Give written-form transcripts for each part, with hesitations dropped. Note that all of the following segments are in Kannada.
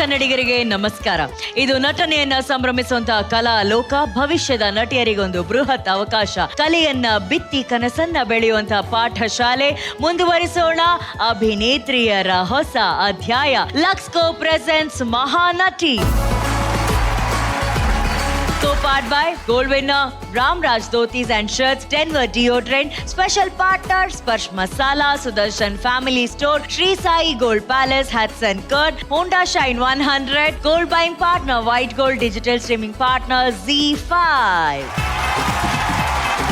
ಕನ್ನಡಿಗರಿಗೆ ನಮಸ್ಕಾರ. ಇದು ನಟನೆಯನ್ನ ಸಂಭ್ರಮಿಸುವಂತಹ ಕಲಾ ಲೋಕ. ಭವಿಷ್ಯದ ನಟಿಯರಿಗೊಂದು ಬೃಹತ್ ಅವಕಾಶ. ಕಲೆಯನ್ನ ಬಿತ್ತಿ ಕನಸನ್ನ ಬೆಳೆಯುವಂತಹ ಪಾಠಶಾಲೆ. ಮುಂದುವರಿಸೋಣ ಅಭಿನೇತ್ರಿಯರ ಹೊಸ ಅಧ್ಯಾಯ. ಲಕ್ಸ್ಕೋ presents Mahanati. Co-powered by Gold winner Ramraj Dhotis and Shirts, Denver Deodorant, special partner Sparsh Masala, Sudarshan Family Store, Sri Sai Gold Palace, Hudson Curd, Honda Shine 100, Gold buying partner White Gold, digital streaming partner Z5.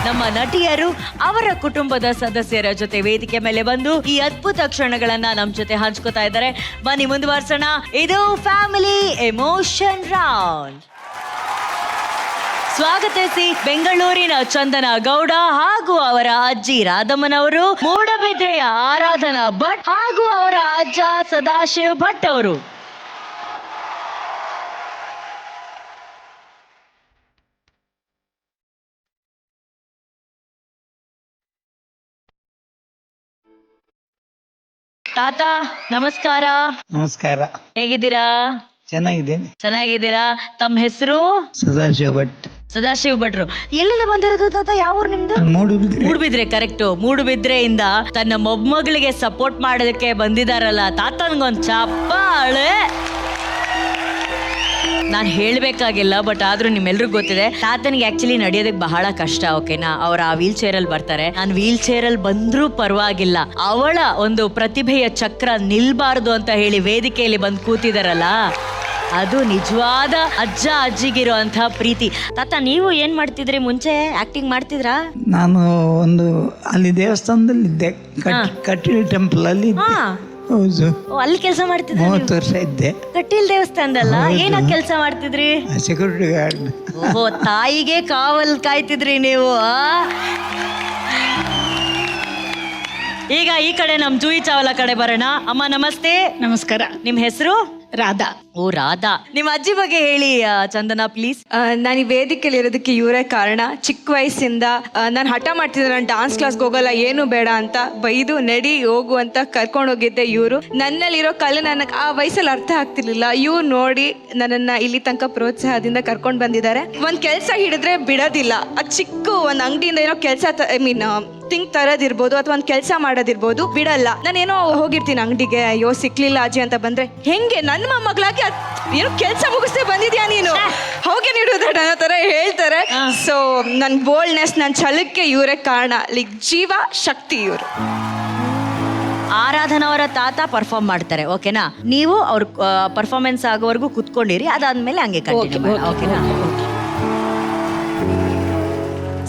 ನಮ್ಮ ನಟಿಯರು ಅವರ ಕುಟುಂಬದ ಸದಸ್ಯರ ಜೊತೆ ವೇದಿಕೆ ಮೇಲೆ ಬಂದು ಈ ಅದ್ಭುತ ಕ್ಷಣಗಳನ್ನ ನಮ್ಮ ಜೊತೆ ಹಂಚ್ಕೋತಾ ಇದ್ದಾರೆ. ಬನ್ನಿ ಮುಂದುವರ್ಸೋಣ. ಇದು ಫ್ಯಾಮಿಲಿ ಎಮೋಷನ್ ರೌಂಡ್. ಸ್ವಾಗತಿಸಿ ಬೆಂಗಳೂರಿನ ಚಂದನ ಗೌಡ ಹಾಗೂ ಅವರ ಅಜ್ಜಿ ರಾಧಮ್ಮನವರು, ಮೂಡಬಿದ್ರೆಯ ಆರಾಧನಾ ಭಟ್ ಹಾಗೂ ಅವರ ಅಜ್ಜ ಸದಾಶಿವ ಭಟ್ ಅವರು. ತಾತ ನಮಸ್ಕಾರ. ನಮಸ್ಕಾರ. ಹೇಗಿದ್ದೀರಾ? ಚೆನ್ನಾಗಿದ್ದೇನೆ. ಚೆನ್ನಾಗಿದ್ದೀರಾ? ತಮ್ಮ ಹೆಸರು? ಸದಾಶಿವ ಭಟ್. ಸದಾಶಿವ ಭಟ್ರು. ಎಲ್ಲಿಂದ ಬಂದಿರೋದು ತಾತ? ಯಾವ ಊರು ನಿಮ್ದು? ಮೂಡುಬಿದ್ರೆ. ಕರೆಕ್ಟ್. ಮೂಡುಬಿದ್ರೆಯಿಂದ ತನ್ನ ಮೊಮ್ಮಗಳಿಗೆ ಸಪೋರ್ಟ್ ಮಾಡೋದಕ್ಕೆ ಬಂದಿದಾರಲ್ಲ, ತಾತನ್ಗೊಂದ್ ಚಪ್ಪಾಳೆ. ನಾನು ಹೇಳ್ಬೇಕಾಗಿಲ್ಲ, ಬಟ್ ಆದ್ರೂ ನಿಮ್ಮೆಲ್ರಿಗೂ ಗೊತ್ತಿದೆ ತಾತನಿಗೆ ಆಕ್ಚುಲಿ ನಡೆಯೋದಕ್ಕೆ ಬಹಳ ಕಷ್ಟ. ಓಕೆನಾ? ಅವ್ರ ಆ ವೀಲ್ ಚೇರ್ ಅಲ್ಲಿ ಬರ್ತಾರೆ. ನಾನು ವೀಲ್ ಚೇರ್ ಅಲ್ಲಿ ಬಂದ್ರೂ ಪರವಾಗಿಲ್ಲ, ಅವಳ ಒಂದು ಪ್ರತಿಭೆಯ ಚಕ್ರ ನಿಲ್ಬಾರ್ದು ಅಂತ ಹೇಳಿ ವೇದಿಕೆಯಲ್ಲಿ ಬಂದು ಕೂತಿದಾರಲ್ಲ, ಅದು ನಿಜವಾದ ಅಜ್ಜ ಅಜ್ಜಿಗಿರೋ ಅಂತ ಪ್ರೀತಿ. ತಾತ ನೀವು ಏನ್ ಮಾಡ್ತಿದ್ರಿ ಮುಂಚೆ? ಆಕ್ಟಿಂಗ್ ಮಾಡ್ತಿದ್ರಾ? ನಾನು ಒಂದು ಅಲ್ಲಿ ದೇವಸ್ಥಾನದಲ್ಲಿ ಇದ್ದೆ, ಕಟೀಲ್ ಟೆಂಪಲ್ ಅಲ್ಲಿ. ಹೌದು. ಅಲ್ಲಿ ಕೆಲಸ ಮಾಡ್ತಿದ್ರಿ? 30 ವರ್ಷ ಇದ್ದೆ. ಕಟೀಲ್ ದೇವಸ್ಥಾನದಲ್ಲ? ಏನಾಗ ಕೆಲಸ ಮಾಡ್ತಿದ್ರಿ? Security guard. ಓಹೋ, ತಾಯಿಗೆ ಕಾವಲ್ ಕಾಯ್ತಿದ್ರಿ ನೀವು. ಈಗ ಈ ಕಡೆ ನಮ್ ಜೂಯಿ ಚಾವಲ ಕಡೆ ಬರೋಣ. ಅಮ್ಮ ನಮಸ್ತೆ. ನಮಸ್ಕಾರ. ನಿಮ್ ಹೆಸರು? ರಾಧಾ. ಓ ರಾಧಾ. ನಿಮ್ಮ ಅಜ್ಜಿ ಬಗ್ಗೆ ಹೇಳಿ ಚಂದನ ಪ್ಲೀಸ್. ನಾನು ಈ ವೇದಿಕೆಯಲ್ಲಿ ಇರೋದಕ್ಕೆ ಇವರೇ ಕಾರಣ. ಚಿಕ್ಕ ವಯಸ್ಸಿಂದ ನಾನು ಹಠ ಮಾಡ್ತಿದ್ದೆ, ನಾನು ಡಾನ್ಸ್ ಕ್ಲಾಸ್ಗೆ ಹೋಗಲ್ಲ, ಏನು ಬೇಡ ಅಂತ ಬೈದು ನಡಿ ಹೋಗು ಅಂತ ಕರ್ಕೊಂಡು ಹೋಗಿದ್ದೆ ಇವರು. ನನ್ನಲ್ಲಿರೋ ಕಲೆ ನನಗೆ ಆ ವಯಸ್ಸಲ್ಲಿ ಅರ್ಥ ಆಗ್ತಿರ್ಲಿಲ್ಲ. ಇವ್ರು ನೋಡಿ ನನ್ನನ್ನ ಇಲ್ಲಿ ತನಕ ಪ್ರೋತ್ಸಾಹದಿಂದ ಕರ್ಕೊಂಡು ಬಂದಿದ್ದಾರೆ. ಒಂದು ಕೆಲಸ ಹಿಡಿದ್ರೆ ಬಿಡೋದಿಲ್ಲ. ಅದು ಚಿಕ್ಕ ಒಂದು ಅಂಗಡಿಯಿಂದ ಏನೋ ಕೆಲಸ ಥಿಂಕ್ ತರೋದಿರ್ಬೋದು ಅಥವಾ ಒಂದು ಕೆಲಸ ಮಾಡೋದಿರ್ಬೋದು, ಬಿಡಲ್ಲ. ನಾನೇನೋ ಹೋಗಿರ್ತೀನಿ ಅಂಗಡಿಗೆ, ಅಯ್ಯೋ ಸಿಕ್ಲಿಲ್ಲ ಅಜ್ಜಿ ಅಂತ ಬಂದ್ರೆ, ಹೆಂಗೆ ನನ್ನ ಮೊಮ್ಮಗಳಾಗಿ ಏನೋ ಕೆಲಸ ಮುಗಿಸ್ತೇ ಬಂದಿದ್ಯಾ ನೀನು, ಹೋಗಿ ನೀಡೋದಡ ಅನ್ನೋ ಥರ ಹೇಳ್ತಾರೆ. ಸೊ ನನ್ನ ಬೋಲ್ಡ್ನೆಸ್, ನನ್ನ ಛಲಕ್ಕೆ ಇವರೇ ಕಾರಣ. ಲೈಕ್ ಜೀವ ಶಕ್ತಿ ಇವರು. ಆರಾಧನಾ ಅವರ ತಾತ ಪರ್ಫಾರ್ಮ್ ಮಾಡ್ತಾರೆ, ಓಕೆನಾ? ನೀವು ಅವ್ರ ಪರ್ಫಾರ್ಮೆನ್ಸ್ ಆಗೋವರೆಗೂ ಕುತ್ಕೊಂಡಿರಿ, ಅದಾದ್ಮೇಲೆ ಹಂಗೆ ಕಂಟಿನ್ಯೂ ಮಾಡಿ, ಓಕೆನಾ?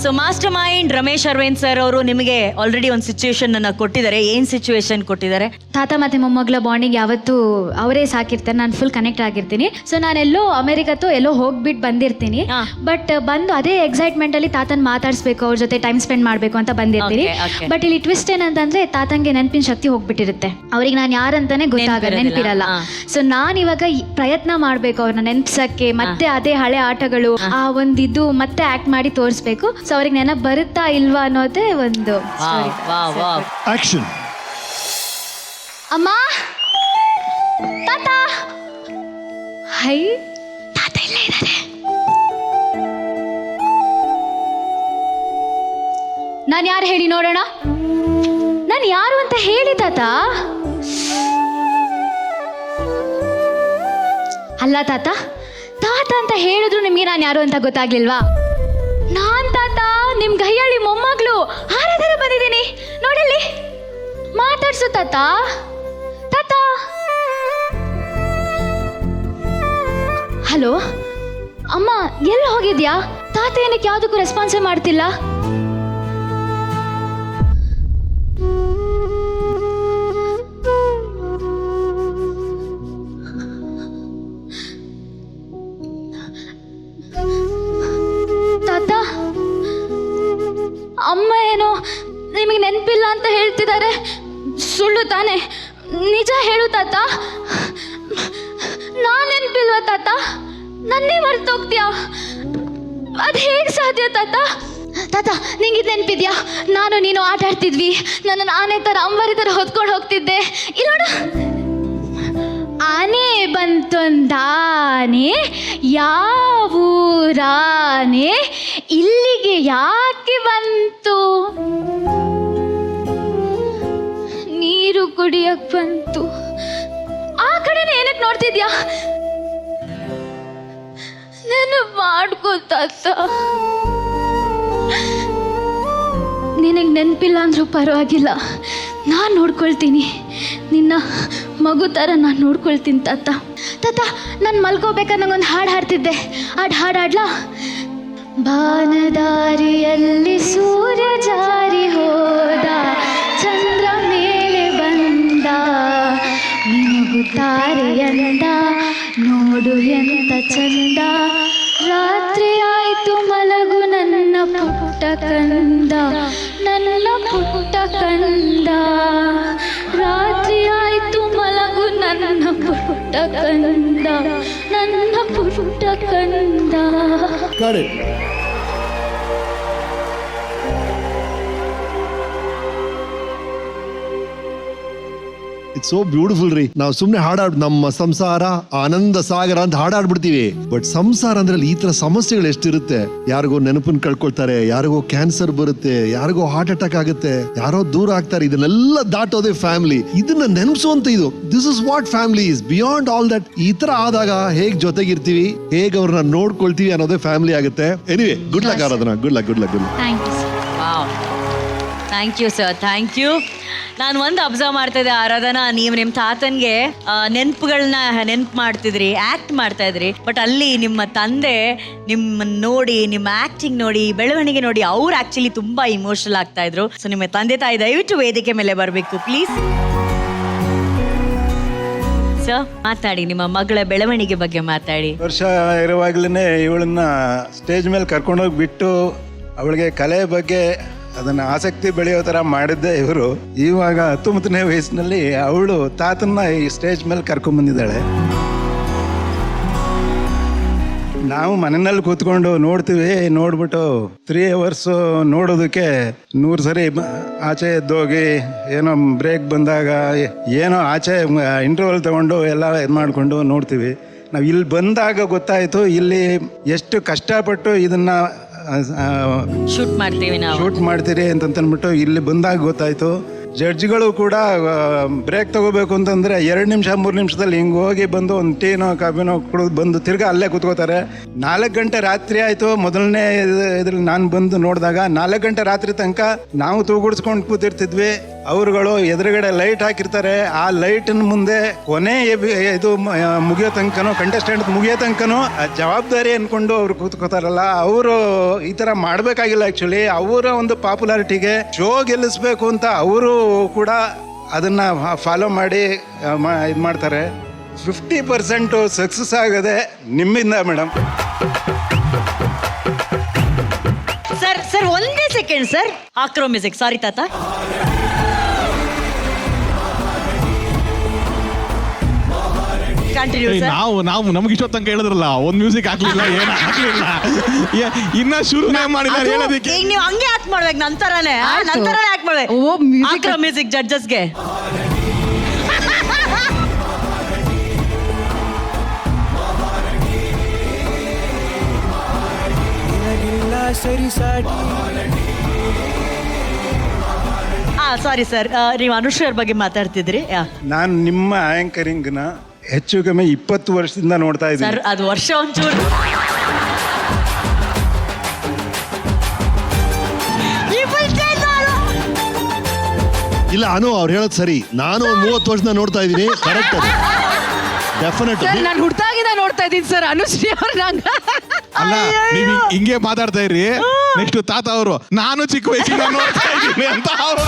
So master mind Ramesh Aravind sir ಅವರು ನಿಮಗೆ ಆಲ್ರೆಡಿ ಒಂದು ಸಿಚುವೇಶನ್ ಅನ್ನ ಕೊಟ್ಟಿದ್ದಾರೆ. ಏನ್ ಸಿಚುವೇಶನ್ ಕೊಟ್ಟಿದ್ದಾರೆ? ತಾತ ಮತ್ತೆ ಮೊಮ್ಮಗಳ ಬಾಂಡಿಂಗ್ ಯಾವತ್ತೂ ಅವರೇ ಸಾಕಿರ್ತಾರೆ, ನಾನು ಫುಲ್ ಕನೆಕ್ಟ್ ಆಗಿರ್ತೀನಿ. ಸೊ ನಾನೆಲ್ಲೋ ಅಮೆರಿಕತ್ತು ಎಲ್ಲೋ ಹೋಗ್ಬಿಟ್ಟು ಬಂದಿರ್ತೀನಿ, ಬಟ್ ಬಂದು ಅದೇ ಎಕ್ಸೈಟ್ಮೆಂಟ್ ಅಲ್ಲಿ ತಾತನ್ ಮಾತಾಡಿಸ್ಬೇಕು, ಅವ್ರ ಜೊತೆ ಟೈಮ್ ಸ್ಪೆಂಡ್ ಮಾಡಬೇಕು ಅಂತ ಬಂದಿರ್ತೀನಿ. ಬಟ್ ಇಲ್ಲಿ ಟ್ವಿಸ್ಟ್ ಏನಂತಂದ್ರೆ ತಾತಂಗೆ ನೆನಪಿನ ಶಕ್ತಿ ಹೋಗ್ಬಿಟ್ಟಿರುತ್ತೆ, ಅವ್ರಿಗೆ ನಾನು ಯಾರಂತಾನೆ ನೆನಪಿರಲ್ಲ. ಸೊ ನಾನು ಇವಾಗ ಪ್ರಯತ್ನ ಮಾಡ್ಬೇಕು ಅವ್ರನ್ನ ನೆನಪಿಸಕ್ಕೆ, ಮತ್ತೆ ಅದೇ ಹಳೆ ಆಟಗಳು, ಆ ಒಂದಿದು ಮತ್ತೆ ಆಕ್ಟ್ ಮಾಡಿ ತೋರಿಸ್ಬೇಕು. ಸೊ ಅವ್ರಿಗೆ ನೆನಪು ಬರುತ್ತಾ ಇಲ್ವಾ ಅನ್ನೋದೇ ಒಂದು ಆಕ್ಷನ್. ಅಮ್ಮ, ತಾತ, ಹೈ, ತಾತ ಇಲ್ಲೇ ಇದ್ದಾರೆ. ನಾನು ಯಾರು ಹೇಳಿ ನೋಡೋಣ? ನಾನು ಯಾರು ಅಂತ ಹೇಳಿ ತಾತ. ಅಲ್ಲ ತಾತ, ತಾತ ಅಂತ ಹೇಳಿದ್ರು ನಿಮ್ಗೆ ನಾನು ಯಾರು ಅಂತ ಗೊತ್ತಾಗ್ಲಿಲ್ವಾ? ನಾನ್ ತಾತ ನಿಮ್ ಗೈಯಾಳಿ ಮೊಮ್ಮಗಳು ಆರಾಧನೆ ಬಂದಿದ್ದೀನಿ, ನೋಡಲ್ಲಿ ಮಾತಾಡ್ಸು ತಾತ. ತಾತ, ಹಲೋ ಅಮ್ಮ, ಎಲ್ಲಿ ಹೋಗಿದ್ಯಾ? ತಾತ ಏನಕ್ಕೆ ಯಾವುದಕ್ಕೂ ರೆಸ್ಪಾನ್ಸೇ ಮಾಡ್ತಿಲ್ಲ? ತಾತ, ಅಮ್ಮ ಏನೋ ನಿಮಗೆ ನೆನಪಿಲ್ಲ ಅಂತ ಹೇಳ್ತಿದ್ದಾರೆ, ಸುಳ್ಳು ತಾನೆ? ನಿಜ ಹೇಳು ತಾತ. ನಾನು ನೆನಪಿಲ್ವಾ ತಾತ? ನನ್ನೇ ಮರ್ತೋಗ್ತೀಯಾ? ಅದು ಹೇಗೆ ಸಾಧ್ಯ ತಾತ? ತಾತ ನಿಂಗೆ ಇದು ನೆನಪಿದ್ಯಾ? ನಾನು ನೀನು ಆಟ ಆಡ್ತಿದ್ವಿ, ನನ್ನನ್ನು ಆನೆ ಥರ ಅಂಬಾರಿ ಥರ ಹೊತ್ಕೊಂಡು ಹೋಗ್ತಿದ್ದೆ. ಇಲ್ಲ ಆನೆ ಬಂತು ಅಂತ ಯಾರಾನೆ ಯಾವೂರಾನೆ ಇಲ್ಲಿಗೆ ಯಾಕೆ ಬಂತು ನೀರು ಕುಡಿಯಕ್ ಬಂತು ಆ ಕಡೆನೇ ಏನಕ್ಕೆ ನೋಡ್ತಿದ್ಯಾ ನಾನು ಮಾಡ್ಕೊತಾತ ನಿನಗೆ ನೆನಪಿಲ್ಲ ಅಂದ್ರೂ ಪರವಾಗಿಲ್ಲ ನಾನು ನೋಡ್ಕೊಳ್ತೀನಿ ನಿನ್ನ ಮಗು ಥರ ನಾನು ನೋಡ್ಕೊಳ್ತೀನಿ ತಾತ ತಾತ ನಾನು ಮಲ್ಕೋಬೇಕಾದ್ರೆ ನಂಗೊಂದು ಹಾಡು ಹಾಡ್ತಿದ್ದೆ ಹಾಡ್ಲಾ ಬಾನದಾರಿಯಲ್ಲಿ ಸೂರ್ಯ ಜಾರಿ ಹೋದ ಚಂದ್ರ ಮೇಲೆ ಬಂದ ಮಿನುಗುತ್ತಾರೆಯಂದ ನೋಡು ಎಂತ ಚಂದ ರಾತ್ರಿ ಆಯ್ತು ಮಲಗು ನನ್ನ ಪುಟ್ಟ ಕಂದ ನನ್ನ ಪುಟ್ಟ ಕಂದ ರಾತ್ರಿ ಆಯ್ತು ಮಲಗು ನನ್ನ ಪುಟ್ಟ ಕಂದ ನನ್ನ ಪುಟ್ಟ ಕಂದ. Got it. It's so beautiful ರೀ. ನಾವು ಸುಮ್ನೆ ನಮ್ಮ ಸಂಸಾರ ಆನಂದ ಸಾಗರ ಅಂತ ಹಾಡಾಡ್ಬಿಡ್ತೀವಿ. ಬಟ್ ಸಂಸಾರ ಅಂದ್ರೆ ಈ ತರ ಸಮಸ್ಯೆಗಳು ಎಷ್ಟಿರುತ್ತೆ. ಯಾರಿಗೋ ನೆನಪನ್ನು ಕಳ್ಕೊಳ್ತಾರೆ, ಯಾರಿಗೋ ಕ್ಯಾನ್ಸರ್ ಬರುತ್ತೆ, ಯಾರಿಗೋ ಹಾರ್ಟ್ ಅಟ್ಯಾಕ್ ಆಗುತ್ತೆ, ಯಾರೋ ದೂರ ಆಗ್ತಾರೆ. ಇದನ್ನೆಲ್ಲ ದಾಟೋದೇ ಫ್ಯಾಮಿಲಿ. ಇದನ್ನ ನೆನಪಿಸುವಂತ ಇದು. This is what family is. Beyond all that. ಈ ತರ ಆದಾಗ ಹೇಗ್ ಜೊತೆಗಿರ್ತೀವಿ, ಹೇಗ್ ಅವ್ರನ್ನ ನೋಡ್ಕೊಳ್ತೀವಿ ಅನ್ನೋದೇ ಫ್ಯಾಮಿಲಿ ಆಗುತ್ತೆ. Anyway, good luck Aradhana. Good luck. Thank you sir, thank you. ನಾನು ಒಂದು ಅಬ್ಸರ್ವ್ ಮಾಡ್ತಾ ಇದ್ದೆ ಆರಾಧನಾ, ನೀವು ನಿಮ್ಮ ತಾತನ್ಗೆ ನೆನಪುಗಳನ್ನ ನೆನಪು ಮಾಡ್ತಿದ್ರಿ, ಆಕ್ಟ್ ಮಾಡ್ತಾ ಇದ್ರಿ. ಬಟ್ ಅಲ್ಲಿ ನಿಮ್ಮ ತಂದೆ ನಿಮ್ಮನ್ನ ನೋಡಿ, ನಿಮ್ಮ ಆಕ್ಟಿಂಗ್ ನೋಡಿ, ಬೆಳವಣಿಗೆ ನೋಡಿ ಅವ್ರು ಆಕ್ಚುಲಿ ತುಂಬಾ ಇಮೋಷನಲ್ ಆಗ್ತಾ ಇದ್ರು. ಸೊ ನಿಮ್ಮ ತಂದೆ ತಾಯಿ ದಯವಿಟ್ಟು ವೇದಿಕೆ ಮೇಲೆ ಬರಬೇಕು ಪ್ಲೀಸ್. ಸರ್ ಮಾತಾಡಿ, ನಿಮ್ಮ ಮಗಳ ಬೆಳವಣಿಗೆ ಬಗ್ಗೆ ಮಾತಾಡಿ. ವರ್ಷ ಇರುವಾಗ್ಲೇ ಇವಳನ್ನ ಸ್ಟೇಜ್ ಮೇಲೆ ಕರ್ಕೊಂಡೋಗಿ ಬಿಟ್ಟು ಅವಳಿಗೆ ಕಲೆ ಬಗ್ಗೆ ಅದನ್ನ ಆಸಕ್ತಿ ಬೆಳೆಯೋ ತರ ಮಾಡಿದ್ದೆ ಇವರು. ಇವಾಗ 19ನೇ ವಯಸ್ಸಿನಲ್ಲಿ ಅವಳು ತಾತನ್ನ ಈ ಸ್ಟೇಜ್ ಮೇಲೆ ಕರ್ಕೊಂಡ್ ಬಂದಿದ್ದಾಳೆ. ನಾವು ಮನೆಯಲ್ಲಿ ಕೂತ್ಕೊಂಡು ನೋಡ್ತೀವಿ. ನೋಡ್ಬಿಟ್ಟು 3 hours ನೋಡೋದಕ್ಕೆ 100 ಸರಿ ಆಚೆ ಎದ್ದೋಗಿ ಏನೋ ಬ್ರೇಕ್ ಬಂದಾಗ ಏನೋ ಆಚೆ ಇಂಟರ್ವಲ್ ತಗೊಂಡು ಎಲ್ಲ ಇದು ಮಾಡಿಕೊಂಡು ನೋಡ್ತೀವಿ. ನಾವು ಇಲ್ಲಿ ಬಂದಾಗ ಗೊತ್ತಾಯ್ತು ಇಲ್ಲಿ ಎಷ್ಟು ಕಷ್ಟಪಟ್ಟು ಇದನ್ನ ಶೂಟ್ ಮಾಡ್ತೀವಿ ನಾವು, ಶೂಟ್ ಮಾಡ್ತೀರಿ ಅಂತಂದ್ಬಿಟ್ಟು ಇಲ್ಲಿ ಬಂದಾಗ ಗೊತ್ತಾಯ್ತು. ಜಡ್ಜ್ಗಳು ಕೂಡ ಬ್ರೇಕ್ ತಗೋಬೇಕು ಅಂತಂದ್ರೆ 2 ನಿಮಿಷ 3 ನಿಮಿಷದಲ್ಲಿ ಹಿಂಗೆ ಹೋಗಿ ಬಂದು ಒಂದು ಟೀನೋ ಕಾಫಿನೋ ಕುಡಿದು ಬಂದು ತಿರ್ಗಾ ಅಲ್ಲೇ ಕೂತ್ಕೋತಾರೆ. 4 ಗಂಟೆ ರಾತ್ರಿ ಆಯ್ತು ಮೊದಲನೇ ಇದ್ರಲ್ಲಿ ನಾನು ಬಂದು ನೋಡಿದಾಗ. 4 ಗಂಟೆ ರಾತ್ರಿ ತನಕ ನಾವು ತೂಗುಡಿಸ್ಕೊಂಡು ಕೂತಿರ್ತಿದ್ವಿ. ಅವರುಗಳು ಎದುರುಗಡೆ ಲೈಟ್ ಹಾಕಿರ್ತಾರೆ. ಆ ಲೈಟಿನ ಮುಂದೆ ಕೊನೆ ಇದು ಮುಗಿಯೋ ತನಕನೋ, ಕಂಟೆಸ್ಟೆಂಟ್ ಮುಗಿಯೋ ತನಕನೋ ಜವಾಬ್ದಾರಿ ಅನ್ಕೊಂಡು ಅವ್ರು ಕೂತ್ಕೋತಾರಲ್ಲ, ಅವರು ಈ ತರ ಮಾಡ್ಬೇಕಾಗಿಲ್ಲ. ಆಕ್ಚುಲಿ ಅವರ ಒಂದು ಪಾಪ್ಯುಲಾರಿಟಿಗೆ ಶೋ ಗೆಲ್ಲಿಸ್ಬೇಕು ಅಂತ ಅವರು ಕೂಡ ಅದನ್ನ ಫಾಲೋ ಮಾಡಿ ಇದು ಮಾಡ್ತಾರೆ. 50% ಸಕ್ಸಸ್ ಆಗದೆ ನಿಮ್ಮಿಂದ ಮೇಡಮ್. ಸರ್ ಒಂದೇ ಸೆಕೆಂಡ್ ಸರ್, ಆಕ್ರೋ ಮ್ಯೂಸಿಕ್. ಸಾರಿ ತಾತ. ನಾವು ನಮ್ಗೆ ಇಷ್ಟೊತ್ತು ತನಕ ಹೇಳಿದ್ರಲ್ಲ, ಒಂದ್ ಮ್ಯೂಸಿಕ್ ಹಾಕ್ಲಿಲ್ಲ, ಏನ ಹಾಕ್ಲಿಲ್ಲ, ಇನ್ನ ಶುರುನೇ ಮಾಡಿಲ್ಲ ಹೇಳೋದಕ್ಕೆ. ಈಗ ನೀವು ಹಂಗೆ ಆಕ್ಟ್ ಮಾಡ್ಬೇಕು, ನಂತರನೇ ಆಕ್ಟ್ ಮಾಡ್ಬೇಕು. ಆಕ್ರೋ ಮ್ಯೂಸಿಕ್ ಜಡ್ಜಸ್ಗೆ. ಸಾರಿ ಸರ್, ನೀವು ಅನುಶ್ರೀ ಬಗ್ಗೆ ಮಾತಾಡ್ತಿದ್ರಿ. ನಾನು ನಿಮ್ಮ ಆಂಕರಿಂಗ್ನ ಹೆಚ್ಚು ಕಮ್ಮಿ 20 ವರ್ಷದಿಂದ ನೋಡ್ತಾ ಇದ್ದೀನಿ ಸರ್. ಅದು ವರ್ಷ ಒಂಚೂರು ಇಲ್ಲ ಅನು ಅವ್ರು ಹೇಳೋದು ಸರಿ. ನಾನು 30 ವರ್ಷದಿಂದ ನೋಡ್ತಾ ಇದ್ದೀನಿ. ಕರೆಕ್ಟ್ ಅದು, ಡೆಫಿನೆಟ್. ನಾನು ಹುಟ್ಟಾಗಿಂದ ನೋಡ್ತಾ ಇದ್ದೀನಿ ಸರ್ ಅನುಶ್ರೀ ಅವ್ರ. ಅಲ್ಲ, ನೀವು ಹಿಂಗೆ ಮಾತಾಡ್ತಾ ಇರಿ. ನೆಕ್ಸ್ಟ್ ತಾತ ಅವರು ನಾನು ಚಿಕ್ಕ ವಯಸ್ಸಿಂದ ನೋಡ್ತಾ ಇದ್ದೀನಿ ಅಂತ ಅವರು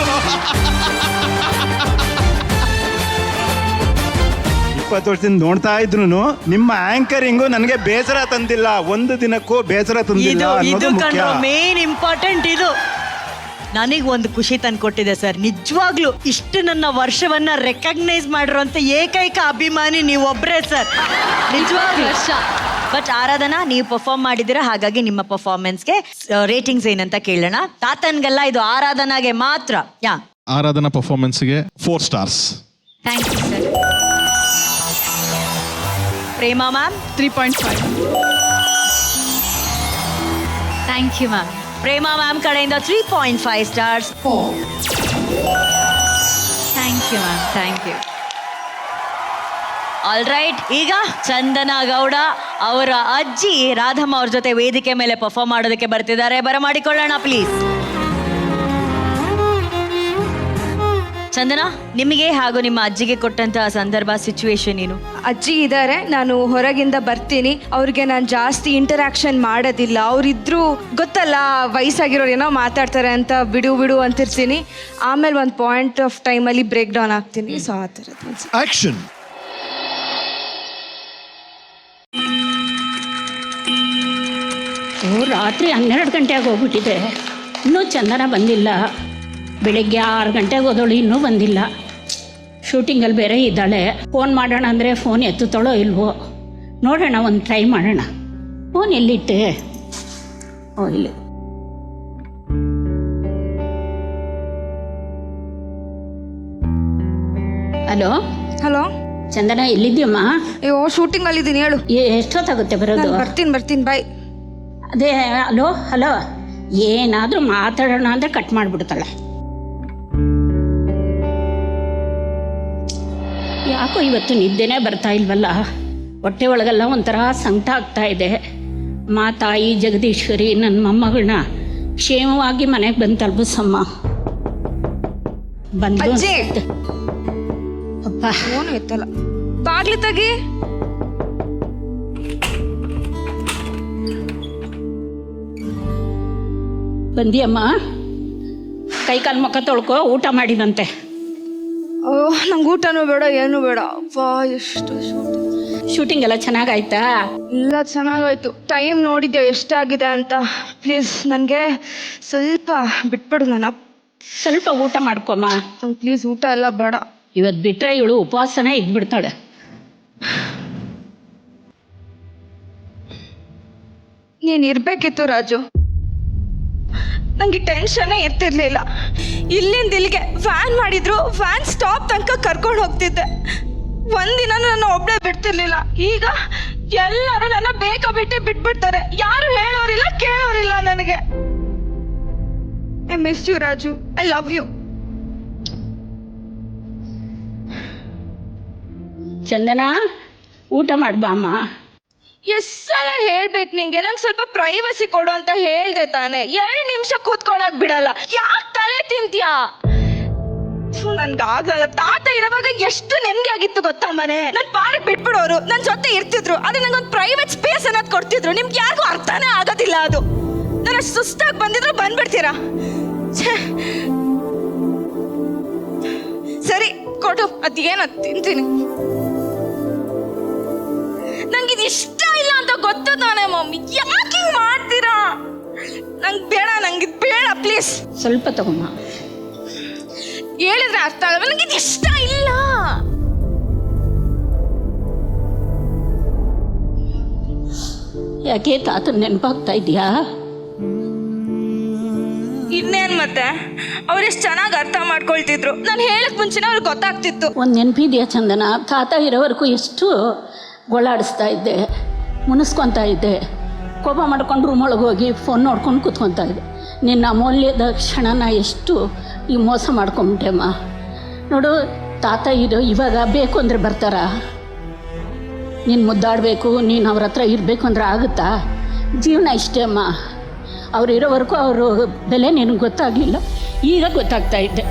20 ವರ್ಷದಿಂದ ನೋಡ್ತಾ ಇದ್ರು ನಿಮ್ಮ ಆಂಕರಿಂಗು ನನಗೆ ಬೇಸರ ತಂದಿಲ್ಲ, ಒಂದು ದಿನಕ್ಕೂ ಬೇಸರ ತಂದಿಲ್ಲ ಅನ್ನೋದು ಮುಖ್ಯ. ಮೇನ್ ಇಂಪಾರ್ಟೆಂಟ್ ಇದು. ನನಗೆ ಒಂದು ಖುಷಿ ತಂದ್ಕೊಟ್ಟಿದೆ ಸರ್, ನಿಜವಾಗ್ಲೂ ಇಷ್ಟು ನನ್ನ ವರ್ಷವನ್ನ ರೆಕಗ್ನೈಸ್ ಮಾಡಿರುವಂತ ಏಕೈಕ ಅಭಿಮಾನಿ ನೀವೊಬ್ರೇ ಸರ್, ನಿಜವಾಗ್ಲೂ. ಬಟ್ ಆರಾಧನಾ, ನೀವು ಪರ್ಫಾರ್ಮ್ ಮಾಡಿದಿರ, ಹಾಗಾಗಿ ನಿಮ್ಮ ಪರ್ಫಾರ್ಮೆನ್ಸ್ಗೆ ರೇಟಿಂಗ್ಸ್ ಏನಂತ ಕೇಳೋಣ. ತಾತನ್ಗೆಲ್ಲ ಇದು ಆರಾಧನಾಗೆ ಮಾತ್ರ. ಆರಾಧನಾ ಪರ್ಫಾರ್ಮೆನ್ಸ್ಗೆ 4 stars. Thank you sir. Prema ma'am 3.5. Thank you ma'am. Prema ma'am ಕಡೆಯಿಂದ 3.5 stars. Thank you ma'am. Thank you. All right, ಈಗ ಚಂದನ ಗೌಡ ಅವರ ಅಜ್ಜಿ ರಾಧಮ್ಮ ಅವ್ರ ಜೊತೆ ವೇದಿಕೆ ಮೇಲೆ ಪರ್ಫಾರ್ಮ್ ಮಾಡೋದಕ್ಕೆ ಬರ್ತಿದ್ದಾರೆ. ಬರಮಾಡಿಕೊಳ್ಳೋಣ ಪ್ಲೀಸ್. ಚಂದನ, ನಿಮಗೆ ಹಾಗೂ ನಿಮ್ಮ ಅಜ್ಜಿಗೆ ಕೊಟ್ಟಂತಹ ಸಂದರ್ಭ, ಸಿಚುವೇಶನ್ ಏನು? ಅಜ್ಜಿ ಇದ್ದಾರೆ, ನಾನು ಹೊರಗಿಂದ ಬರ್ತೀನಿ, ಅವ್ರಿಗೆ ನಾನು ಜಾಸ್ತಿ ಇಂಟರಾಕ್ಷನ್ ಮಾಡೋದಿಲ್ಲ. ಅವರಿದ್ರು ಗೊತ್ತಲ್ಲ, ವಯಸ್ಸಾಗಿರೋರು ಏನೋ ಮಾತಾಡ್ತಾರೆ ಅಂತ ಬಿಡು ಬಿಡು ಅಂತಿರ್ತೀನಿ. ಆಮೇಲೆ ಒಂದು ಪಾಯಿಂಟ್ ಆಫ್ ಟೈಮಲ್ಲಿ ಬ್ರೇಕ್ ಡೌನ್ ಆಗ್ತೀನಿ. ಸೊ ಆ ಥರದ್ದು. ಆಕ್ಷನ್. ರಾತ್ರಿ 12 ಗಂಟೆಗೆ ಹೋಗ್ಬಿಟ್ಟಿದೆ, ಇನ್ನೂ ಚಂದನ ಬಂದಿಲ್ಲ. ಬೆಳಗ್ಗೆ 6 ಗಂಟೆಗೆ ಹೋದವಳು ಇನ್ನೂ ಬಂದಿಲ್ಲ. ಶೂಟಿಂಗಲ್ಲಿ ಬೇರೆ ಇದ್ದಾಳೆ. ಫೋನ್ ಮಾಡೋಣ ಅಂದರೆ ಫೋನ್ ಎತ್ತುತ್ತಾಳೋ ಇಲ್ವೋ ನೋಡೋಣ, ಒಂದು ಟ್ರೈ ಮಾಡೋಣ. ಫೋನ್ ಎಲ್ಲಿಟ್ಟೆ? ಓ, ಇಲ್ಲಿ. ಹಲೋ ಹಲೋ ಚಂದನ, ಎಲ್ಲಿದ್ಯಮ್ಮ? ಅಯ್ಯೋ, ಶೂಟಿಂಗಲ್ಲಿ ಇದ್ದೀನಿ, ಹೇಳು. ಎಷ್ಟೊತ್ತಾಗುತ್ತೆ ಬರೋದು? ಬರ್ತೀನಿ ಬಾಯ್. ಅದೇ ಹಲೋ ಹಲೋ, ಏನಾದರೂ ಮಾತಾಡೋಣ ಅಂದರೆ ಕಟ್ ಮಾಡಿಬಿಡ್ತಾಳೆ. ಯಾಕೋ ಇವತ್ತು ನಿದ್ದೆನೇ ಬರ್ತಾ ಇಲ್ವಲ್ಲ, ಹೊಟ್ಟೆ ಒಳಗೆಲ್ಲ ಒಂಥರ ಸಂಕಟ ಆಗ್ತಾ ಇದೆ. ತಾಯಿ ಜಗದೀಶ್ವರಿ ನನ್ನ ಮೊಮ್ಮಗಳನ್ನ ಕ್ಷೇಮವಾಗಿ ಮನೆಗೆ ಬಂದು ತಲುಪಿಸಮ್ಮ. ಬಂದು ಅಜ್ಜಿ. ಅಪ್ಪ, ಫೋನು ಎತ್ತಲ್ಲ. ಬಾಗ್ಲಿ ತೆಗಿ. ಬಂದಿಯಮ್ಮ? ಕೈ ಕಾಲು ಮುಖ ತೊಳ್ಕೊ, ಊಟ ಮಾಡಿದಂತೆ. ಅಯ್ಯೋ, ನಂಗೆ ಊಟನೂ ಬೇಡ, ಏನೂ ಬೇಡ. ಅಪ್ಪ, ಎಷ್ಟು ಶೂಟಿಂಗ್ ಎಲ್ಲ ಚೆನ್ನಾಗಾಯ್ತಾ? ಎಲ್ಲ ಚೆನ್ನಾಗಾಯ್ತು. ಟೈಮ್ ನೋಡಿದ್ದೆ ಎಷ್ಟಾಗಿದೆ ಅಂತ. ಪ್ಲೀಸ್ ನನಗೆ ಸ್ವಲ್ಪ ಬಿಟ್ಬಿಡು. ನಾನು ಸ್ವಲ್ಪ ಊಟ ಮಾಡ್ಕೊಮ್ಮ. ಪ್ಲೀಸ್, ಊಟ ಎಲ್ಲ ಬೇಡ. ಇವತ್ತು ಬಿಟ್ಟರೆ ಇವಳು ಉಪವಾಸನೇ ಇದ್ಬಿಡ್ತಾಳೆ. ನೀನು ಇರಬೇಕಿತ್ತು ರಾಜು. ನನಗೆ ಟೆನ್ಷನ್ನೇ ಇರ್ತಿರ್ಲಿಲ್ಲ. ಇಲ್ಲಿಂದ ಇಲ್ಲಿಗೆ ವ್ಯಾನ್ ಮಾಡಿದ್ರು, ವ್ಯಾನ್ ಸ್ಟಾಪ್ ತನಕ ಕರ್ಕೊಂಡು ಹೋಗ್ತಿದ್ದೆ. ಒಂದಿನ ನನ್ನ ಒಬ್ಬಳೇ ಬಿಡ್ತಿರ್ಲಿಲ್ಲ. ಈಗ ಎಲ್ಲರೂ ನನ್ನ ಬೇಕಾಬಿಟ್ಟೆ ಬಿಟ್ಬಿಡ್ತಾರೆ. ಯಾರು ಹೇಳೋರಿಲ್ಲ, ಕೇಳೋರಿಲ್ಲ ನನಗೆ. I miss you Raju, I love you. Chandana, ಊಟ ಮಾಡ್ಬಾಮ್ಮ. ಎಷ್ಟು ಸಲ ಹೇಳ್ಬೇಕು ನಿಂಗೆ, ನಂಗೆ ಸ್ವಲ್ಪ ಪ್ರೈವಸಿ ಕೊಡು ಅಂತ ಹೇಳ್ದೆ ತಾನೆ. 2 ನಿಮಿಷ ಕೂತ್ಕೊಳಕ್ ಬಿಡಲ್ಲ. ಯಾಕೆ ತಲೆ ತಿಂತ್ಯಾ? ನನ್ಗೆ ಆಗಲ್ಲ. ತಾತ ಇರುವಾಗ ಎಷ್ಟು ನೆಮ್ಮದಿ ಆಗಿತ್ತು ಗೊತ್ತಾ ಮನೆ. ನನ್ ಪಾಡಕ್ ಬಿಟ್ಬಿಡೋರು, ನನ್ ಜೊತೆ ಇರ್ತಿದ್ರು. ಅದೇ ನಂಗೊಂದು ಪ್ರೈವೇಟ್ ಸ್ಪೇಸ್ ಅನ್ನೋದು ಕೊಡ್ತಿದ್ರು. ನಿಮ್ಗೆ ಯಾರಿಗೂ ಅರ್ಥನೇ ಆಗೋದಿಲ್ಲ ಅದು. ನಾನು ಅಷ್ಟು ಸುಸ್ತಾಗಿ ಬಂದಿದ್ರು ಬಂದ್ಬಿಡ್ತೀರಾ? ಸರಿ ಕೊಡು, ಅದೇನ ತಿಂತೀನಿ. ನಂಗಿದು ಇಷ್ಟ ಇಲ್ಲ ಅಂತ ಗೊತ್ತು ತಾನೆ ಮಮ್ಮಿ. ಯಾಕೆ ಹಿಂಗ್ ಮಾಡ್ತೀರಾ? ನಂಗೆ ಬೇಡ, ನಂಗಿದ್ ಬೇಡ ಪ್ಲೀಸ್. ಸ್ವಲ್ಪ ತಗೊಮ್ಮ. ಹೇಳಿದ್ರೆ ಅರ್ಥ ಆಗಲ್ಲ. ನಂಗಿದು ಇಷ್ಟ ಇಲ್ಲ. ಯಾಕೆ ತಾತನ ನೆನಪಾಗ್ತಾ ಇದೆಯಾ? ಇನ್ನೇನ್ ಮತ್ತೆ, ಅವ್ರೆಷ್ಟು ಚೆನ್ನಾಗಿ ಅರ್ಥ ಮಾಡ್ಕೊಳ್ತಿದ್ರು. ನಾನು ಹೇಳಕ್ ಮುಂಚೆನೇ ಅವ್ರಿಗೆ ಗೊತ್ತಾಗ್ತಿತ್ತು. ಒಂದು ನೆನಪಿದೆಯಾ ಚಂದನ? ತಾತ ಇರೋವರೆಗೂ ಎಷ್ಟು ಗೋಳಾಡಿಸ್ತಾ ಇದ್ದೆ, ಮುನಿಸ್ಕೊತಾ ಇದ್ದೆ. ಕೋಪ ಮಾಡ್ಕೊಂಡು ರೂಮೊಳಗೆ ಹೋಗಿ ಫೋನ್ ನೋಡ್ಕೊಂಡು ಕೂತ್ಕೊತಾ ಇದ್ದೆ. ನಿನ್ನ ಅಮೂಲ್ಯದ ಕ್ಷಣನ ಎಷ್ಟು ಈ ಮೋಸ ಮಾಡ್ಕೊಂಬಿಟ್ಟೆಮ್ಮ. ನೋಡು, ತಾತ ಇವಾಗ ಬೇಕು ಅಂದರೆ ಬರ್ತಾರಾ? ನೀನು ಮುದ್ದಾಡಬೇಕು, ನೀನು ಅವ್ರ ಹತ್ರ ಇರಬೇಕು ಅಂದರೆ ಆಗುತ್ತಾ? ಜೀವನ ಇಷ್ಟೇ ಅಮ್ಮ. ಅವ್ರು ಇರೋವರೆಗೂ ಅವರು ಬೆಲೆ ನಿನಗೆ ಗೊತ್ತಾಗಲಿಲ್ಲ, ಈಗ ಗೊತ್ತಾಗ್ತಾ ಇದ್ದೆ.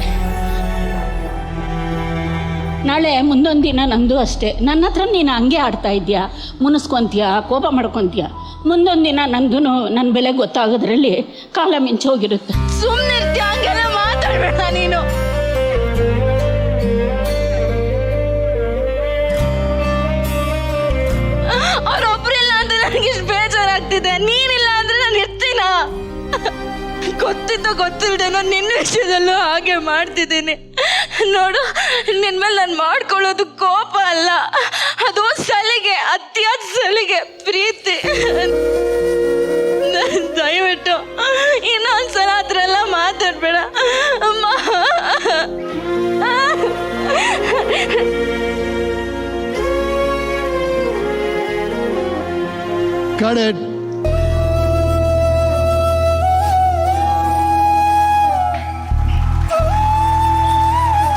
ನಾಳೆ ಮುಂದೊಂದು ದಿನ ನಂದು ಅಷ್ಟೇ. ನನ್ನ ಹತ್ರ ನೀನು ಹಂಗೆ ಆಡ್ತಾ ಇದೆಯಾ, ಮುನಿಸ್ಕೊತೀಯ, ಕೋಪ ಮಾಡ್ಕೊತೀಯ. ಮುಂದೊಂದು ದಿನ ನಂದು ನನ್ನ ಬೆಲೆ ಗೊತ್ತಾಗೋದ್ರಲ್ಲಿ ಕಾಲ ಮಿಂಚೋಗಿರುತ್ತೆ. ಸುಮ್ಮನೆ ಹಂಗೆಲ್ಲ ಮಾತಾಡ್ಬೇಡ ನೀನು. ಅವ್ರೊಬ್ರಿಲ್ಲ ಅಂದ್ರೆ ನನಗೆ ಇಷ್ಟು ಬೇಜಾರಾಗ್ತಿದೆ. ನೀನಿಲ್ಲ ಅಂದ್ರೆ ನಾನು ಇರ್ತೀನ? ಗೊತ್ತಿತ್ತು ಗೊತ್ತಿಲ್ದೇನೋ ನಿನ್ನ ವಿಷಯದಲ್ಲೂ ಹಾಗೆ ಮಾಡ್ತಿದ್ದೀನಿ. ನೋಡು, ನಿನ್ನ ಮೇಲೆ ನಾನು ಮಾಡ್ಕೊಳ್ಳೋದು ಕೋಪ ಅಲ್ಲ, ಅದು ಸಲಿಗೆ, ಅತಿಯಾದ ಸಲಿಗೆ, ಪ್ರೀತಿ. ದಯವಿಟ್ಟು ಇನ್ನೊಂದ್ಸಲ ಆ ಥರ ಎಲ್ಲ ಮಾತಾಡ್ಬೇಡ ಅಮ್ಮ. Cut it.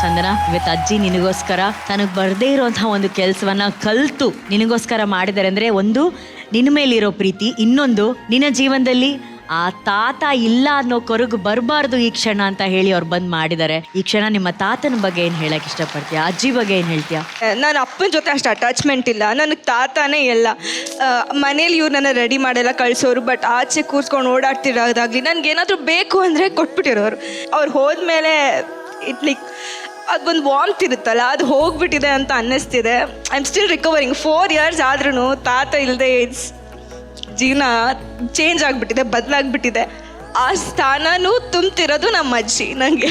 ಚಂದನ, ಇವತ್ತು ಅಜ್ಜಿ ನಿನಗೋಸ್ಕರ ತನಗೆ ಬರದೇ ಇರುವಂತಹ ಒಂದು ಕೆಲಸವನ್ನ ಕಲ್ತು ನಿನಗೋಸ್ಕರ ಮಾಡಿದ್ದಾರೆ ಅಂದ್ರೆ, ಒಂದು ನಿನ್ನ ಮೇಲಿರೋ ಪ್ರೀತಿ, ಇನ್ನೊಂದು ನಿನ್ನ ಜೀವನದಲ್ಲಿ ಆ ತಾತ ಇಲ್ಲ ಅನ್ನೋ ಕೊರಗು ಬರಬಾರ್ದು ಈ ಕ್ಷಣ ಅಂತ ಹೇಳಿ ಅವ್ರು ಬಂದ್ ಮಾಡಿದ್ದಾರೆ. ಈ ಕ್ಷಣ ನಿಮ್ಮ ತಾತನ ಬಗ್ಗೆ ಏನ್ ಹೇಳಕ್ ಇಷ್ಟಪಡ್ತೀಯ, ಅಜ್ಜಿ ಬಗ್ಗೆ ಏನ್ ಹೇಳ್ತೀಯಾ? ನನ್ನ ಅಪ್ಪನ ಜೊತೆ ಅಷ್ಟು ಅಟ್ಯಾಚ್ಮೆಂಟ್ ಇಲ್ಲ, ನನಗೆ ತಾತನೇ ಎಲ್ಲ. ಮನೇಲಿ ಇವ್ರು ನನ್ನ ರೆಡಿ ಮಾಡೆಲ್ಲ ಕಳಿಸೋರು, ಬಟ್ ಆಚೆ ಕೂರ್ಸ್ಕೊಂಡು ಓಡಾಡ್ತಿರೋದಾಗ್ಲಿ, ನನಗೇನಾದರೂ ಬೇಕು ಅಂದರೆ ಕೊಟ್ಬಿಟ್ಟಿರೋರು. ಅವ್ರು ಹೋದ್ಮೇಲೆ ಲೈಕ್ ಅದೊಂದು ವಾರ್ಮ್ತ್ ಇರುತ್ತಲ್ಲ, ಅದು ಹೋಗ್ಬಿಟ್ಟಿದೆ ಅಂತ ಅನ್ನಿಸ್ತಿದೆ. I am still recovering. 4 years ಆದ್ರೂ ತಾತ ಇಲ್ಲದೆ ಜೀವನ ಚೇಂಜ್ ಆಗಿಬಿಟ್ಟಿದೆ, ಬದಲಾಗ್ಬಿಟ್ಟಿದೆ. ಆ ಸ್ಥಾನನೂ ತುಂಬ್ತಿರೋದು ನಮ್ಮ ಅಜ್ಜಿ ನನಗೆ.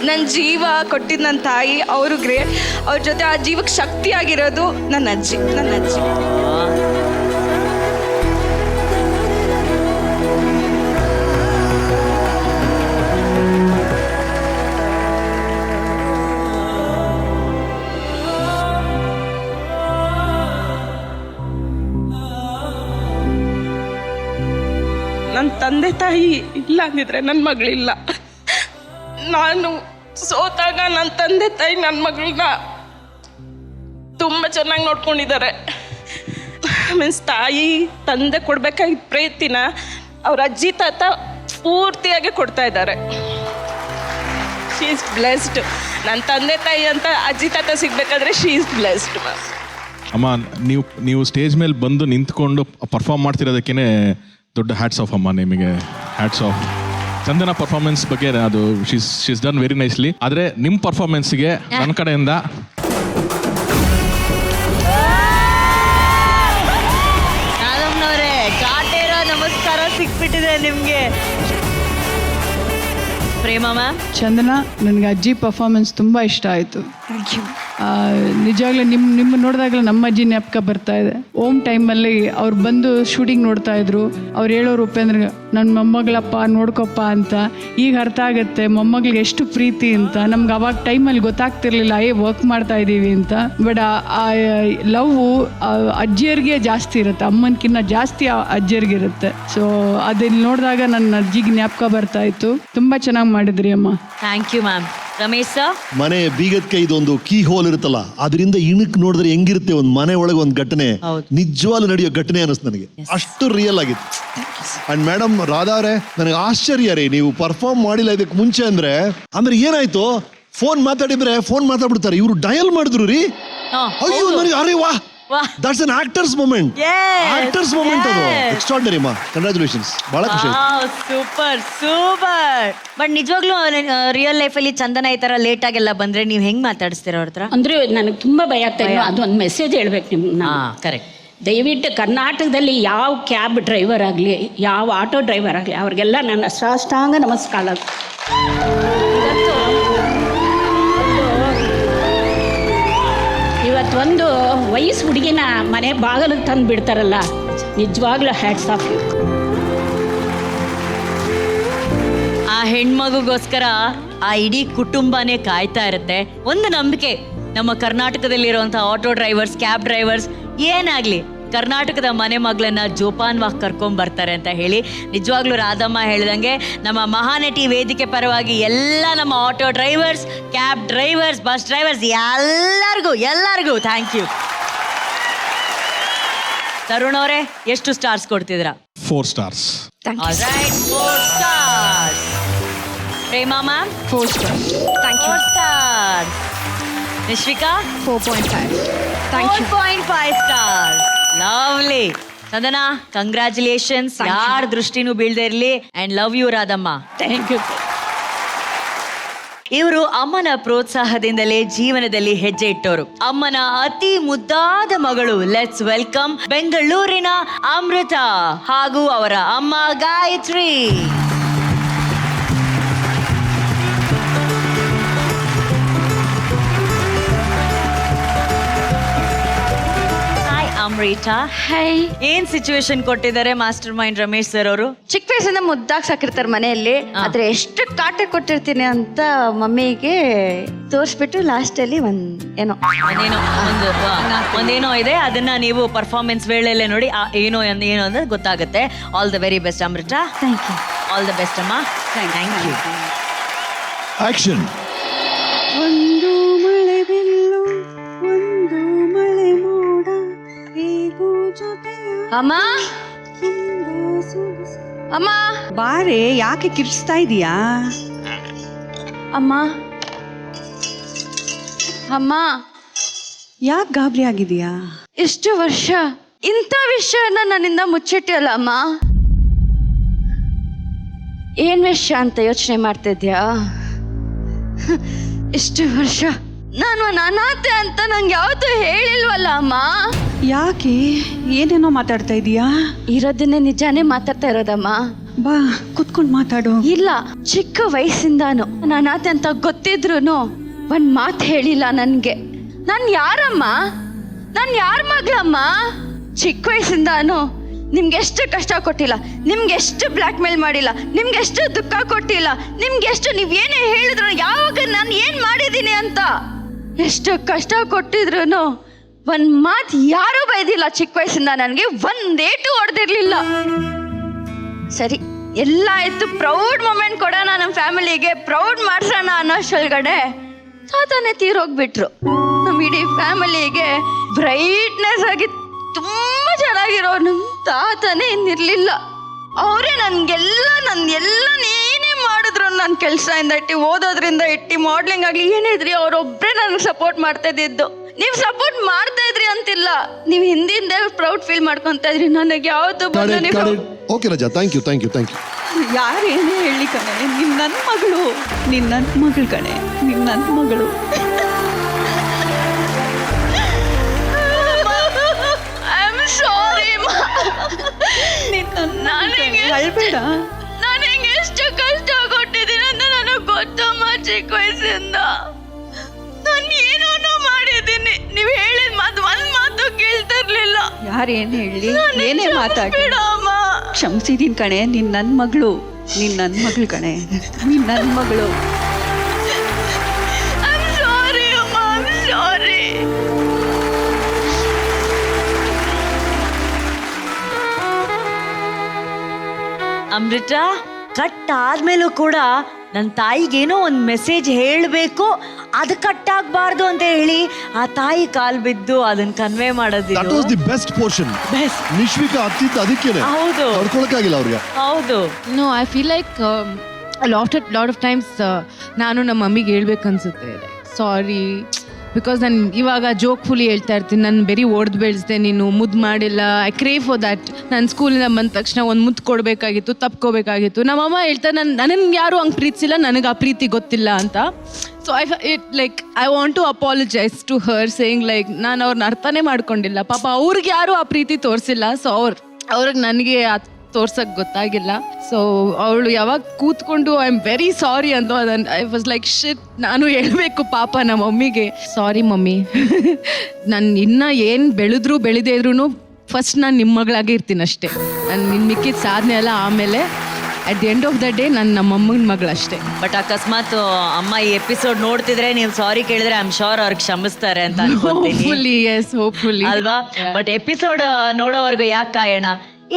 ನನ್ನ ಜೀವ ಕೊಟ್ಟಿದ್ದು ನನ್ನ ತಾಯಿ, ಅವರು ಗ್ರೇಟ್. ಅವ್ರ ಜೊತೆ ಆ ಜೀವಕ್ಕೆ ಶಕ್ತಿಯಾಗಿರೋದು ನನ್ನ ಅಜ್ಜಿ. ನನ್ನ ತಂದೆ ತಾಯಿ ಇಲ್ಲ ಅಂದಿದ್ರೆ ನನ್ನ ಮಗಳಿಲ್ಲ. ನಾನು ಸೋತಾಗ ನನ್ನ ತಂದೆ ತಾಯಿ ನನ್ನ ಮಗಳನ್ನ ತುಂಬ ಚೆನ್ನಾಗಿ ನೋಡ್ಕೊಂಡಿದ್ದಾರೆ. ಮೀನ್ಸ್ ತಾಯಿ ತಂದೆ ಕೊಡ್ಬೇಕಾಗಿದ್ದ ಪ್ರೀತಿನ ಅವ್ರ ಅಜ್ಜಿ ತಾತ ಪೂರ್ತಿಯಾಗಿ ಕೊಡ್ತಾ ಇದ್ದಾರೆ. She is blessed. ನನ್ನ ತಂದೆ ತಾಯಿ ಅಂತ ಅಜ್ಜಿ ತಾತ ಸಿಗ್ಬೇಕಾದ್ರೆ ಶಿ ಈಸ್ ಬ್ಲೆಸ್ಡ್. ಅಮ್ಮ, ನೀವು ಸ್ಟೇಜ್ ಮೇಲೆ ಬಂದು ನಿಂತ್ಕೊಂಡು ಪರ್ಫಾರ್ಮ್ ಮಾಡ್ತಿರೋದಕ್ಕೇನೆ ದೊಡ್ಡ ಹ್ಯಾಟ್ಸ್ ಆಫ್ ಅಮ್ಮ, ನಿಮಗೆ ಹ್ಯಾಟ್ಸ್ ಆಫ್. ಚಂದನ ಪರ್ಫಾರ್ಮೆನ್ಸ್ ಬಗ್ಗೆ ಅದು ಶೀಸ್ ಡನ್ ವೆರಿ ನೈಸ್ಲಿ. ಆದರೆ ನಿಮ್ಮ ಪರ್ಫಾರ್ಮೆನ್ಸ್ಗೆ ನನ್ನ ಕಡೆಯಿಂದ ರಾಧಮ್ಮನವರೇ, ಕಾಟೇರ ನಮಸ್ಕಾರ ಸಿಕ್ಬಿಟ್ಟಿದೆ ನಿಮ್ಗೆ. ಪ್ರೇಮ ಮ್ಯಾಮ್. ಚಂದನ, ನನಗೆ ಅಜ್ಜಿ ಪರ್ಫಾರ್ಮೆನ್ಸ್ ತುಂಬ ಇಷ್ಟ ಆಯಿತು. ನಿಜವಾಗ್ಲೂ ನಿಮ್ಮ ನೋಡಿದಾಗಲೂ ನಮ್ಮ ಅಜ್ಜಿ ಜ್ಞಾಪಕ ಬರ್ತಾ ಇದೆ. ಓಮ್ ಟೈಮಲ್ಲಿ ಅವ್ರು ಬಂದು ಶೂಟಿಂಗ್ ನೋಡ್ತಾ ಇದ್ರು. ಅವ್ರು ಹೇಳೋರು, ಉಪೇಂದ್ರ ನನ್ನ ಮೊಮ್ಮಗಳಪ್ಪ ನೋಡ್ಕೊಪ್ಪ ಅಂತ. ಈಗ ಅರ್ಥ ಆಗುತ್ತೆ ಮೊಮ್ಮಗಳಿಗೆ ಎಷ್ಟು ಪ್ರೀತಿ ಅಂತ. ನಮ್ಗೆ ಅವಾಗ ಟೈಮಲ್ಲಿ ಗೊತ್ತಾಗ್ತಿರ್ಲಿಲ್ಲ ವರ್ಕ್ ಮಾಡ್ತಾ ಇದ್ದೀವಿ ಅಂತ. ಬಟ್ ಆ ಲವ್ ಅಜ್ಜಿಯರಿಗೆ ಜಾಸ್ತಿ ಇರುತ್ತೆ, ಅಮ್ಮನಕ್ಕಿಂತ ಜಾಸ್ತಿ ಅಜ್ಜಿಯರಿಗಿರುತ್ತೆ. ಸೊ ಅದನ್ನು ನೋಡಿದಾಗ ನನ್ನ ಅಜ್ಜಿಗೆ ಜ್ಞಾಪಕ ಬರ್ತಾ ಇತ್ತು. ತುಂಬ ಚೆನ್ನಾಗಿ ಮಾಡಿದ್ರಿ ಅಮ್ಮ. Thank you ma'am. Ramesh sir. ಮನೆ ಬೀಗದ ಕೈದೊಂದು ಕೀ ಹೋಲ್ ಇರುತ್ತಲ್ಲ, ಅದರಿಂದ ಇಣಕ್ ನೋಡಿದ್ರೆ ಹೆಂಗಿರುತ್ತೆ ಒಂದು ಮನೆ ಒಳಗೆ ಒಂದು ಘಟನೆ, ನಿಜವಾಗ್ಲೂ ನಡೆಯೋ ಘಟನೆ ಅನಿಸ್ತು ನನಗೆ. ಅಷ್ಟು ರಿಯಲ್ ಆಗಿತ್ತು. ಅಂಡ್ ಮೇಡಮ್ ರಾಧಾ ಅವರೇ, ನನಗೆ ಆಶ್ಚರ್ಯ ರೀ, ನೀವು ಪರ್ಫಾರ್ಮ್ ಮಾಡಿಲ್ಲ ಇದಕ್ಕೆ ಮುಂಚೆ ಅಂದ್ರೆ ಏನಾಯ್ತು, ಫೋನ್ ಮಾತಾಡ್ಬಿಡ್ತಾರೆ. ಇವರು ಡಯಲ್ ಮಾಡಿದ್ರು ರೀ. ಅಯ್ಯೋ ನನಗೆ, ಅರೆ ವಾ, that's an actor's moment. Actor's moment ಅದು. ಎಕ್ಸ್ಟ್ರಾರ್ಡಿನರಿ ಮಾ, ಕಂಗ್ರಾಚುಲೇಷನ್ಸ್. ಬಹಳ ಖುಷಿ ಆಯ್ತು. ಸೂಪರ್. ಬಟ್ ನಿಜವಾಗ್ಲೂ ರಿಯಲ್ ಲೈಫಲ್ಲಿ ಚಂದನ ಈ ತರ ಲೇಟ್ ಆಗೆಲ್ಲ ಬಂದ್ರೆ ನೀವು ಹೆಂಗ್ ಮಾತಾಡಿಸ್ತೀರ ಅವ್ರ ಹತ್ರ? ಅಂದ್ರೆ ನನಗೆ ತುಂಬ ಭಯ ಆಗ್ತಾ ಇದೆ. ಅದೊಂದು ಮೆಸೇಜ್ ಹೇಳ್ಬೇಕು ನಿಮ್ಗೆ. ಕರೆಕ್ಟ್. ದಯವಿಟ್ಟು ಕರ್ನಾಟಕದಲ್ಲಿ ಯಾವ ಕ್ಯಾಬ್ ಡ್ರೈವರ್ ಆಗಲಿ, ಯಾವ ಆಟೋ ಡ್ರೈವರ್ ಆಗಲಿ, ಅವ್ರಿಗೆಲ್ಲ ನನ್ನ ಸಾಷ್ಟಾಂಗ ನಮಸ್ಕಾರ. ಇವತ್ತೊಂದು ವಯಸ್ಸು ಹುಡುಗಿನ ಮನೆ ಬಾಗಿಲಿಗೆ ತಂದು ಬಿಡ್ತಾರಲ್ಲ, ನಿಜವಾಗ್ಲೂ ಹ್ಯಾಟ್ಸ್ ಆಫ್ ಯು. ಆ ಹೆಣ್ಮಗುಗೋಸ್ಕರ ಆ ಇಡೀ ಕುಟುಂಬನೇ ಕಾಯ್ತಾ ಇರುತ್ತೆ. ಒಂದು ನಂಬಿಕೆ, ನಮ್ಮ ಕರ್ನಾಟಕದಲ್ಲಿರುವಂತಹ ಆಟೋ ಡ್ರೈವರ್ಸ್, ಕ್ಯಾಬ್ ಡ್ರೈವರ್ಸ್ ಏನಾಗ್ಲಿ ಕರ್ನಾಟಕದ ಮನೆ ಮಗಳನ್ನ ಜೋಪಾನವಾಗಿ ಕರ್ಕೊಂಡ್ ಬರ್ತಾರೆ ಅಂತ ಹೇಳಿ. ನಿಜವಾಗ್ಲೂ ರಾಧಮ್ಮ ಹೇಳಿದಂಗೆ ನಮ್ಮ ಮಹಾನಟಿ ವೇದಿಕೆ ಪರವಾಗಿ ಎಲ್ಲ ನಮ್ಮ auto drivers, cab drivers, bus drivers ಎಲ್ಲರಿಗೂ ಥ್ಯಾಂಕ್ ಯು. ತರುಣ್ ಅವರೇ, ಎಷ್ಟು ಸ್ಟಾರ್ಸ್ ಕೊಡ್ತಿದ್ರಾ? 4 stars. 4 stars. Prema ma'am? 4 stars. 4 stars. Nishvika? 4.5. Thank you. 4.5 stars. Lovely. Chandana, congratulations. ಯಾರ ದೃಷ್ಟಿನೂ ಬೀಳದೆ ಇರಲಿ. And love you Radhamma. Thank you. ಇವರು ಅಮ್ಮನ ಪ್ರೋತ್ಸಾಹದಿಂದಲೇ ಜೀವನದಲ್ಲಿ ಹೆಜ್ಜೆ ಇಟ್ಟವರು. ಅಮ್ಮನ ಅತಿ ಮುದ್ದಾದ ಮಗಳು. ಲೆಟ್ಸ್ ವೆಲ್ಕಮ್ ಬೆಂಗಳೂರಿನ ಅಮೃತ ಹಾಗೂ ಅವರ ಅಮ್ಮ ಗಾಯತ್ರಿ. ಹಾಯ್ ಅಮೃತ. ಅಮೃತಾ. ಹೈ. ಏನ್ ಸಿಚುವೇಶನ್ ಕೊಟ್ಟಿದ್ದಾರೆ ಮಾಸ್ಟರ್ ಮೈಂಡ್ ರಮೇಶ್ ಸರ್ ಅವರು? ಚಿಕ್ಕ ವಯಸ್ಸಿಂದ ಮುದ್ದಾಗಿ ಸಾಕಿರ್ತಾರೆ ಮನೆಯಲ್ಲಿ. ಆದ್ರೆ ಎಷ್ಟು ಕಾಟ ಕೊಟ್ಟಿರ್ತೀನಿ ಅಂತ ಮಮ್ಮಿಗೆ ತೋರಿಸ್ಬಿಟ್ಟು ಲಾಸ್ಟಲ್ಲಿ ಏನೋ ಒಂದೇನೋ ಇದೆ, ಅದನ್ನ ನೀವು ಪರ್ಫಾರ್ಮೆನ್ಸ್ ವೇಳೆಯಲ್ಲೇ ನೋಡಿ ಏನೋ ಅಂದ್ರೆ ಗೊತ್ತಾಗುತ್ತೆ. All the very best Amrutha. Thank you. All the best ಅಮ್ಮ. Thank you. ಆಕ್ಷನ್. ಒಂದು ಮಳೆ ಬಿಲ್ಲು, ಒಂದು ಮಳೆ ಮೋಡ, ಹೇಗೂ ಜೊತೆಯ ಅಮ್ಮ. ಅಮ್ಮ ಬಾರೆ, ಯಾಕೆ ಕಿರ್ಚ್ತಾ ಇದೀಯಾ? ಅಮ್ಮ ಅಮ್ಮ ಯಾಕೆ ಗಾಬರಿ ಆಗಿದೀಯಾ? ಇಷ್ಟು ವರ್ಷ ಇಂಥ ವಿಷಯನ ನನ್ನಿಂದ ಮುಚ್ಚಿಟ್ಟಿಯಲ್ಲ ಅಮ್ಮ. ಏನ್ ವಿಷಯ ಅಂತ ಯೋಚನೆ ಮಾಡ್ತಿದ್ಯಾ? ಇಷ್ಟು ವರ್ಷ ನಾನು ಅನಾಥೆ ಅಂತ ನಂಗೆ ಯಾವತ್ತೂ ಹೇಳಿಲ್ವಲ್ಲ ಅಮ್ಮ. ಯಾಕೆ ಏನೇನೋ ಮಾತಾಡ್ತಾ ಇದೀಯಾ? ಇರೋದನ್ನೇ ನಿಜಾನೇ ಮಾತಾಡ್ತಾ ಇರೋದಮ್ಮ. ಬಾ ಕುತ್ಕೊಂಡು ಮಾತಾಡು. ಇಲ್ಲ, ಚಿಕ್ಕ ವಯಸ್ಸಿಂದಾನು ನಾನು ಅನಾಥೆ ಅಂತ ಗೊತ್ತಿದ್ರು ಒಂದ್ ಮಾತು ಹೇಳಿಲ್ಲ ನನ್ಗೆ. ನಾನ್ ಯಾರಮ್ಮ? ನಾನ್ ಯಾರ ಮಗಳಮ್ಮ? ಚಿಕ್ಕ ವಯಸ್ಸಿಂದಾನು ನಿಮ್ಗೆ ಎಷ್ಟು ಕಷ್ಟ ಕೊಟ್ಟಿಲ್ಲ, ನಿಮ್ಗೆ ಎಷ್ಟು ಬ್ಲ್ಯಾಕ್ ಮೇಲ್ ಮಾಡಿಲ್ಲ, ನಿಮ್ಗೆ ಎಷ್ಟು ದುಃಖ ಕೊಟ್ಟಿಲ್ಲ, ನಿಮ್ಗೆ ಎಷ್ಟು ನೀವೇನೇ ಹೇಳಿದ್ರು ಯಾವಾಗ ನಾನು ಏನ್ ಮಾಡಿದ್ದೀನಿ ಅಂತ ಎಷ್ಟು ಕಷ್ಟ ಕೊಟ್ಟಿದ್ರು ಒಂದ್ ಮಾತು ಯಾರೂ ಬೈದಿಲ್ಲ. ಚಿಕ್ಕ ವಯಸ್ಸಿಂದ ನನಗೆ ಒಂದೇಟು ಹೊಡೆದಿರ್ಲಿಲ್ಲ. ಸರಿ, ಎಲ್ಲ ಆಯ್ತು, ಪ್ರೌಡ್ ಮೂಮೆಂಟ್ ಕೊಡೋಣ ನಮ್ಮ ಫ್ಯಾಮಿಲಿಗೆ, ಪ್ರೌಡ್ ಮಾಡ್ಸೋಣ ಅನ್ನೋಷ್ಟೊಳಗಡೆ ತಾತನೇ ತೀರೋಗ್ಬಿಟ್ರು. ನಮ್ಮ ಇಡೀ ಫ್ಯಾಮಿಲಿಗೆ ಬ್ರೈಟ್ನೆಸ್ ಆಗಿ ತುಂಬಾ ಚೆನ್ನಾಗಿರೋ ನಮ್ ತಾತನೇ ಇನ್ನಿರ್ಲಿಲ್ಲ. ಅವರೇ ನನ್ಗೆಲ್ಲ ಏನೇ ಮಾಡಿದ್ರು ನನ್ನ ಕೆಲಸದಿಂದ ಇಟ್ಟು ಓದೋದ್ರಿಂದ ಇಟ್ಟು ಮಾಡ್ಲಿಂಗ್ ಆಗ್ಲಿ ಏನೇ ಇದ್ರಿ ಅವರೊಬ್ಬರೇ ನನಗೆ ಸಪೋರ್ಟ್ ಮಾಡ್ತಾ ಇದ್ದಿದ್ದು. ನೀವು ಸಪೋರ್ಟ್ ಮಾಡ್ತಾ ಇದ್ರಿ ಅಂತಿಲ್ಲ, ನೀವು ಹಿಂದಿಂದ ಪ್ರೌಡ್ ಫೀಲ್ ಮಾಡ್ಕೊಂತ ಇದ್ರಿ. ನನಗೆ ಯಾವತ್ತು ಓಕೆ ರಜಾ, ಥ್ಯಾಂಕ್ ಯು. ಯಾರೇನೇ ಹೇಳಿ ಕಣೆ, ನೀನ್ ನನ್ನ ಮಗಳು, ನೀನ್ ನನ್ನ ಮಗಳು ಕಣೆ, ನೀನ್ ನನ್ನ ಮಗಳು. ಅಳ್ಬೇಡ. ನನಗೆ ಎಷ್ಟು ಕಷ್ಟ ಕೊಟ್ಟಿದ್ದೀನಿ ಅಂತ ನನಗೆ ಗೊತ್ತಮ್ಮ. ಚಿಕ್ಕ ವಯಸ್ಸಿಂದ ನಾನು ಏನೋ ಮಾಡಿದ್ದೀನಿ. ನೀವು ಹೇಳಿದ ಮಾತು ಒಂದ್ ಮಾತು ಕೇಳ್ತಿರ್ಲಿಲ್ಲ. ಯಾರೇನ್ ಹೇಳಿ, ಏನೇ ಮಾತಾಡಿ ಅಮ್ಮ. ಕ್ಷಮಿಸಿದೀನಿ ಕಣೆ, ನೀನ್ ನನ್ನ ಮಗಳು, ನೀನ್ ನನ್ನ ಮಗಳು ಕಣೆ, ನೀನ್ ನನ್ನ ಮಗಳು. I'm sorry ಅಮ್ಮ, I'm sorry. ಅಮೃತಾ, ಕಟ್ ಆದ್ಮೇಲೂ ಕೂಡ ನನ್ನ ತಾಯಿಗೇನೋ ಒಂದು ಮೆಸೇಜ್ ಹೇಳಬೇಕು, ಅದು ಕಟ್ ಆಗ್ಬಾರ್ದು ಅಂತ ಹೇಳಿ ಆ ತಾಯಿ ಕಾಲ್ ಬಿದ್ದು ಅದನ್ನ ಕನ್ವೆ ಮಾಡೋದು. That was the best portion. Nishvika ಅತ್ತಿದ್ದ ಅದಕ್ಕೇನೆ ಹೌದು, ತಡ್ಕೊಳಕ್ಕಾಗಿಲ್ಲ ಅವ್ರಿಗೆ. ಹೌದು. No, I feel like lot of times ನಾನು ನಮ್ಮ ಮಮ್ಮಿಗೆ ಹೇಳ್ಬೇಕನ್ಸುತ್ತೆ, ಸಾರಿ, ಬಿಕಾಸ್ ನಾನು ಇವಾಗ ಜೋಕ್ಫುಲಿ ಹೇಳ್ತಾ ಇರ್ತೀನಿ, ನಾನು ಬರೀ ಓಡ್ದು ಬೆಳೆಸ್ದೆ, ನೀನು ಮುದ್ದು ಮಾಡಿಲ್ಲ. I crave for that. ನಾನು ಸ್ಕೂಲಿಂದ ಬಂದ ತಕ್ಷಣ ಒಂದು ಮುದ್ದು ಕೊಡಬೇಕಾಗಿತ್ತು, ತಪ್ಕೋಬೇಕಾಗಿತ್ತು. ನಮ್ಮಮ್ಮ ಹೇಳ್ತಾರೆ, ನನಗೆ ಯಾರು ಹಂಗೆ ಪ್ರೀತಿಸಿಲ್ಲ, ನನಗೆ ಆ ಪ್ರೀತಿ ಗೊತ್ತಿಲ್ಲ ಅಂತ. So I want to apologise to her, saying like ನಾನು ಅವ್ರನ್ನ ಅರ್ಥನೇ ಮಾಡ್ಕೊಂಡಿಲ್ಲ. ಪಾಪ ಅವ್ರಿಗೆ ಯಾರು ಆ ಪ್ರೀತಿ ತೋರಿಸಿಲ್ಲ. ಸೊ ಅವ್ರಿಗೆ ನನಗೆ ತೋರ್ಸಕ್ ಗೊತ್ತಾಗಿಲ್ಲ. ಸೊ ಅವಳು ಯಾವಾಗ ಕೂತ್ಕೊಂಡು ಐ ಆಮ್ ವೆರಿ ಸಾರಿ ಅಂತ ಐ ವಾಸ್ ಲೈಕ್ ಶಿಟ್, ನಾನು ಹೇಳ್ಬೇಕು ಪಾಪ ನಮ್ಮ ಮಮ್ಮಿಗೆ, ಸಾರಿ ಮಮ್ಮಿ, ನಾನು ಇನ್ನ ಏನು ಬೆಳೆದೇ ಇದ್ರು ಫಸ್ಟ್ ನಾನು ನಿಮ್ಮ ಮಗಳಾಗಿ ಇರ್ತೀನಿ ಅಷ್ಟೇ. ನಾನು ನಿನ್ನ ಮಿಕ್ಕಿದ ಸಾಧನೆ ಎಲ್ಲ ಆಮೇಲೆ. At the end of the day ನಾನು ನಮ್ಮ ಅಮ್ಮನ ಮಗಳಷ್ಟೇ. ಬಟ್ ಅಕಸ್ಮಾತ್ ಅಮ್ಮ ಈ ಎಪಿಸೋಡ್ ನೋಡ್ತಿದ್ರೆ ನೀವು ಸಾರಿ ಕೇಳಿದ್ರೆ ಐ ಆಮ್ ಶೋರ್ ಅವ್ರಿಗೆ ಕ್ಷಮಿಸ್ತಾರೆ ಅಂತ ಹೋಪ್ಫುಲಿ, ಎಸ್ ಹೋಪ್ಫುಲಿ ಅಲ್ವಾ? ಬಟ್ ಎಪಿಸೋಡ್ ನೋಡೋವರೆಗೂ ಯಾಕೆ ಕಾಯೋಣ,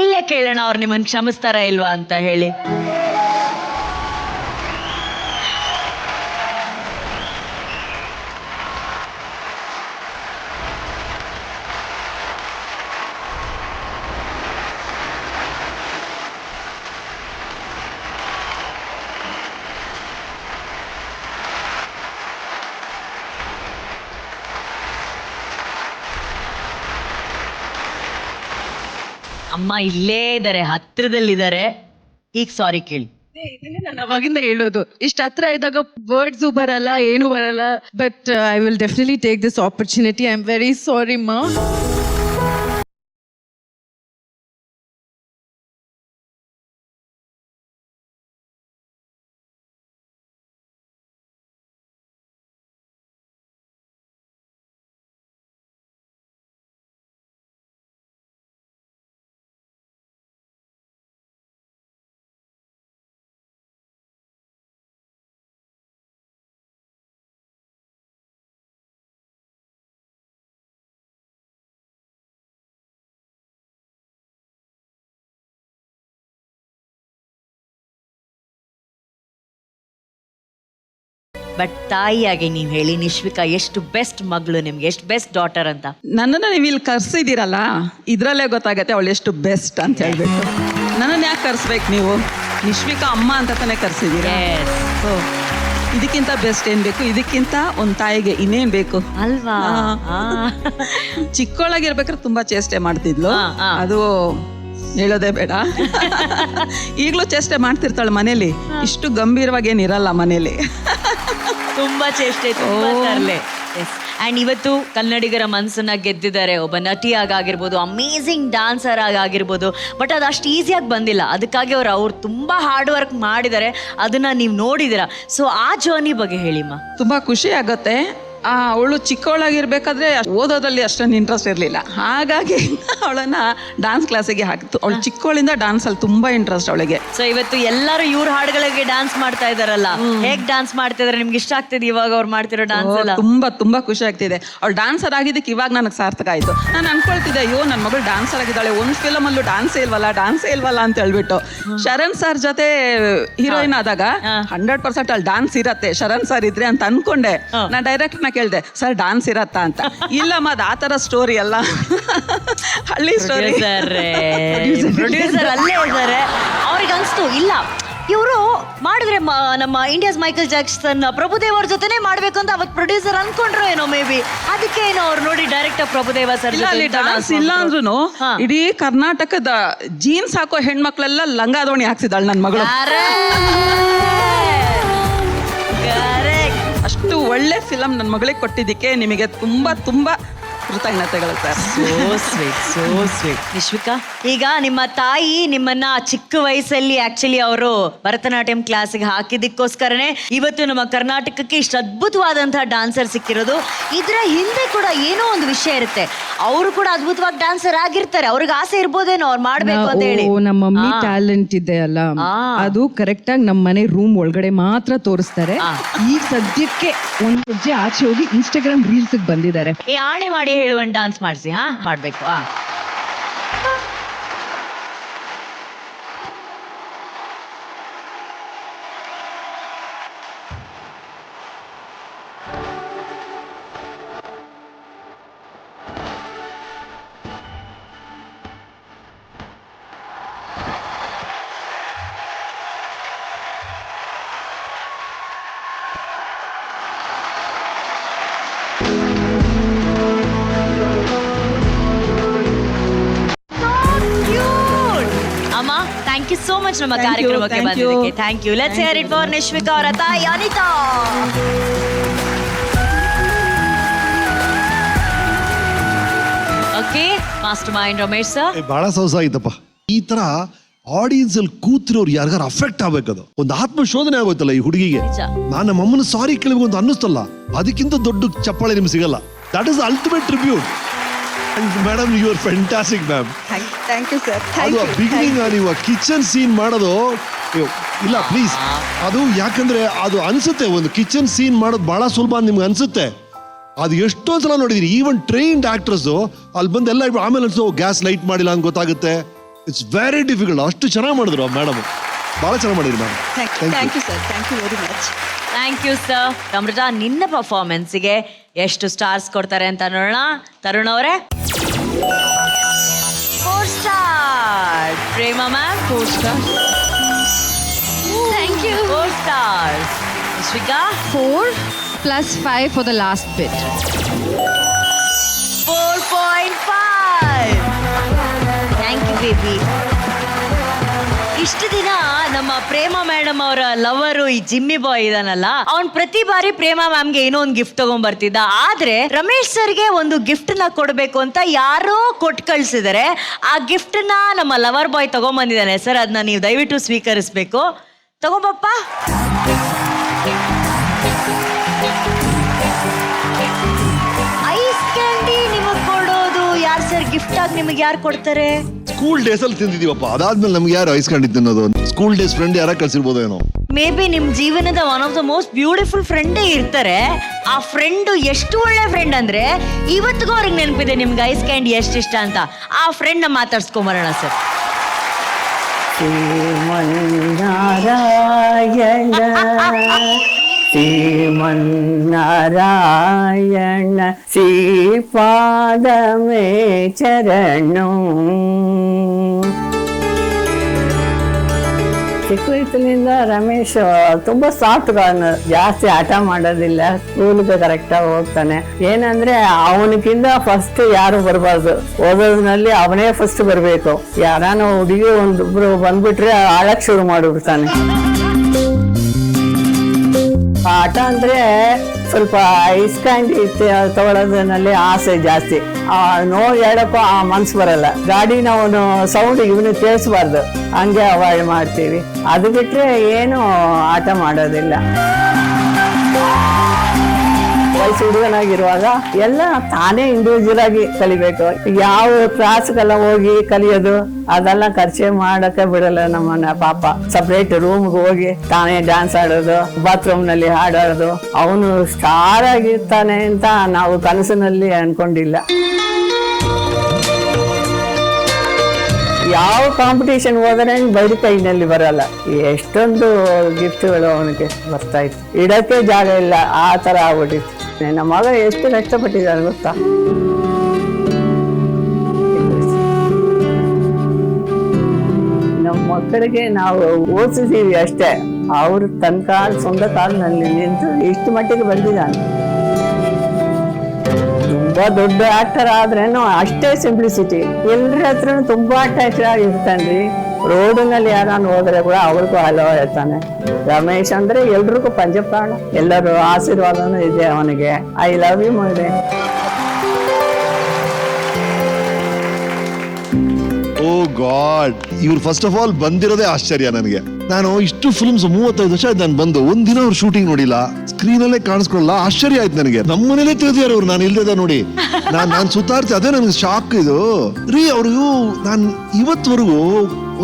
ಇಲ್ಲೇ ಕೇಳೋಣ ಅವ್ರು ನಿಮ್ಮನ್ನು ಕ್ಷಮಿಸ್ತಾರ ಇಲ್ವಾ ಅಂತ ಹೇಳಿ. ಅಮ್ಮ ಇಲ್ಲೇ ಇದ್ದಾರೆ, ಹತ್ರದಲ್ಲಿದ್ದಾರೆ. ಈಗ ಸಾರಿ ಕೇಳಿ. ನಾನು ಅವಾಗಿಂದ ಹೇಳೋದು, ಇಷ್ಟ ಹತ್ರ ಇದ್ದಾಗ ವರ್ಡ್ಸು ಬರಲ್ಲ, ಏನು ಬರಲ್ಲ. But I will definitely take this opportunity. I am very sorry ಮಾ. ಬಟ್ ತಾಯಿಯಾಗಿ ನೀವು ಹೇಳಿ ನಿಶ್ವಿಕಾ ಎಷ್ಟು ಬೆಸ್ಟ್ ಮಗಳು ನಿಮ್ಗೆ, ಎಷ್ಟು ಬೆಸ್ಟ್ ಡಾಟರ್ ಅಂತ. ನನ್ನನ್ನು ನೀವು ಇಲ್ಲಿ ಕರ್ಸಿದ್ದೀರಲ್ಲ, ಇದರಲ್ಲೇ ಗೊತ್ತಾಗತ್ತೆ ಅವಳು ಎಷ್ಟು ಬೆಸ್ಟ್ ಅಂತ ಹೇಳ್ಬಿಟ್ಟು. ನನ್ನನ್ನು ಯಾಕೆ ಕರ್ಸ್ಬೇಕು ನೀವು? ನಿಶ್ವಿಕಾ ಅಮ್ಮ ಅಂತ ತಾನೇ ಕರ್ಸಿದ್ದೀರಾ. ಸೊ ಇದಕ್ಕಿಂತ ಬೆಸ್ಟ್ ಏನ್ ಬೇಕು? ಇದಕ್ಕಿಂತ ಒಂದು ತಾಯಿಗೆ ಇನ್ನೇನ್ ಬೇಕು ಅಲ್ವಾ? ಚಿಕ್ಕವಳಾಗಿರ್ಬೇಕಾದ್ರೆ ತುಂಬಾ ಚೇಷ್ಟೆ ಮಾಡ್ತಿದ್ಲು, ಅದು ಹೇಳೋದೇ ಬೇಡ. ಈಗಲೂ ಚೇಷ್ಟೆ ಮಾಡ್ತಿರ್ತಾಳೆ ಮನೇಲಿ, ಇಷ್ಟು ಗಂಭೀರವಾಗಿ ಏನಿರಲ್ಲ ಮನೇಲಿ. ತುಂಬಾ ಚೇಷ್ಟೆ, ತುಂಬಾ ತರಲೆ. ಆ್ಯಂಡ್ ಇವತ್ತು ಕನ್ನಡಿಗರ ಮನಸ್ಸನ್ನ ಗೆದ್ದಿದ್ದಾರೆ. ಒಬ್ಬ ನಟಿಯಾಗಿರ್ಬೋದು, ಅಮೇಝಿಂಗ್ ಡಾನ್ಸರ್ ಆಗಿರ್ಬೋದು. ಬಟ್ ಅದು ಅಷ್ಟು ಈಸಿಯಾಗಿ ಬಂದಿಲ್ಲ. ಅದಕ್ಕಾಗಿ ಅವ್ರು ತುಂಬ ಹಾರ್ಡ್ ವರ್ಕ್ ಮಾಡಿದ್ದಾರೆ. ಅದನ್ನು ನೀವು ನೋಡಿದ್ದೀರಾ. ಸೊ ಆ ಜರ್ನಿ ಬಗ್ಗೆ ಹೇಳಿಮ್ಮ. ತುಂಬ ಖುಷಿ ಆಗುತ್ತೆ. ಅವಳು ಚಿಕ್ಕವಳಾಗಿರ್ಬೇಕಾದ್ರೆ ಓದೋದ್ರಲ್ಲಿ ಅಷ್ಟೊಂದು ಇಂಟ್ರೆಸ್ಟ್ ಇರಲಿಲ್ಲ, ಹಾಗಾಗಿ ಅವಳನ್ನ ಡಾನ್ಸ್ ಕ್ಲಾಸಿಗೆ ಹಾಕಿತ್ತು. ಅವಳು ಚಿಕ್ಕವಳಿಂದ ಡಾನ್ಸಲ್ಲಿ ತುಂಬ ಇಂಟ್ರೆಸ್ಟ್ ಅವಳಿಗೆ. ಸೊ ಇವತ್ತು ಎಲ್ಲರೂ ಇವ್ರ ಹಾಡುಗಳಿಗೆ ಡಾನ್ಸ್ ಮಾಡ್ತಾ ಇದಾರಲ್ಲ, ಹೇಗ್ ಡಾನ್ಸ್ ಮಾಡ್ತಿದಾರೆ? ನಿಮ್ಗೆ ಇಷ್ಟ ಆಗ್ತಿದೆ ಇವಾಗ ಅವ್ರು ಮಾಡ್ತಿರೋ ಡಾನ್ಸ್ ಎಲ್ಲ? ತುಂಬ ಖುಷಿ ಆಗ್ತಿದೆ. ಅವಳು ಡಾನ್ಸರ್ ಆಗಿದ್ದಕ್ಕೆ ಇವಾಗ ನನಗೆ ಸಾರ್ಥಕ ಆಯಿತು. ನಾನು ಅನ್ಕೊಳ್ತಿದ್ದೆ, ಅಯ್ಯೋ ನನ್ನ ಮಗಳು ಡಾನ್ಸರ್ ಆಗಿದ್ದಾಳೆ, ಒಂದು ಫಿಲಮಲ್ಲೂ ಡಾನ್ಸೇ ಇಲ್ವಲ್ಲ ಅಂತ ಹೇಳ್ಬಿಟ್ಟು. ಶರಣ್ ಸರ್ ಜೊತೆ ಹೀರೋಯಿನ್ ಆದಾಗ 100% ಅಲ್ಲಿ ಡಾನ್ಸ್ ಇರತ್ತೆ ಶರಣ್ ಸರ್ ಇದ್ರೆ ಅಂತ ಅನ್ಕೊಂಡೆ. ನಾನು ಡೈರೆಕ್ಟ್ ಕೇಳ್ದೆ, ಸರ್ ಡಾನ್ಸ್ ಇರತ್ತಾ ಅಂತ. ಇಲ್ಲಮ್ಮ, ಅದು ಆ ಥರ ಸ್ಟೋರಿ ಅಲ್ಲ, ಹಳ್ಳಿ ಸ್ಟೋರಿ. ಪ್ರೊಡ್ಯೂಸರ್ ಅಲ್ಲೇ ಇದ್ದಾರೆ. ಅವ್ರಿಗೆ ಅನ್ಸ್ತು, ಇಲ್ಲ ಇವರು ಮಾಡಿದ್ರೆ ನಮ್ಮ ಇಂಡಿಯಾಸ್ ಮೈಕಲ್ ಜಾಕ್ಸನ್ ಪ್ರಭುದೇವ್ ಅವ್ರ ಜೊತೆನೆ ಮಾಡ್ಬೇಕು ಅಂತ ಅವತ್ತು ಪ್ರೊಡ್ಯೂಸರ್ ಅನ್ಕೊಂಡ್ರು ಏನೋ, ಮೇ ಬಿ ಅದಕ್ಕೆ ಏನೋ ಅವ್ರು ನೋಡಿ ಡೈರೆಕ್ಟರ್ ಪ್ರಭುದೇವ ಸರ್ ಡಾನ್ಸ್ ಇಲ್ಲ ಅಂದ್ರೂ ಇಡೀ ಕರ್ನಾಟಕದ ಜೀನ್ಸ್ ಹಾಕೋ ಹೆಣ್ಮಕ್ಳೆಲ್ಲ ಲಂಗಾದೋಣಿ ಹಾಕ್ಸಿದಾಳೆ ನನ್ನ ಮಗಳು. ಅಷ್ಟು ಒಳ್ಳೆ ಫಿಲಮ್ ನನ್ನ ಮಗಳಿಗೆ ಕೊಟ್ಟಿದ್ದಕ್ಕೆ ನಿಮಗೆ ತುಂಬ ಕೃತಜ್ಞತೆಗಳು ಸರ್. So sweet. ನಿಶ್ವಿಕಾ, ಈಗ ನಿಮ್ಮ ತಾಯಿ ನಿಮ್ಮನ್ನ ಚಿಕ್ಕ ವಯಸ್ಸಲ್ಲಿ ಆಕ್ಚುಲಿ ಅವರು ಭರತನಾಟ್ಯಂ ಕ್ಲಾಸಿಗೆ ಹಾಕಿದ್ದಕ್ಕೋಸ್ಕರನೇ ಇವತ್ತು ನಮ್ಮ ಕರ್ನಾಟಕಕ್ಕೆ ಇಷ್ಟು ಅದ್ಭುತವಾದಂತಹ ಡಾನ್ಸರ್ ಸಿಕ್ಕಿರೋದು. ಇದರ ಹಿಂದೆ ಕೂಡ ಏನೋ ಒಂದು ವಿಷಯ ಇರುತ್ತೆ. ಅವರು ಕೂಡ ಅದ್ಭುತವಾಗಿ ಡಾನ್ಸರ್ ಆಗಿರ್ತಾರೆ, ಅವ್ರಿಗೆ ಆಸೆ ಇರ್ಬೋದೇನೋ ಅವ್ರು ಮಾಡ್ಬೇಕು ಅಂತ ಹೇಳಿ. ನಮ್ಮ ಮಮ್ಮಿ ಟ್ಯಾಲೆಂಟ್ ಇದೆ ಅಲ್ಲ, ಅದು ಕರೆಕ್ಟ್ ಆಗಿ ನಮ್ಮ ಮನೆ ರೂಮ್ ಒಳಗಡೆ ಮಾತ್ರ ತೋರಿಸ್ತಾರೆ. ಈಗ ಸದ್ಯಕ್ಕೆ ಒಂದು ಹೆಜ್ಜೆ ಆಚೆ ಹೋಗಿ ಇನ್ಸ್ಟಾಗ್ರಾಮ್ ರೀಲ್ಸ್ ಬಂದಿದ್ದಾರೆ. ಆಣೆ ಮಾಡಿ ಹೇಳುವಂತ ಡಾನ್ಸ್ ಮಾಡಿಸಿ ಮಾಡ್ಬೇಕು. ಥ್ಯಾಂಕ್ ಯು ಸೋ ಮಚ್ ನಮ್ಮ ಕಾರ್ಯಕ್ರಮಕ್ಕೆ ಬಂದಿದ್ದಕ್ಕೆ. Thank you. Let's hear it for Nishvika ಅವರ ತಾಯಿ Anitha. Okay, master mind Ramesh sir. ಬಹಳ ಸೊಗಸ ಆಯ್ತಪ್ಪ. ಈ ತರ ಆಡಿಯನ್ಸ್ ಅಲ್ಲಿ ಕೂತಿರೋರು ಯಾರಿಗಾರು ಅಫೆಕ್ಟ್ ಆಗ್ಬೇಕದು, ಒಂದು ಆತ್ಮ ಶೋಧನೆ ಆಗೋಯ್ತಲ್ಲ ಈ ಹುಡುಗಿಗೆ. ನಾನು ನಮ್ಮ ಅಮ್ಮನ ಸಾರಿ ಕೇಳಬೇಕು ಅಂತ ಅನ್ನಿಸ್ತಲ್ಲ, ಅದಕ್ಕಿಂತ ದೊಡ್ಡ ಚಪ್ಪಾಳೆ ನಿಮ್ಗೆ ಸಿಗಲ್ಲ. That is ultimate tribute. Madam, you are fantastic ma'am. Thank you sir. ಅದು ಬಿಗಿನಿಂಗ್ ನೀವು ಕಿಚನ್ ಸೀನ್ ಮಾಡೋದು ಇಲ್ಲ ಪ್ಲೀಸ್, ಅದು ಯಾಕಂದ್ರೆ ಅದು ಅನ್ಸುತ್ತೆ ಒಂದು ಕಿಚನ್ ಸೀನ್ ಮಾಡೋದು ಬಹಳ ಸುಲಭ ಅಂತ ನಿಮ್ಗೆ ಅನ್ಸುತ್ತೆ. ಅದು ಎಷ್ಟೊಂದು ಸಲ ನೋಡಿದೀನಿ, ಈವನ್ ಟ್ರೈನ್ಡ್ ಆಕ್ಟರ್ಸ್ ಅಲ್ಲಿ ಬಂದು ಎಲ್ಲ ಆಮೇಲೆ ಅನ್ಸೋ ಗ್ಯಾಸ್ ಲೈಟ್ ಮಾಡಿಲ್ಲ ಅಂತ ಗೊತ್ತಾಗುತ್ತೆ. It's very difficult. ಅಷ್ಟು ಚೆನ್ನಾಗಿ ಮಾಡಿದ್ರು ಮೇಡಮ್, ಬಹಳ ಚೆನ್ನಾಗಿ ಮಾಡಿದ್ರು ma'am. Thank you sir, thank you very much. Thank you sir. Amrutha, ನಿನ್ನ ಪರ್ಫಾರ್ಮೆನ್ಸ್ಗೆ ಎಷ್ಟು ಸ್ಟಾರ್ಸ್ ಕೊಡ್ತಾರೆ ಅಂತ ನೋಡೋಣ. ತರುಣ್ ಅವರೇ 4 star. Prema ma'am 4 star. Thank you. 4 stars. Nishvika 4+5 for the last bit. 4.5. Thank you baby. ಇಷ್ಟು ದಿನ ನಮ್ಮ ಪ್ರೇಮ ಮೇಡಮ್ ಅವರ ಲವರು ಈ ಜಿಮ್ಮಿ ಬಾಯ್ ಇದಾನಲ್ಲ, ಅವ್ನ್ ಪ್ರತಿ ಬಾರಿ ಪ್ರೇಮ ಮ್ಯಾಮ್ಗೆ ಏನೋ ಒಂದು ಗಿಫ್ಟ್ ತಗೊಂಡ್ ಬರ್ತಿದ್ದ. ಆದ್ರೆ ರಮೇಶ್ ಸರ್ಗೆ ಒಂದು ಗಿಫ್ಟ್ ನ ಕೊಡ್ಬೇಕು ಅಂತ ಯಾರೋ ಕೊಟ್ಟು ಕಳ್ಸಿದಾರೆ. ಆ ಗಿಫ್ಟ್ ನ ನಮ್ಮ ಲವರ್ ಬಾಯ್ ತಗೊಂಡ್ ಬಂದಿದ್ದಾನೆ ಸರ್. ಅದನ್ನ ನೀವು ದಯವಿಟ್ಟು ಸ್ವೀಕರಿಸ್ಬೇಕು. ತಗೊಂಬಪ್ಪ. ಐಸ್ ಕ್ಯಾಂಡಿ ನಿಮಗ್ ಕೊಡೋದು ಯಾರು ಸರ್? ಗಿಫ್ಟ್ ಆಗಿ ನಿಮಗೆ ಯಾರು ಕೊಡ್ತಾರೆ? ಸ್ಕೂಲ್ ಡೇಸ್ ಅಲ್ಲಿ ತಿಂದಿದೀವಪ್ಪ, ಅದಾದ್ಮೇಲೆ ನಮ್ಗೆ ಯಾರು ಐಸ್ಕೊಂಡಿದ್ದು ಅನ್ನೋದು. ಸ್ಕೂಲ್ ಡೇಸ್ ಫ್ರೆಂಡ್ ಯಾರ ಕಳ್ಸಿರ್ಬೋದು ಏನೋ. ಮೇ ಬಿ ನಿಮ್ ಜೀವನದ one of the most beautiful ಫ್ರೆಂಡೇ ಇರ್ತಾರೆ. ಆ ಫ್ರೆಂಡ್ ಎಷ್ಟು ಒಳ್ಳೆ ಫ್ರೆಂಡ್ ಅಂದ್ರೆ ಇವತ್ತಿಗೂ ಅವ್ರಿಗೆ ನೆನಪಿದೆ ನಿಮ್ಗೆ ಐಸ್ ಕ್ಯಾಂಡಿ ಎಷ್ಟಿಷ್ಟ ಅಂತ. ಆ ಫ್ರೆಂಡ್ ನ ಮಾತಾಡ್ಸ್ಕೊಂಬರೋಣ ಸರ್. ಶ್ರೀಮನ್ನಾರಾಯಣ ಶ್ರೀಪಾದಮೇ ಚರಣು. ಚಿಕ್ಕ ವಯಸ್ಸಿನಿಂದ ರಮೇಶ್ ತುಂಬಾ ಸಾಫ್ಟ್ ಗಾರ್ನ್, ಜಾಸ್ತಿ ಹಠ ಮಾಡೋದಿಲ್ಲ, ಸ್ಕೂಲ್ಗೆ ಕರೆಕ್ಟಾಗಿ ಹೋಗ್ತಾನೆ. ಏನಂದ್ರೆ ಅವನಿಗಿಂತ ಫಸ್ಟ್ ಯಾರು ಬರಬಾರ್ದು, ಓದೋದ್ರಲ್ಲಿ ಅವನೇ ಫಸ್ಟ್ ಬರಬೇಕು. ಯಾರಾನ ಹುಡುಗಿ ಒಂದಿಬ್ರು ಬಂದ್ಬಿಟ್ರೆ ಆಳಕ್ ಶುರು ಮಾಡಿಬಿಡ್ತಾನೆ. ಆಟ ಅಂದ್ರೆ ಸ್ವಲ್ಪ ಐಸ್ ಕ್ಯಾಂಡಿ ತಗೊಳ್ಳೋದ್ರಲ್ಲಿ ಆಸೆ ಜಾಸ್ತಿ. ನೋ ಹೇಳಕ್ಕೂ ಆ ಮನ್ಸು ಬರಲ್ಲ. ಗಾಡಿನ ಅವನು ಸೌಂಡ್ ಇವನು ಕೇಳಿಸ್ಬಾರ್ದು, ಹಂಗೆ ಅವಾಯ್ಡ್ ಮಾಡ್ತೀವಿ. ಅದು ಬಿಟ್ರೆ ಏನು ಆಟ ಮಾಡೋದಿಲ್ಲ. ವಯಸ್ಸು ಹುಡುಗನಾಗಿರುವಾಗ ಎಲ್ಲ ತಾನೇ ಇಂಡಿವಿಜುವಲ್ ಆಗಿ ಕಲಿಬೇಕು. ಯಾವ ಕ್ಲಾಸ್ಗೆಲ್ಲ ಹೋಗಿ ಕಲಿಯೋದು ಅದೆಲ್ಲ ಖರ್ಚೆ ಮಾಡಕ್ಕೆ ಬಿಡಲ್ಲ ನಮ್ಮನ್ನ. ಪಾಪ ಸಪ್ರೇಟ್ ರೂಮ್ಗೆ ಹೋಗಿ ತಾನೇ ಡ್ಯಾನ್ಸ್ ಆಡೋದು, ಬಾತ್ರೂಮ್ ನಲ್ಲಿ ಹಾಡೋದು. ಅವನು ಸ್ಟಾರ್ ಆಗಿರ್ತಾನೆ ಅಂತ ನಾವು ಕನಸಿನಲ್ಲಿ ಅನ್ಕೊಂಡಿಲ್ಲ. ಯಾವ ಕಾಂಪಿಟೇಷನ್ ಹೋದ್ರೆ ಬೈದು ಕೈನಲ್ಲಿ ಬರಲ್ಲ. ಎಷ್ಟೊಂದು ಗಿಫ್ಟ್ಗಳು ಅವನಿಗೆ ಬರ್ತಾ ಇತ್ತು, ಇಡಕ್ಕೆ ಜಾಗ ಇಲ್ಲ, ಆ ತರ ಆಗ್ಬಿಟ್ಟಿತ್ತು. ನಮ್ಮ ಮಗ ಎಷ್ಟು ಕಷ್ಟಪಟ್ಟಿದ್ದಾರೆ ಗೊತ್ತಾ. ನಮ್ಮ ಮಕ್ಕಳಿಗೆ ನಾವು ಓದಿಸಿದೀವಿ ಅಷ್ಟೇ, ಅವರು ತನ್ನ ಸ್ವಂತ ಕಾಲಿನಲ್ಲಿ ನಿಂತು ಇಷ್ಟು ಮಟ್ಟಿಗೆ ಬಂದಿದ್ದಾನೆ. ತುಂಬಾ ದೊಡ್ಡ ಆಕ್ಟರ್ ಆದ್ರೇನು ಅಷ್ಟೇ ಸಿಂಪ್ಲಿಸಿಟಿ. ಎಲ್ಲರ ಹತ್ರನು ತುಂಬಾ ಅಟ್ಯಾಚ್ ಆಗಿರ್ತಾನ್ರಿ. ರೋಡಿನಲ್ಲಿ ಯಾರನ್ನು ಹೋದ್ರೆ ಕೂಡ ಅವ್ರಿಗೂ ಹಲೋ ಹೇಳ್ತಾನೆ. ರಮೇಶ್ ಅಂದ್ರೆ ಎಲ್ರಿಗೂ ಪಂಚಪ್ರಾಣ, ಎಲ್ಲರೂ ಆಶೀರ್ವಾದನೂ ಇದೆ ಅವನಿಗೆ. ಐ ಲವ್ ಯು ಮಗನೇ. ಓ ಗಾಡ್, ಇವ್ರು ಫಸ್ಟ್ ಆಫ್ ಆಲ್ ಬಂದಿರೋದೇ ಆಶ್ಚರ್ಯ ನನಗೆ. ನಾನು ಇಷ್ಟು ಫಿಲ್ಮ್ಸ್ 35 ವರ್ಷ ಆಯ್ತು ನಾನು ಬಂದು, ಒಂದಿನ ಅವ್ರು ಶೂಟಿಂಗ್ ನೋಡಿಲ್ಲ, ಸ್ಕ್ರೀನ್ ಅಲ್ಲೇ ಕಾಣಿಸ್ಕೊಳ್ಳಲ್ಲ. ಆಶ್ಚರ್ಯ ಆಯ್ತು ನನಗೆ. ನಮ್ಮ ಮನೇಲೆ ತಿಳಿದಿದ್ದಾರೆ ಅವ್ರು, ನಾನು ಇಲ್ದೇ ನೋಡಿ ನಾನು ಸುತ್ತಾಡ್ತಿ. ಅದೇ ನನಗೆ ಶಾಕ್ ಇದು ರೀ. ಅವ್ರಿಗೂ ನಾನು ಇವತ್ವರೆಗೂ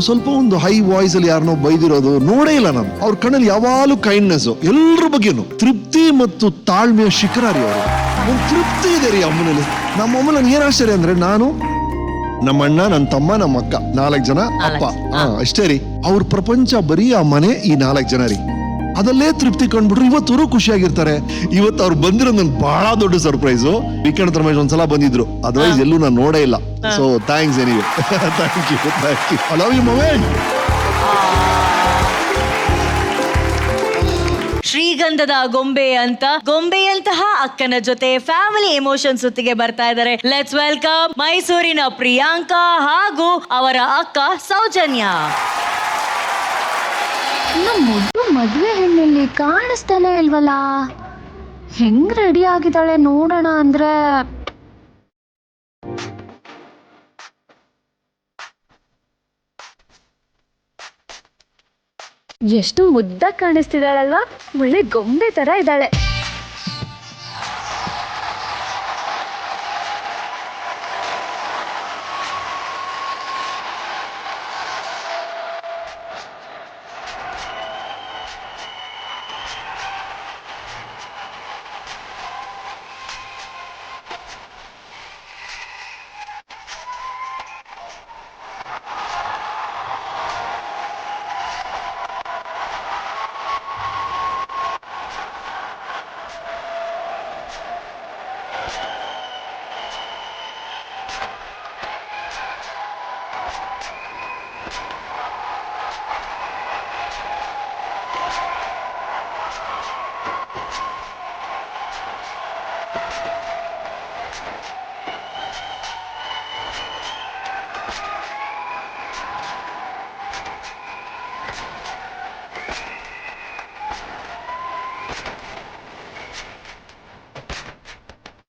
ಸ್ವಲ್ಪ ಒಂದು ಹೈ ವಾಯ್ಸ್ ಅಲ್ಲಿ ಯಾರನ್ನೋ ಬೈದಿರೋದು ನೋಡೇ ಇಲ್ಲ ನಾನು. ಅವ್ರ ಕಣ್ಣಲ್ಲಿ ಯಾವಾಗಲೂ ಕೈಂಡ್ನೆಸ್, ಎಲ್ಲರ ಬಗ್ಗೆನು ತೃಪ್ತಿ ಮತ್ತು ತಾಳ್ಮೆಯ ಶಿಖರ ರೀ. ಅವರು ಒಂದು ತೃಪ್ತಿ ಇದೆ ರೀ ಅಮ್ಮನಲ್ಲಿ. ನಮ್ಮ ಅಮ್ಮ ನನ್ಗೆ ಏನ್ ಆಶ್ಚರ್ಯ ಅಂದ್ರೆ, ನಾನು ನಮ್ಮ ಅಣ್ಣ, ನನ್ನ ತಮ್ಮ, ನಮ್ಮ ಅಕ್ಕ, 4 ಜನ, ಅಪ್ಪ, ಅಷ್ಟೇ ರೀ. ಅವ್ರ ಪ್ರಪಂಚ ಬರೀ ಆ ಮನೆ, ಈ 4 ಜನ ರೀ. ಅದಲ್ಲೇ ತೃಪ್ತಿ ಕಂಡ್ಬಿಟ್ರು. ಇವತ್ತವರು ಖುಷಿಯಾಗಿರ್ತಾರೆ. ಇವತ್ತು ಅವ್ರು ಬಂದಿರೋ ನನ್ ಬಹಳ ದೊಡ್ಡ ಸರ್ಪ್ರೈಸು. ವೀಕೆಂಡ್ ರಮೇಶ್ ಒಂದ್ಸಲ ಬಂದಿದ್ರು, ಅದರ್ವೈಸ್ ಎಲ್ಲೂ ನಾನು ನೋಡೇ ಇಲ್ಲ. So thanks anyway. Thank you. I love you moment. ಶ್ರೀಗಂಧದ ಗೊಂಬೆಯಂತಹ ಅಕ್ಕನ ಜೊತೆ ಫ್ಯಾಮಿಲಿ ಎಮೋಷನ್ಸ್ ಹೊತ್ತಿಗೆ ಬರ್ತಾ ಇದ್ದಾರೆ. ಲೆಟ್ಸ್ ವೆಲ್ಕಮ್ ಮೈಸೂರಿನ ಪ್ರಿಯಾಂಕಾ ಹಾಗೂ ಅವರ ಅಕ್ಕ ಸೌಜನ್ಯ. ಮುದ್ದು ಮದುವೆ ಹೆಣ್ಣಲ್ಲಿ ಕಾಣಿಸ್ತಾನೆ ಇಲ್ವಲ್ಲ, ಹೆಂಗ್ ರೆಡಿ ಆಗಿದ್ದಾಳೆ ನೋಡೋಣ ಅಂದ್ರೆ. ಎಷ್ಟು ಮುದ್ದಾಗಿ ಕಾಣಿಸ್ತಿದ್ದಾಳಲ್ವಾ, ಒಳ್ಳೆ ಗೊಂಬೆ ತರ ಇದ್ದಾಳೆ.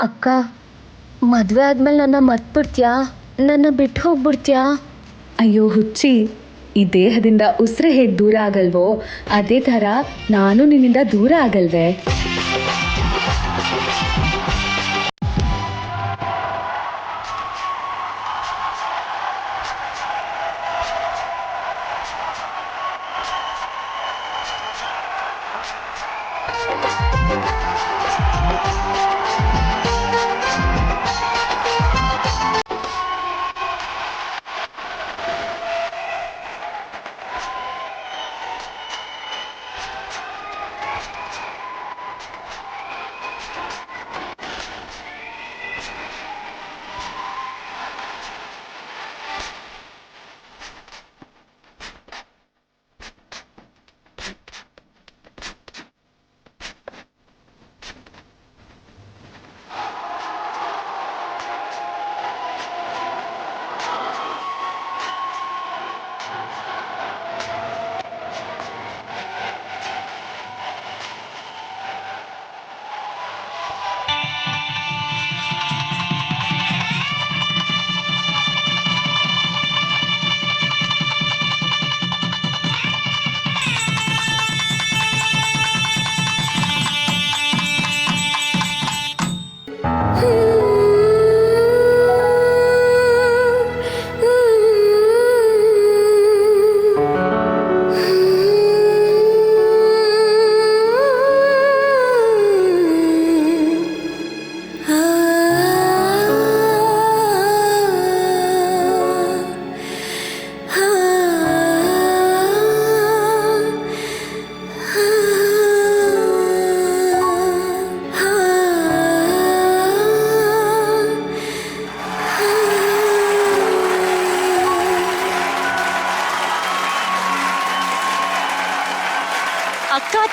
ಅಕ್ಕ, ಮದುವೆ ಆದ್ಮೇಲೆ ನನ್ನ ಮರ್ತ್ಬಿಡ್ತೀಯಾ? ನನ್ನ ಬಿಟ್ಟು ಹೋಗ್ಬಿಡ್ತೀಯಾ? ಅಯ್ಯೋ ಹುಚ್ಚಿ, ಈ ದೇಹದಿಂದ ಉಸಿರು ಹೇಗೆ ದೂರ ಆಗಲ್ವೋ ಅದೇ ಥರ ನಾನು ನಿನ್ನಿಂದ ದೂರ ಆಗಲ್ವೇ?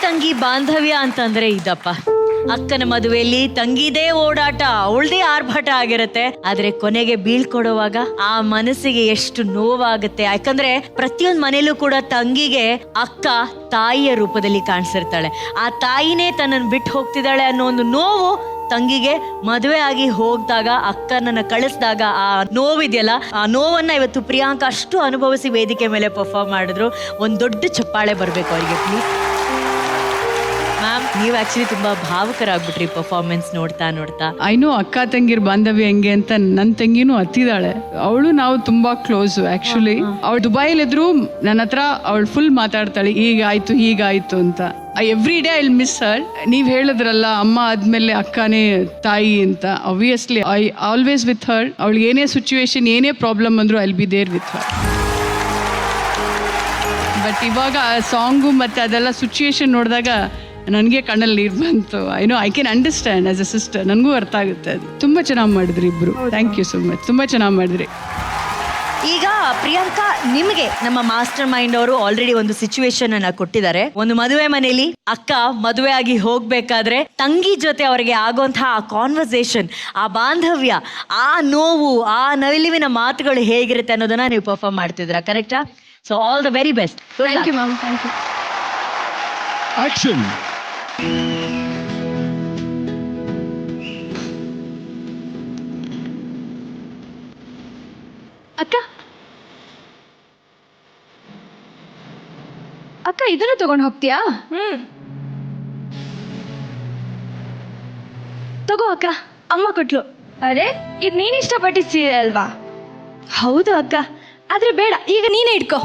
ತಂಗಿ ಬಾಂಧವ್ಯ ಅಂತಂದ್ರೆ ಇದಪ್ಪ. ಅಕ್ಕನ ಮದುವೆಯಲ್ಲಿ ತಂಗಿದೇ ಓಡಾಟ, ಅವಳದೇ ಆರ್ಭಟ ಆಗಿರುತ್ತೆ. ಆದ್ರೆ ಕೊನೆಗೆ ಬೀಳ್ಕೊಡುವಾಗ ಆ ಮನಸ್ಸಿಗೆ ಎಷ್ಟು ನೋವಾಗುತ್ತೆ. ಯಾಕಂದ್ರೆ ಪ್ರತಿಯೊಂದು ಮನೇಲೂ ಕೂಡ ತಂಗಿಗೆ ಅಕ್ಕ ತಾಯಿಯ ರೂಪದಲ್ಲಿ ಕಾಣಿಸಿರ್ತಾಳೆ. ಆ ತಾಯಿನೇ ತನ್ನನ್ನು ಬಿಟ್ಟು ಹೋಗ್ತಿದ್ದಾಳೆ ಅನ್ನೋ ಒಂದು ನೋವು ತಂಗಿಗೆ ಮದುವೆ ಆಗಿ ಹೋಗ್ದಾಗ, ಅಕ್ಕನನ್ನ ಕಳಿಸಿದಾಗ ಆ ನೋವಿದೆಯಲ್ಲ, ಆ ನೋವನ್ನ ಇವತ್ತು ಪ್ರಿಯಾಂಕಾ ಅಷ್ಟು ಅನುಭವಿಸಿ ವೇದಿಕೆ ಮೇಲೆ ಪರ್ಫಾರ್ಮ್ ಮಾಡಿದ್ರು. ಒಂದ್ ದೊಡ್ಡ ಚಪ್ಪಾಳೆ ಬರ್ಬೇಕು ಅವರಿಗೆ ಪ್ಲೀಸ್. ಮ್ಯಾಮ್, ನೀವು ಆಕ್ಚುಲಿ ತುಂಬಾ ಭಾವುಕರಾಗ್ಬಿಟ್ರಿ ಪರ್ಫಾರ್ಮೆನ್ಸ್ ನೋಡ್ತಾ. ಐನೋ ಅಕ್ಕ ತಂಗಿರ್ ಬಾಂಧವ್ಯ ಹೆಂಗೆ ಅಂತ ನನ್ನ ತಂಗಿನೂ ಹತ್ತಿದಾಳೆ. ಅವಳು ನಾವು ತುಂಬಾ ಕ್ಲೋಸ್ ಆಕ್ಚುಲಿ. ಅವಳು ದುಬೈಲಿದ್ರು ನನ್ನ ಹತ್ರ ಅವಳು ಫುಲ್ ಮಾತಾಡ್ತಾಳೆ, ಹೀಗಾಯ್ತು ಅಂತ. Every day I will miss her. ನೀವ್ ಹೇಳಿದ್ರಲ್ಲ ಅಮ್ಮ ಆದ್ಮೇಲೆ ಅಕ್ಕನೇ ತಾಯಿ ಅಂತ. Obviously I always with her. ಅವಳಿಗೆ ಏನೇ ಸಿಚುವೇಶನ್, ಏನೇ ಪ್ರಾಬ್ಲಮ್ ಅಂದ್ರು I will be there with her. But ಇವಾಗ ಸಾಂಗು ಮತ್ತೆ ಅದೆಲ್ಲ ಸಿಚುವೇಶನ್ ನೋಡಿದಾಗ ನನಗೆ ಕಣ್ಣಲ್ಲಿ ನೀರು ಬಂತು. I can understand as a sister. ನನಗೂ ಅರ್ಥ ಆಗುತ್ತೆ. ಅದು ತುಂಬ ಚೆನ್ನಾಗಿ ಮಾಡಿದ್ರಿ ಇಬ್ರು. Thank you so much. ತುಂಬ ಚೆನ್ನಾಗಿ ಮಾಡಿದ್ರಿ. ಈಗ ಪ್ರಿಯಾಂಕಾ, ನಿಮಗೆ ನಮ್ಮ ಮಾಸ್ಟರ್ ಮೈಂಡ್ ಅವರು ಆಲ್ರೆಡಿ ಒಂದು ಸಿಚುವೇಶನ್ ಅನ್ನ ಕೊಟ್ಟಿದ್ದಾರೆ. ಒಂದು ಮದುವೆ ಮನೆಯಲ್ಲಿ ಅಕ್ಕ ಮದುವೆ ಆಗಿ ಹೋಗ್ಬೇಕಾದ್ರೆ ತಂಗಿ ಜೊತೆ ಅವರಿಗೆ ಆಗುವಂತಹ ಆ ಕಾನ್ವರ್ಸೇಷನ್, ಆ ಬಾಂಧವ್ಯ, ಆ ನೋವು, ಆ ನಲಿವಿನ ಮಾತುಗಳು ಹೇಗಿರುತ್ತೆ ಅನ್ನೋದನ್ನ ನೀವು ಪರ್ಫಾರ್ಮ್ ಮಾಡ್ತಿದ್ರ, ಕರೆಕ್ಟಾ? So all the very best. Thank you ma'am. Thank you. Action. ಅಕ್ಕ ಇದನ್ನು ತಗೊಂಡು ಹೋಗ್ತೀಯಾ? ತಗೋ ಅಕ್ಕ, ಅಮ್ಮ ಕೊಟ್ಲು. ಅರೆ, ಇದು ನೀನ್ ಇಷ್ಟಪಟ್ಟಿದ್ ಸೀರೆ ಅಲ್ವಾ? ಹೌದು ಅಕ್ಕ, ಆದ್ರೆ ಬೇಡ, ಈಗ ನೀನೇ ಇಟ್ಕೋ.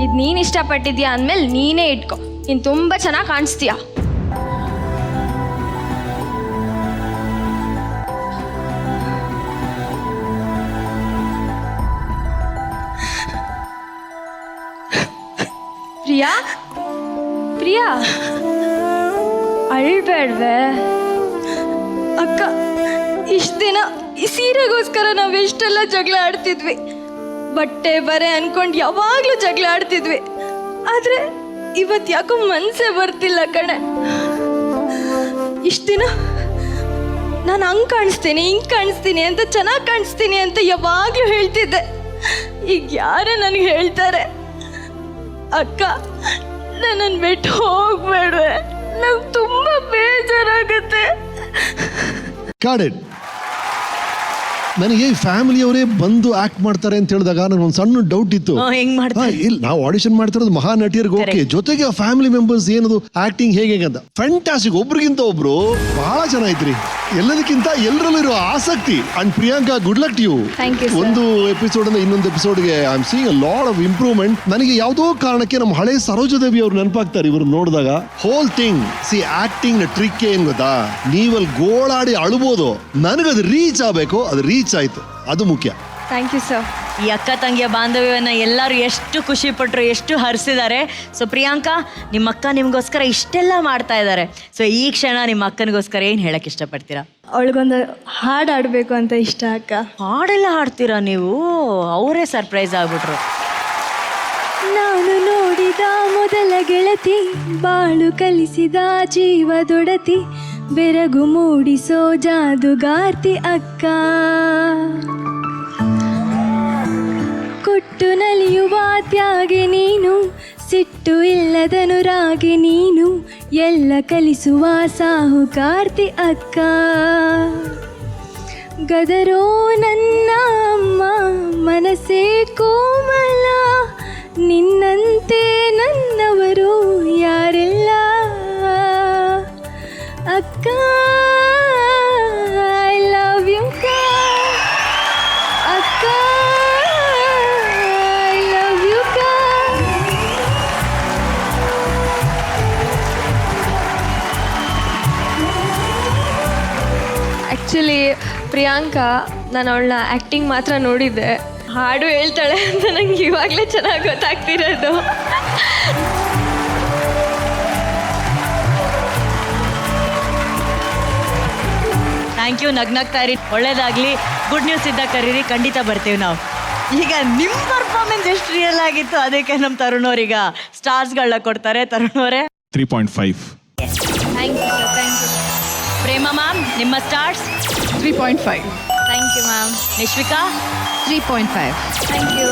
ಇದು ನೀನ್ ಇಷ್ಟಪಟ್ಟಿದ್ಯಾ ಅಂದ್ಮೇಲೆ ನೀನೇ ಇಟ್ಕೋ. ನೀನ್ ತುಂಬಾ ಚೆನ್ನಾಗಿ ಕಾಣಿಸ್ತೀಯ. ಪ್ರಿಯಾ, ಪ್ರಿಯಾ, ಅಳ್ಬೇಡ್ವೆ. ಅಕ್ಕ, ಇಷ್ಟು ದಿನ ಈ ಸೀರೆಗೋಸ್ಕರ ನಾವು ಎಷ್ಟೆಲ್ಲ ಜಗಳ ಆಡ್ತಿದ್ವಿ. ಬಟ್ಟೆ ಬರೆ ಅನ್ಕೊಂಡು ಯಾವಾಗ್ಲೂ ಜಗಳ ಆಡ್ತಿದ್ವಿ. ಆದ್ರೆ ಇವತ್ತು ಯಾಕೋ ಮನ್ಸೇ ಬರ್ತಿಲ್ಲ ಕಣೆ. ಇಷ್ಟು ದಿನ ನಾನು ಹಂಗೆ ಕಾಣಿಸ್ತೀನಿ, ಹಿಂಗೆ ಕಾಣಿಸ್ತೀನಿ ಅಂತ, ಚೆನ್ನಾಗಿ ಕಾಣಿಸ್ತೀನಿ ಅಂತ ಯಾವಾಗ್ಲೂ ಹೇಳ್ತಿದ್ದೆ. ಈಗ ಯಾರೇ ನನಗೆ ಹೇಳ್ತಾರೆ, ಅಕ್ಕ ನನ್ನನ್ನು ಬಿಟ್ಟು ಹೋಗ್ಬೇಡ್ವೆ, ನಂಗೆ ತುಂಬಾ ಬೇಜಾರಾಗುತ್ತೆ. ನನಗೆ ಫ್ಯಾಮಿಲಿಯವರೇ ಬಂದು ಆಕ್ಟ್ ಮಾಡ್ತಾರೆ ಅಂತ ಹೇಳಿದಾಗ ನನಗೆ ಒಂದು ಸಣ್ಣ ಡೌಟ್ ಇತ್ತು. ಹೆಂಗ್ ಮಾಡ್ತಾರೆ? ಇಲ್ಲ, ನಾವು ಆಡಿಷನ್ ಮಾಡ್ತಿರೋದು ಮಹಾ ನಟಿಯರಿಗೆ ಓಕೆ, ಜೊತೆಗೆ ಆ ಫ್ಯಾಮಿಲಿ ಮೆಂಬರ್ಸ್ ಏನದು ಆಕ್ಟಿಂಗ್ ಹೇಗೆ ಅಂತ ಫ್ಯಾಂಟಾಸ್ಟಿಕ್. ಒಬ್ರಿಗಿಂತ ಒಬ್ರು ಬಹಳ ಚೆನ್ನಾಗಿದ್ರಿ. ಎಲ್ಲದಕ್ಕಿಂತ ಎಲ್ಲರಲ್ಲೂ ಇರುವ ಆಸಕ್ತಿ. And Priyanka, good luck to you. ಒಂದು ಎಪಿಸೋಡ್ ಇಂದ ಇನ್ನೊಂದು ಎಪಿಸೋಡ್ಗೆ I am seeing a lot of improvement. ನನಗೆ ಯಾವುದೋ ಕಾರಣಕ್ಕೆ ನಮ್ಮ ಹಳೆ ಸರೋಜದೇವಿ ಅವ್ರು ನೆನಪಾಗ್ತಾರೆ ಇವ್ರು ನೋಡಿದಾಗ. ಹೋಲ್ ಥಿಂಗ್ ಸಿ ಆಕ್ಟಿಂಗ್ ನ ಟ್ರಿಕ್ ಏನ್ ಗೊತ್ತಾ, ನೀವಲ್ಲಿ ಗೋಳಾಡಿ ಅಳ್ಬೋದು, ನನಗದು ರೀಚ್ ಆಗಬೇಕು, ಅದು ರೀಚ್ ಆಯ್ತು, ಅದು ಮುಖ್ಯ. Thank you sir. ಈ ಅಕ್ಕ ತಂಗಿಯ ಬಾಂಧವ್ಯವನ್ನ ಎಲ್ಲರೂ ಎಷ್ಟು ಖುಷಿ ಪಟ್ರು, ಎಷ್ಟು ಹರಿಸಿದ್ದಾರೆ. ಸೊ ಪ್ರಿಯಾಂಕಾ, ನಿಮ್ಮ ಅಕ್ಕ ನಿಮ್ಗೋಸ್ಕರ ಇಷ್ಟೆಲ್ಲ ಮಾಡ್ತಾ ಇದ್ದಾರೆ. ಸೊ ಈ ಕ್ಷಣ ನಿಮ್ಮ ಅಕ್ಕನಿಗೋಸ್ಕರ ಏನ್ ಹೇಳಕ್ ಇಷ್ಟಪಡ್ತೀರಾ? ಅವಳಿಗೊಂದು ಹಾಡು ಆಡಬೇಕು ಅಂತ ಇಷ್ಟ ಅಕ್ಕ. ಹಾಡೆಲ್ಲ ಹಾಡ್ತೀರಾ ನೀವು? ಅವರೇ ಸರ್ಪ್ರೈಸ್ ಆಗ್ಬಿಟ್ರು. ನಾನು ನೋಡಿದ ಮೊದಲ ಗೆಳತಿ, ಬಾಳು ಕಲಿಸಿದ ಜೀವದೊಡತಿ, ಬೆರಗು ಮೂಡಿಸೋ ಜಾದುಗಾರ್ತಿ ಅಕ್ಕ. ಕೊಟ್ಟು ನಲಿಯುವ ತ್ಯಾಗೆ ನೀನು, ಸಿಟ್ಟು ಇಲ್ಲದನುರಾಗಿ ನೀನು, ಎಲ್ಲ ಕಲಿಸುವ ಸಾಹುಕಾರ್ತಿ ಅಕ್ಕ. ಗದರೋ ನನ್ನ ಅಮ್ಮ, ಮನಸ್ಸೇ ಕೋಮಲ, ನಿನ್ನಂತೆ ನನ್ನವರು ಯಾರೆಲ್ಲ. ಅಕ್ಕ ಐ ಲವ್ ಯು ಅಕ್ಕ, I love you. Actually Priyanka, ನಾನು ಅವಳನ್ನ ಆ್ಯಕ್ಟಿಂಗ್ ಮಾತ್ರ ನೋಡಿದ್ದೆ. ಹಾಡು ಹೇಳ್ತಾಳೆ ಅಂತ ನಂಗೆ ಇವಾಗಲೇ ಚೆನ್ನಾಗಿ ಗೊತ್ತಾಗ್ತಿರೋದು. Thank you. ನಗ್ನಾಗ್ತಾ ಇರಿ, ಒಳ್ಳೇದಾಗ್ಲಿ. ಗುಡ್ ನ್ಯೂಸ್ ಇದ್ದಾಗ ಕರೀರಿ, ಖಂಡಿತ ಬರ್ತೀವಿ ನಾವು. ಈಗ ನಿಮ್ಮ ಪರ್ಫಾರ್ಮೆನ್ಸ್ ಎಷ್ಟು ರಿಯಲ್ ಆಗಿತ್ತು, ಅದಕ್ಕೆ ನಮ್ಮ ತರುಣ್ ಅವ್ರೀಗ ಸ್ಟಾರ್ಸ್ಗಳನ್ನ ಕೊಡ್ತಾರೆ. ತರುಣ್ ಅವರೇ, 3.5. Thank you sir, thank you. Prema ma'am ನಿಮ್ಮ stars 3.5. Thank you ma'am. Nishvika 3.5. Thank you.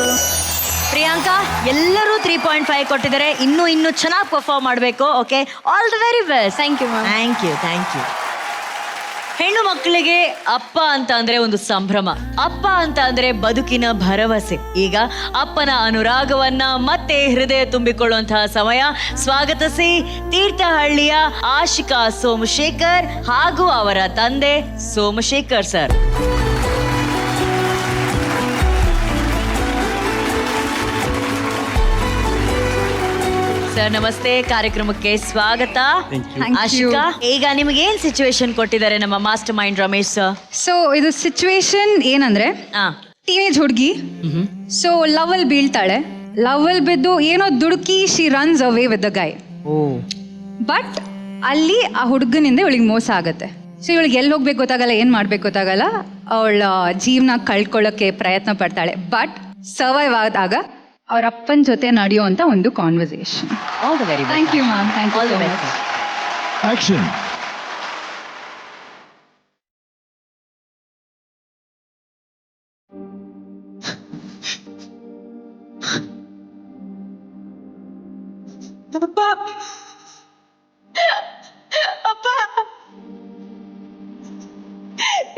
Priyanka ಎಲ್ಲರೂ 3.5 ಕೊಟ್ಟಿದ್ದಾರೆ. ಇನ್ನೂ ಚೆನ್ನಾಗಿ ಪರ್ಫಾರ್ಮ್ ಮಾಡಬೇಕು. Okay, all the very best. Thank you ma'am. Thank you. ಹೆಣ್ಣು ಮಕ್ಕಳಿಗೆ ಅಪ್ಪ ಅಂತ ಅಂದ್ರೆ ಒಂದು ಸಂಭ್ರಮ, ಅಪ್ಪ ಅಂತ ಅಂದ್ರೆ ಬದುಕಿನ ಭರವಸೆ. ಈಗ ಅಪ್ಪನ ಅನುರಾಗವನ್ನ ಮತ್ತೆ ಹೃದಯ ತುಂಬಿಕೊಳ್ಳುವಂತಹ ಸಮಯ. ಸ್ವಾಗತಿಸಿ ತೀರ್ಥಹಳ್ಳಿಯ ಆಶಿಕಾ ಸೋಮಶೇಖರ್ ಹಾಗೂ ಅವರ ತಂದೆ ಸೋಮಶೇಖರ್ ಸರ್. ಸರ್ ನಮಸ್ತೆ, ಕಾರ್ಯಕ್ರಮಕ್ಕೆ ಸ್ವಾಗತ. ಆಶಿಕಾ, ಈಗ ನಿಮಗೆ ಏನ್ ಸಿಚುವೇಶನ್ ಕೊಟ್ಟಿದ್ದಾರೆ ನಮ್ಮ master mind Ramesh sir? So ಇದು ಸಿಚುವೇಶನ್ ಏನಂದ್ರೆ, ಟೀನೇಜ್ ಹುಡುಗಿ ಸೊ ಲವ್ ಅಲ್ಲಿ ಬೀಳ್ತಾಳೆ. ಲವ್ ಅಲ್ಲಿ ಬಿದ್ದು ಏನೋ ದುಡುಕಿ she runs away with the guy. But ಅಲ್ಲಿ ಆ ಹುಡುಗನಿಂದ ಇವಳಿಗೆ ಮೋಸ ಆಗತ್ತೆ. ಸೊ ಇವಳಿಗೆ ಎಲ್ಲಿ ಹೋಗ್ಬೇಕು ಗೊತ್ತಾಗಲ್ಲ, ಏನ್ ಮಾಡ್ಬೇಕು ಗೊತ್ತಾಗಲ್ಲ. ಅವಳ ಜೀವನ ಕಳ್ಕೊಳ್ಳೋಕೆ ಪ್ರಯತ್ನ ಪಡ್ತಾಳೆ. ಬಟ್ ಸರ್ವೈವ್ ಆದಾಗ ಅವ್ರ ಅಪ್ಪನ ಜೊತೆ ನಡೆಯುವಂತ ಒಂದು conversation. All the very best. Thank you ma'am. Thank you all the so best. Much. Action.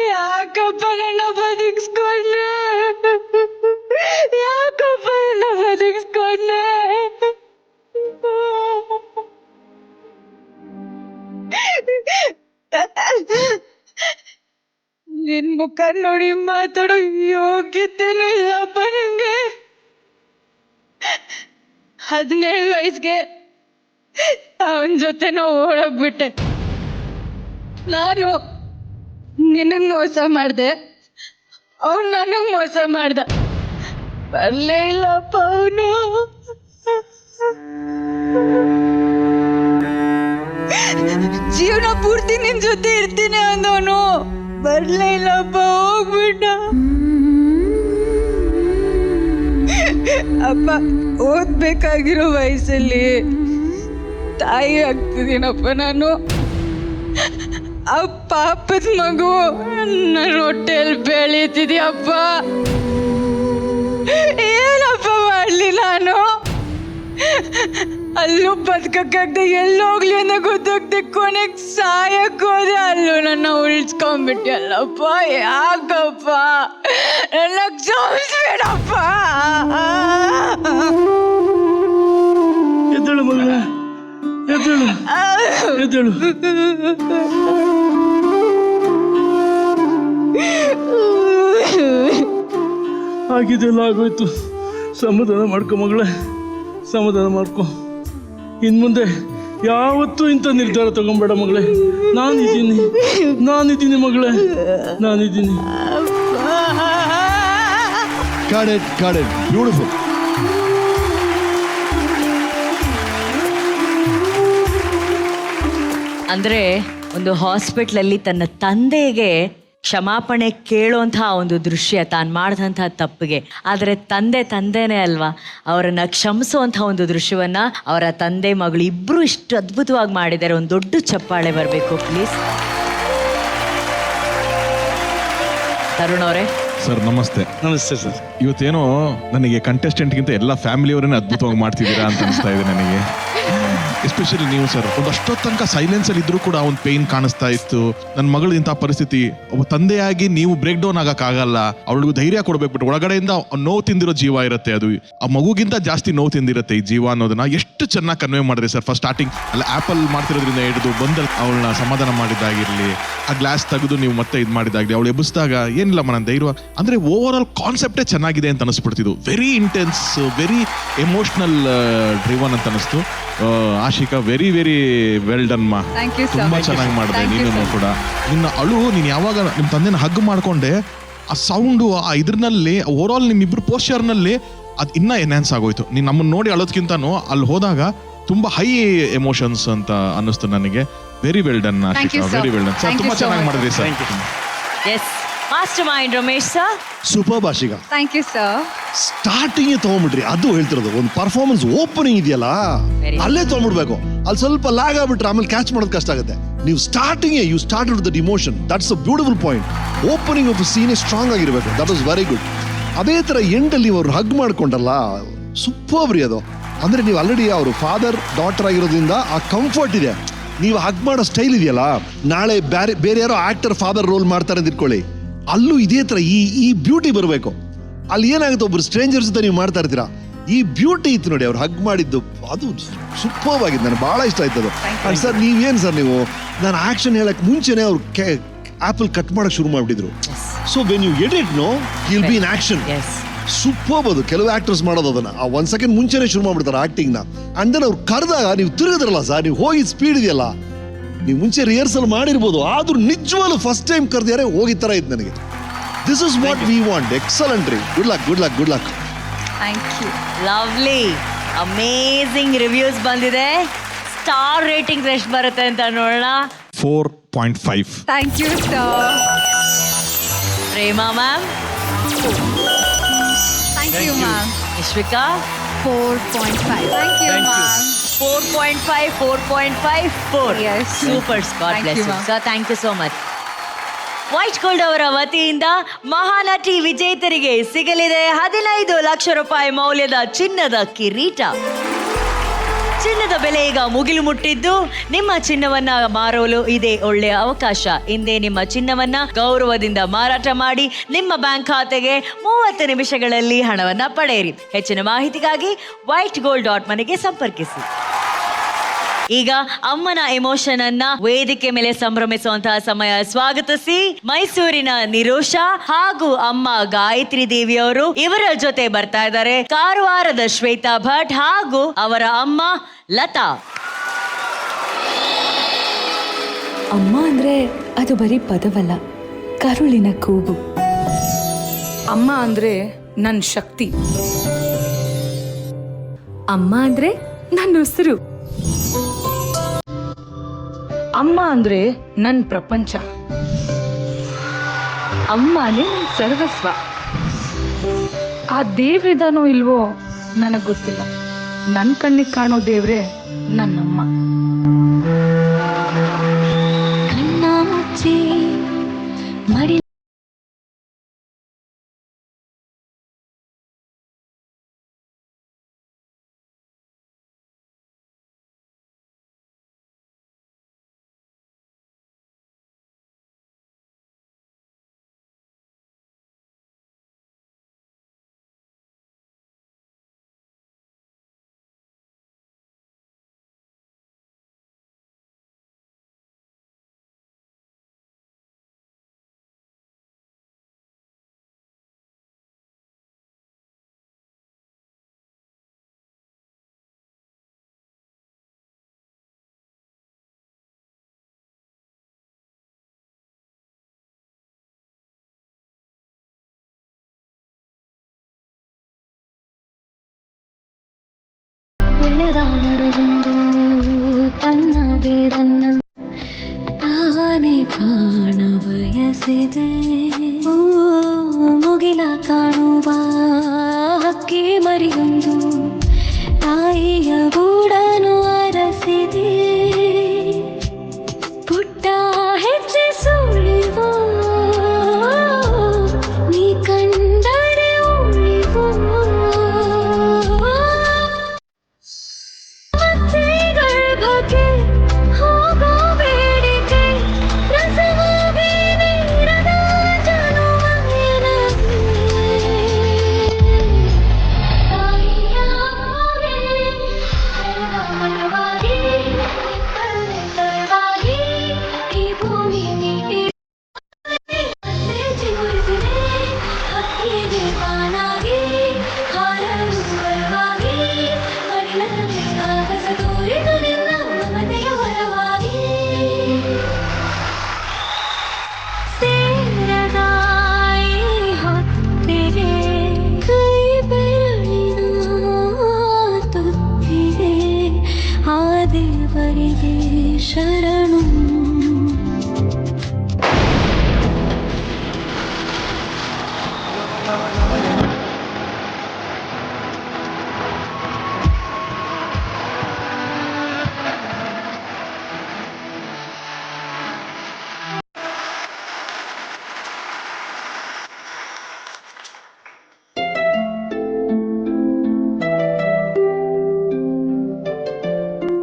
ಯಾಕಪ್ಪ ನನ್ನ ಬದುಕಿಸ್ಕೊಂಡೆ, ಯಾಕಪ್ಪ ನನ್ನ ಬದುಕಿಸ್ಕೊಂಡೆ. ನಿನ್ ಮುಖ ನೋಡಿ ಮಾತಾಡೋ ಯೋಗ್ಯತೆನೂ ಇಲ್ಲಪ್ಪ ನಿಂಗೆ. 17 ವಯಸ್ಸಿಗೆ ಅವನ ಜೊತೆನೂ ಓಡೋಗ್ಬಿಟ್ಟೆ. ನಾನು ನಿನಗ್ ಮೋಸ ಮಾಡ್ದೆ, ಅವ್ನು ನನಗ್ ಮೋಸ ಮಾಡ್ದ. ಬರ್ಲೇ ಇಲ್ಲಪ್ಪ ಅವನು. ಜೀವನ ಪೂರ್ತಿ ನಿನ್ ಜೊತೆ ಇರ್ತೀನಿ ಅಂದವನು ಬರ್ಲೇ ಇಲ್ಲಪ್ಪ, ಹೋಗ್ಬಿಟ್ಟ. ಅಪ್ಪ ಓದ್ಬೇಕಾಗಿರೋ ವಯಸ್ಸಲ್ಲಿ ತಾಯಿ ಆಗ್ತಿದ್ದೀನಪ್ಪ ನಾನು. ಆ ಪಾಪದ ಮಗು ನನ್ನ ಹೊಟ್ಟೆಯಲ್ಲಿ ಬೆಳೀತಿದ್ಯಪ್ಪ. ಏನಪ್ಪ ಮಾಡ್ಲಿ ನಾನು? ಅಲ್ಲೂ ಬದುಕಕ್ಕಾಗ್ದೆ ಎಲ್ಲೋಗ್ಲಿ ಅನ್ನೋ ಗೊತ್ತಾಗ್ದೆ ಕೊನೆಗೆ ಸಾಯಕ್ ಹೋದೆ. ಅಲ್ಲೂ ನನ್ನ ಉಳಿಸ್ಕೊಂಡ್ಬಿಟ್ಟಲ್ಲಪ್ಪ. ಯಾಕಪ್ಪ ನನ್ನ ಕ್ಷಮಿಸ್ಬೇಡಪ್ಪ. ಎದ್ದೇಳು ಮಗಳ, ಎದ್ದೇಳು, ಎದ್ದೇಳು. ಆಗಿದೆಲ್ಲ ಆಗೋಯ್ತು. ಸಮಾಧಾನ ಮಾಡ್ಕೊ ಮಗಳೇ, ಸಮಾಧಾನ ಮಾಡ್ಕೊ. ಇನ್ನು ಮುಂದೆ ಯಾವತ್ತೂ ಇಂಥ ನಿರ್ಧಾರ ತಗೊಂಬೇಡ ಮಗಳೇ. ನಾನಿದ್ದೀನಿ ಮಗಳೇ, ನಾನಿದ್ದೀನಿ. Got it. Beautiful. ಅಂದ್ರೆ ಒಂದು ಹಾಸ್ಪಿಟ್ಲಲ್ಲಿ ತನ್ನ ತಂದೆಗೆ ಕ್ಷಮಾಪಣೆ ಕೇಳುವಂತಹ ಒಂದು ದೃಶ್ಯ, ತಾನು ಮಾಡಿದಂತಹ ತಪ್ಪಿಗೆ. ಆದರೆ ತಂದೆನೇ ಅಲ್ವಾ, ಅವರನ್ನು ಕ್ಷಮಿಸುವಂತಹ ಒಂದು ದೃಶ್ಯವನ್ನ ಅವರ ತಂದೆ ಮಗಳು ಇಬ್ಬರು ಇಷ್ಟು ಅದ್ಭುತವಾಗಿ ಮಾಡಿದ್ದಾರೆ. ಒಂದು ದೊಡ್ಡ ಚಪ್ಪಾಳೆ ಬರಬೇಕು ಪ್ಲೀಸ್. ತರುಣ್ ಅವರೇ ಸರ್ ನಮಸ್ತೆ. ನಮಸ್ತೆ ಸರ್. ಇವತ್ತೇನೋ ನನಗೆ ಕಂಟೆಸ್ಟೆಂಟ್ಗಿಂತ ಎಲ್ಲ ಫ್ಯಾಮಿಲಿಯವರನ್ನೇ ಅದ್ಭುತವಾಗಿ ಮಾಡ್ತಿದ್ದೀರಾ ಅಂತ ಅನಿಸ್ತಾ ಇದೆ ನನಗೆ. ಎಸ್ಪೆಷಲಿ ನೀವು ಸರ್, ಒಂದು ಅಷ್ಟೊತ್ತು ತನಕ ಸೈಲೆನ್ಸಲ್ಲಿ ಇದ್ರೂ ಕೂಡ ಒಂದು ಪೇನ್ ಕಾಣಿಸ್ತಾ ಇತ್ತು. ನನ್ನ ಮಗಳು ಇಂಥ ಪರಿಸ್ಥಿತಿ, ಒಬ್ಬ ತಂದೆಯಾಗಿ ನೀವು ಬ್ರೇಕ್ ಡೌನ್ ಆಗಕ್ಕಾಗಲ್ಲ, ಅವಳಿಗೂ ಧೈರ್ಯ ಕೊಡ್ಬೇಕು. ಬಿಟ್ಟು ಒಳಗಡೆಯಿಂದ ನೋವು ತಿಂದಿರೋ ಜೀವ ಇರುತ್ತೆ, ಅದು ಆ ಮಗುಗಿಂತ ಜಾಸ್ತಿ ನೋವು ತಿಂದಿರುತ್ತೆ ಈ ಜೀವ ಅನ್ನೋದನ್ನ ಎಷ್ಟು ಚೆನ್ನಾಗಿ ಕನ್ವೆ ಮಾಡಿದ್ರಿ ಸರ್. ಫಸ್ಟ್ ಸ್ಟಾರ್ಟಿಂಗ್ ಅಲ್ಲ ಆ್ಯಪಲ್ ಮಾಡ್ತಿರೋದ್ರಿಂದ ಹಿಡಿದು ಬಂದಲ್ಲಿ ಅವಳನ್ನ ಸಮಾಧಾನ ಮಾಡಿದಾಗಿರಲಿ, ಆ ಗ್ಲಾಸ್ ತೆಗೆದು ನೀವು ಮತ್ತೆ ಇದು ಮಾಡಿದಾಗಲಿ, ಅವಳು ಎಬ್ಬಿಸಿದಾಗ ಏನಿಲ್ಲ ನನ್ನ ಧೈರ್ಯ ಅಂದರೆ ಓವರ್ ಆಲ್ ಕಾನ್ಸೆಪ್ಟೇ ಚೆನ್ನಾಗಿದೆ ಅಂತ ಅನಿಸ್ಬಿಡ್ತಿದ್ದು. Very intense, very emotional driven ಅಂತ ಅನಿಸ್ತು. ಆಶಿಕಾ, ವೆರಿ ವೆಲ್ ಡನ್ ಮಾ. ತುಂಬಾ ಚೆನ್ನಾಗಿ ಮಾಡಿದೆ ನೀನು ಕೂಡ. ನಿನ್ನ ಅಳು, ನೀನು ಯಾವಾಗ ನಿಮ್ಮ ತಂದೆನ ಹಗ್ ಮಾಡ್ಕೊಂಡೆ, ಆ ಸೌಂಡು, ಆ ಇದ್ರಲ್ಲಿ ಓವರ್ ಆಲ್ ನಿಮ್ಮಿಬ್ರು ಪೋಸ್ಚರ್ನಲ್ಲಿ ಅದು ಇನ್ನೂ ಎನ್ಹಾನ್ಸ್ ಆಗೋಯ್ತು. ನೀನು ನಮ್ಮನ್ನು ನೋಡಿ ಅಳೋದ್ಕಿಂತನೂ ಅಲ್ಲಿ ಹೋದಾಗ ತುಂಬಾ ಹೈ ಎಮೋಷನ್ಸ್ ಅಂತ ಅನ್ನಿಸ್ತು ನನಗೆ. Very well done Ashika, very well done sir. ತುಂಬಾ ಚೆನ್ನಾಗಿ ಮಾಡಿದ್ರಿ sir. Yes master mind Ramesh sir. Super ಭಾಷಿಗ. Thank you sir. ಸ್ಟಾರ್ಟಿಂಗ್ ತಗೊಂಡ್ಬಿಟ್ರಿ, ಅದು ಹೇಳ್ತಿರೋದು. ಒಂದು ಪರ್ಫಾರ್ಮೆನ್ಸ್ ಓಪನಿಂಗ್ ಇದೆಯಲ್ಲ, ಅಲ್ಲೇ ತಗೊಂಡ್ಬಿಡ್ಬೇಕು. ಅಲ್ಲಿ ಸ್ವಲ್ಪ ಲ್ಯಾಗ್ ಆಗ್ಬಿಟ್ರೆ ಆಮೇಲೆ ಕ್ಯಾಚ್ ಮಾಡೋದು ಕಷ್ಟ ಆಗುತ್ತೆ. ನೀವು starting you start with that emotion. That's a beautiful point. Opening of scene strong ಆಗಿರ್ಬೇಕು. That was very good. ಅದೇ ತರ ಎಂಡಲ್ಲಿ ಅವ್ರು ಹಗ್ ಮಾಡ್ಕೊಂಡಲ್ಲ, ಸೂಪರ್ ರೀ ಅದು. ಅಂದ್ರೆ ನೀವು ಆಲ್ರೆಡಿ ಅವರು ಫಾದರ್ ಡಾಟರ್ ಆಗಿರೋದ್ರಿಂದ ಆ ಕಂಫರ್ಟ್ ಇದೆ. ನೀವು ಹಗ್ ಮಾಡೋ ಸ್ಟೈಲ್ ಇದೆಯಲ್ಲ, ನಾಳೆ ಬೇರೆ ಯಾರೋ ಆಕ್ಟರ್ ಫಾದರ್ ರೋಲ್ ಮಾಡ್ತಾರೆ ಅಂತ ಇಟ್ಕೊಳ್ಳಿ, ಅಲ್ಲೂ ಇದೇ ತರ ಈ ಬ್ಯೂಟಿ ಬರಬೇಕು. ಅಲ್ಲಿ ಏನಾಗುತ್ತೆ, ಒಬ್ರು ಸ್ಟ್ರೇಂಜರ್ಸ್ ಜೊತೆ ನೀವು ಮಾಡ್ತಾ ಇರ್ತೀರಾ, ಈ ಬ್ಯೂಟಿ ಇತ್ತು ನೋಡಿ ಅವ್ರು ಹಗ್ ಮಾಡಿದ್ದು, ಅದು ಸೂಪರ್ ಆಗಿದೆ. ನನಗೆ ಬಹಳ ಇಷ್ಟ ಆಯ್ತು ಅದು. ಸರ್ ನೀವೇನು ಸರ್, ನೀವು ನಾನು ಆಕ್ಷನ್ ಹೇಳಕ್ ಮುಂಚೆನೆ ಅವ್ರು ಆಪಲ್ ಕಟ್ ಮಾಡಕ್ ಶುರು ಮಾಡ್ಬಿಟ್ಟಿದ್ರು. So when you edit no will be in action. Super ಅದು. ಕೆಲವು ಆಕ್ಟರ್ಸ್ ಮಾಡೋದು ಅದನ್ನ ಆ 1 ಸೆಕೆಂಡ್ ಮುಂಚೆನೆ ಶುರು ಮಾಡ್ಬಿಡ್ತಾರೆ ಆಕ್ಟಿಂಗ್ ನ. ಅಂಡ್ ದೆನ್ ಅವ್ರು ಕರೆದಾಗ ನೀವು ತಿರುಗಿದ್ರಲ್ಲ ಸರ್, ನೀವು ಹೋಗಿ ಸ್ಪೀಡ್ ಇದೆಯಲ್ಲ, ನೀವು ಮುಂಚೆ ರಿಹರ್ಸಲ್ ಮಾಡಿರ್ಬೋದು, ಆದ್ರೂ ನಿಜವಾಗ್ಲೂ ಫಸ್ಟ್ ಟೈಮ್ ಕರೆದಿದ್ದಾರೆ ಹೋಗಿ ತರ ಇತ್ತು ನನಗೆ. This is what we want. Excellent ರೀ. Good luck, good luck, good luck. Thank you. Lovely, amazing reviews ಬಂದಿದೆ. ಸ್ಟಾರ್ ರೇಟಿಂಗ್ ಎಷ್ಟು ಬರುತ್ತೆ ಅಂತ ನೋಡೋಣ. 4.5. Thank you sir. Prema ma'am. Thank you ma'am. Yashvika. 4.5. Thank you ma'am. 4.5, 4.5, 4. Yes. Super. God Thank bless you, you. ma'am. Sir, thank you so much. White gold ಅವರ ವತಿಯಿಂದ ಮಹಾನಟಿ ವಿಜೇತರಿಗೆ ಸಿಗಲಿದೆ 15 ಲಕ್ಷ ರೂಪಾಯಿ ಮೌಲ್ಯದ ಚಿನ್ನದ ಕಿರೀಟ. ಚಿನ್ನದ ಬೆಲೆ ಈಗ ಮುಗಿಲು ಮುಟ್ಟಿದ್ದು, ನಿಮ್ಮ ಚಿನ್ನವನ್ನ ಮಾರಲು ಇದೆ ಒಳ್ಳೆಯ ಅವಕಾಶ. ಹಿಂದೆ ನಿಮ್ಮ ಚಿನ್ನವನ್ನ ಗೌರವದಿಂದ ಮಾರಾಟ ಮಾಡಿ ನಿಮ್ಮ ಬ್ಯಾಂಕ್ ಖಾತೆಗೆ 30 ನಿಮಿಷಗಳಲ್ಲಿ ಹಣವನ್ನ ಪಡೆಯಿರಿ. ಹೆಚ್ಚಿನ ಮಾಹಿತಿಗಾಗಿ whitegold.ಮನೆಗೆ ಸಂಪರ್ಕಿಸಿ. ಈಗ ಅಮ್ಮನ ಎಮೋಷನ್ ಅನ್ನ ವೇದಿಕೆ ಮೇಲೆ ಸಂಭ್ರಮಿಸುವಂತಹ ಸಮಯ. ಸ್ವಾಗತಿಸಿ ಮೈಸೂರಿನ ನಿರೋಷಾ ಹಾಗೂ ಅಮ್ಮ ಗಾಯತ್ರಿ ದೇವಿಯವರು. ಇವರ ಜೊತೆ ಬರ್ತಾ ಇದ್ದಾರೆ ಕಾರವಾರದ ಶ್ವೇತಾ ಭಟ್ ಹಾಗೂ ಅವರ ಅಮ್ಮ ಲತಾ. ಅಮ್ಮ ಅಂದ್ರೆ ಅದು ಬರೀ ಪದವಲ್ಲ, ಕರುಳಿನ ಕೂಗು. ಅಮ್ಮ ಅಂದ್ರೆ ನನ್ನ ಶಕ್ತಿ. ಅಮ್ಮ ಅಂದ್ರೆ ನನ್ನ ಉಸಿರು. ಅಮ್ಮ ಅಂದ್ರೆ ನನ್ನ ಪ್ರಪಂಚ. ಅಮ್ಮನೇ ನನ್ನ ಸರ್ವಸ್ವ. ಆ ದೇವ್ರಿದಾನೋ ಇಲ್ವೋ ನನಗೆ ಗೊತ್ತಿಲ್ಲ. ನನ್ನ ಕಣ್ಣಿಗೆ ಕಾಣೋ ದೇವ್ರೆ ನನ್ನಮ್ಮ. ಕಣ್ಣ ಮುಚ್ಚಿ ಮಡಿ ಬೆಳೆದಾಡರೊಂದು ತನ್ನ ಬೇರನ್ನ ತಾನೇ ಕಾಣ ಬಯಸಿದೆ. ಮುಗಿಲ ಕಾಣುವ ಹಕ್ಕಿ ಮರಿಯೊಂದು ತಾಯಿಯ ಗೂಡನು ಅರಸಿದೆ. ಪುಟ್ಟ ಹೆಜ್ಜೆ ಸುಳಿವು ನೀ ಕಂಡರೆ ಉಳಿವು.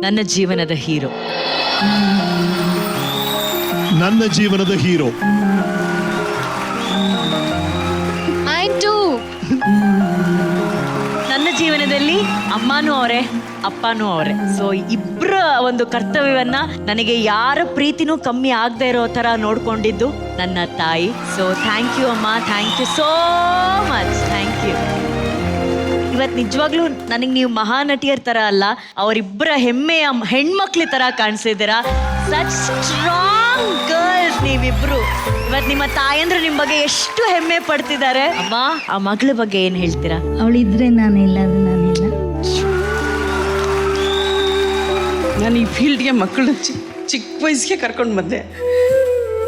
ನನ್ನ ಜೀವನದ ಹೀರೋ. ನನ್ನ ಜೀವನದ ಹೀರೋ. ನನ್ನ ಜೀವನದಲ್ಲಿ ಅಮ್ಮನೂ ಅವರೇ, ಅಪ್ಪನೂ ಅವರೇ. ಸೊ ಇಬ್ಬರ ಒಂದು ಕರ್ತವ್ಯವನ್ನ ನನಗೆ ಯಾರ ಪ್ರೀತಿನೂ ಕಮ್ಮಿ ಆಗದೆ ಇರೋ ತರ ನೋಡ್ಕೊಂಡಿದ್ದು ನನ್ನ ತಾಯಿ. ಸೊ ಥ್ಯಾಂಕ್ ಯು ಅಮ್ಮ, thank you so much, thank you. ಇವತ್ತು ನಿಜವಾಗ್ಲೂ ನನಗೆ ನೀವು ಮಹಾನಟಿಯರ ತರ ಅಲ್ಲ, ಅವರಿಬ್ಬರ ಹೆಮ್ಮೆಯ ಹೆಣ್ಮಕ್ಳ ತರ ಕಾಣಿಸಿದ್ದೀರಾ. ಸಚ್ ಸ್ಟ್ರಾಂಗ್ ಗರ್ಲ್ಸ್ ನೀವಿಬ್ರು. ಇವತ್ತು ನಿಮ್ಮ ತಾಯಂದ್ರು ನಿಮ್ಮ ಬಗ್ಗೆ ಎಷ್ಟು ಹೆಮ್ಮೆ ಪಡ್ತಿದ್ದಾರೆ. ಅಮ್ಮ, ಆ ಮಗಳ ಬಗ್ಗೆ ಏನ್ ಹೇಳ್ತೀರಾ? ಅವಳಿದ್ರೆ ನಾನಿಲ್ಲ, ಅದು ನಾನಿಲ್ಲ. ನಾನು ಈ ಫೀಲ್ಡ್ಗೆ ಮಕ್ಕಳು ಚಿಕ್ಕ ವಯಸ್ಸಿಗೆ ಕರ್ಕೊಂಡು ಬಂದೆ.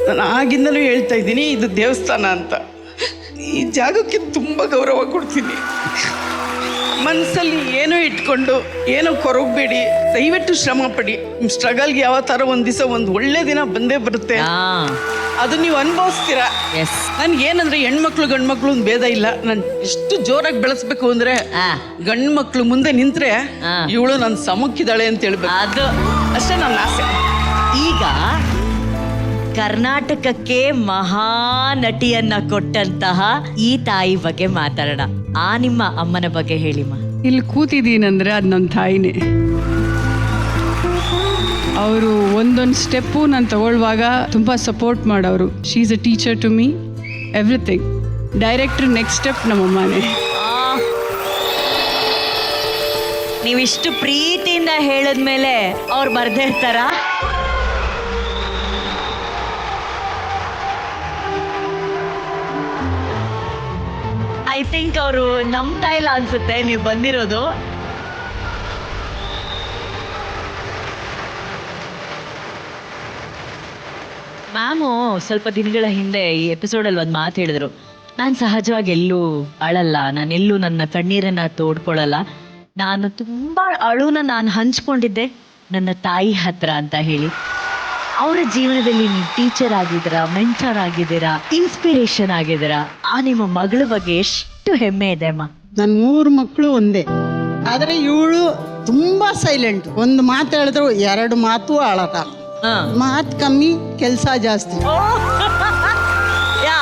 ನಾನು ಆಗಿಂದಲೂ ಹೇಳ್ತಾ ಇದ್ದೀನಿ, ಇದು ದೇವಸ್ಥಾನ ಅಂತ. ಈ ಜಾಗಕ್ಕೆ ತುಂಬ ಗೌರವ ಕೊಡ್ತೀನಿ. ಮನಸ್ಸಲ್ಲಿ ಏನೋ ಇಟ್ಕೊಂಡು ಏನೋ ಕೊರಗಬೇಡಿ, ದಯವಿಟ್ಟು ಶ್ರಮ ಪಡಿ. ಸ್ಟ್ರಗಲ್ಗೆ ಯಾವ ಥರ ಒಂದು ದಿವಸ ಒಂದು ಒಳ್ಳೆ ದಿನ ಬಂದೇ ಬರುತ್ತೆ, ಅದು ನೀವು ಅನುಭವಿಸ್ತೀರಾ. ನನ್ಗೆ ಏನಂದ್ರೆ ಹೆಣ್ಮಕ್ಳು ಗಂಡ್ಮಕ್ಳು ಒಂದು ಭೇದ ಇಲ್ಲ. ನಾನು ಎಷ್ಟು ಜೋರಾಗಿ ಬೆಳೆಸ್ಬೇಕು ಅಂದ್ರೆ ಗಂಡು ಮಕ್ಳು ಮುಂದೆ ನಿಂತ್ರೆ ಇವಳು ನನ್ನ ಸಮಕ್ಕಿದ್ದಾಳೆ ಅಂತ ಹೇಳ್ಬೇಕು, ಅದು ಅಷ್ಟೇ ನನ್ನ ಆಸೆ. ಈಗ ಕರ್ನಾಟಕಕ್ಕೆ ಮಹಾನಟಿಯನ್ನ ಕೊಟ್ಟಂತಹ ಈ ತಾಯಿ ಬಗ್ಗೆ ಮಾತಾಡೋಣ. ಆ ನಿಮ್ಮ ಅಮ್ಮನ ಬಗ್ಗೆ ಹೇಳಿಮ್ಮ. ಇಲ್ಲಿ ಕೂತಿದ್ದೀನಂದ್ರೆ ಅದು ನಮ್ಮ ತಾಯಿನೇ. ಅವರು ಒಂದೊಂದು ಸ್ಟೆಪ್ಪು ನಾನು ತಗೊಳ್ಳುವಾಗ ತುಂಬ ಸಪೋರ್ಟ್ ಮಾಡೋರು. She is a teacher to me, everything. Director next step ನಮ್ಮಮ್ಮನೇ. ನೀವಿಷ್ಟು ಪ್ರೀತಿಯಿಂದ ಹೇಳಿದ್ಮೇಲೆ ಅವ್ರು ಬರ್ದೇ ಇರ್ತಾರ? ಐ ಥಿಂಕ್ ಅವರು ನಂಬ್ತಾ ಇಲ್ಲ ಅನ್ಸುತ್ತೆ ನೀವು ಬಂದಿರೋದು. ಮ್ಯಾಮು ಸ್ವಲ್ಪ ದಿನಗಳ ಹಿಂದೆ ಈ ಎಪಿಸೋಡಲ್ಲಿ ಒಂದು ಮಾತು ಹೇಳಿದ್ರು. ನಾನು ಸಹಜವಾಗಿ ಎಲ್ಲೂ ಅಳಲ್ಲ, ನಾನೆಲ್ಲೂ ನನ್ನ ಕಣ್ಣೀರನ್ನ ತೋಡ್ಕೊಳ್ಳಲ್ಲ, ನಾನು ತುಂಬ ಅಳುನ ನಾನು ಹಂಚ್ಕೊಂಡಿದ್ದೆ ನನ್ನ ತಾಯಿ ಹತ್ರ ಅಂತ ಹೇಳಿ. ಅವರ ಜೀವನದಲ್ಲಿ ನೀವು ಟೀಚರ್ ಆಗಿದ್ದೀರಾ, ಮೆಂಟರ್ ಆಗಿದ್ದೀರಾ, ಇನ್ಸ್ಪಿರೇಷನ್ ಆಗಿದ್ದೀರಾ. ಆ ನಿಮ್ಮ ಮಗಳ ಬಗ್ಗೆ ಎಷ್ಟು ಹೆಮ್ಮೆ ಇದೆ ಅಮ್ಮ. ನನ್ನ 3 ಮಕ್ಕಳು ಒಂದೇ, ಆದರೆ ಇವಳು ತುಂಬಾ ಸೈಲೆಂಟ್. ಒಂದು ಮಾತು ಹೇಳಿದ್ರು 2 ಮಾತು ಆಳಕ, ಮಾತು ಕಮ್ಮಿ, ಕೆಲಸ ಜಾಸ್ತಿ.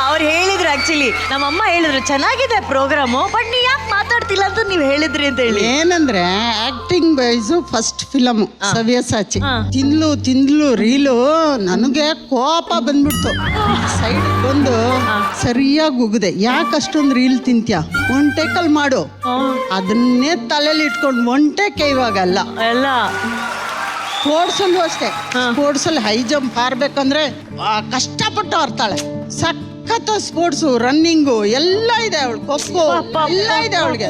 ಅವ್ರು ಹೇಳಿದ್ರು, ಆಕ್ಚುಲಿ ನಮ್ಮಮ್ಮ ಹೇಳಿದ್ರು ಚೆನ್ನಾಗಿದೆ ಪ್ರೋಗ್ರಾಮು, ಬಟ್ ನೀ ಯಾಕೆ ಮಾತಾಡ್ತಿಲ್ಲ ಅಂತ ನೀವು ಹೇಳಿದ್ರಿ ಅಂತ ಹೇಳಿ. ಏನಂದ್ರೆ acting wise first film Savyasachi, ತಿಂದ್ಲು ರೀಲು, ನನಗೆ ಕೋಪ ಬಂದ್ಬಿಡ್ತು. ಸೈಡ್ ಬಂದು ಸರಿಯಾಗಿ ಉಗಿದೆ, ಯಾಕೆ ಅಷ್ಟೊಂದು ರೀಲ್ ತಿಂತ್ಯಾ, ಒನ್ ಟೇಕಲ್ಲಿ ಮಾಡು. ಅದನ್ನೇ ತಲೆಯಲ್ಲಿ ಇಟ್ಕೊಂಡು ಒನ್ ಟೇಕೆ ಇವಾಗಲ್ಲ ಎಲ್ಲ. ಸ್ಪೋರ್ಟ್ಸಲ್ಲೂ ಅಷ್ಟೇ, ಸ್ಪೋರ್ಟ್ಸಲ್ಲಿ ಹೈ ಜಂಪ್ ಹಾರ್ಬೇಕಂದ್ರೆ ಕಷ್ಟಪಟ್ಟು ಹಾರ್ತಾಳೆ. ಸಖತ್ ಸ್ಪೋರ್ಟ್ಸು, ರನ್ನಿಂಗು ಎಲ್ಲ ಇದೆ ಅವಳು, ಖೋಖೋ ಎಲ್ಲ ಇದೆ ಅವಳಿಗೆ,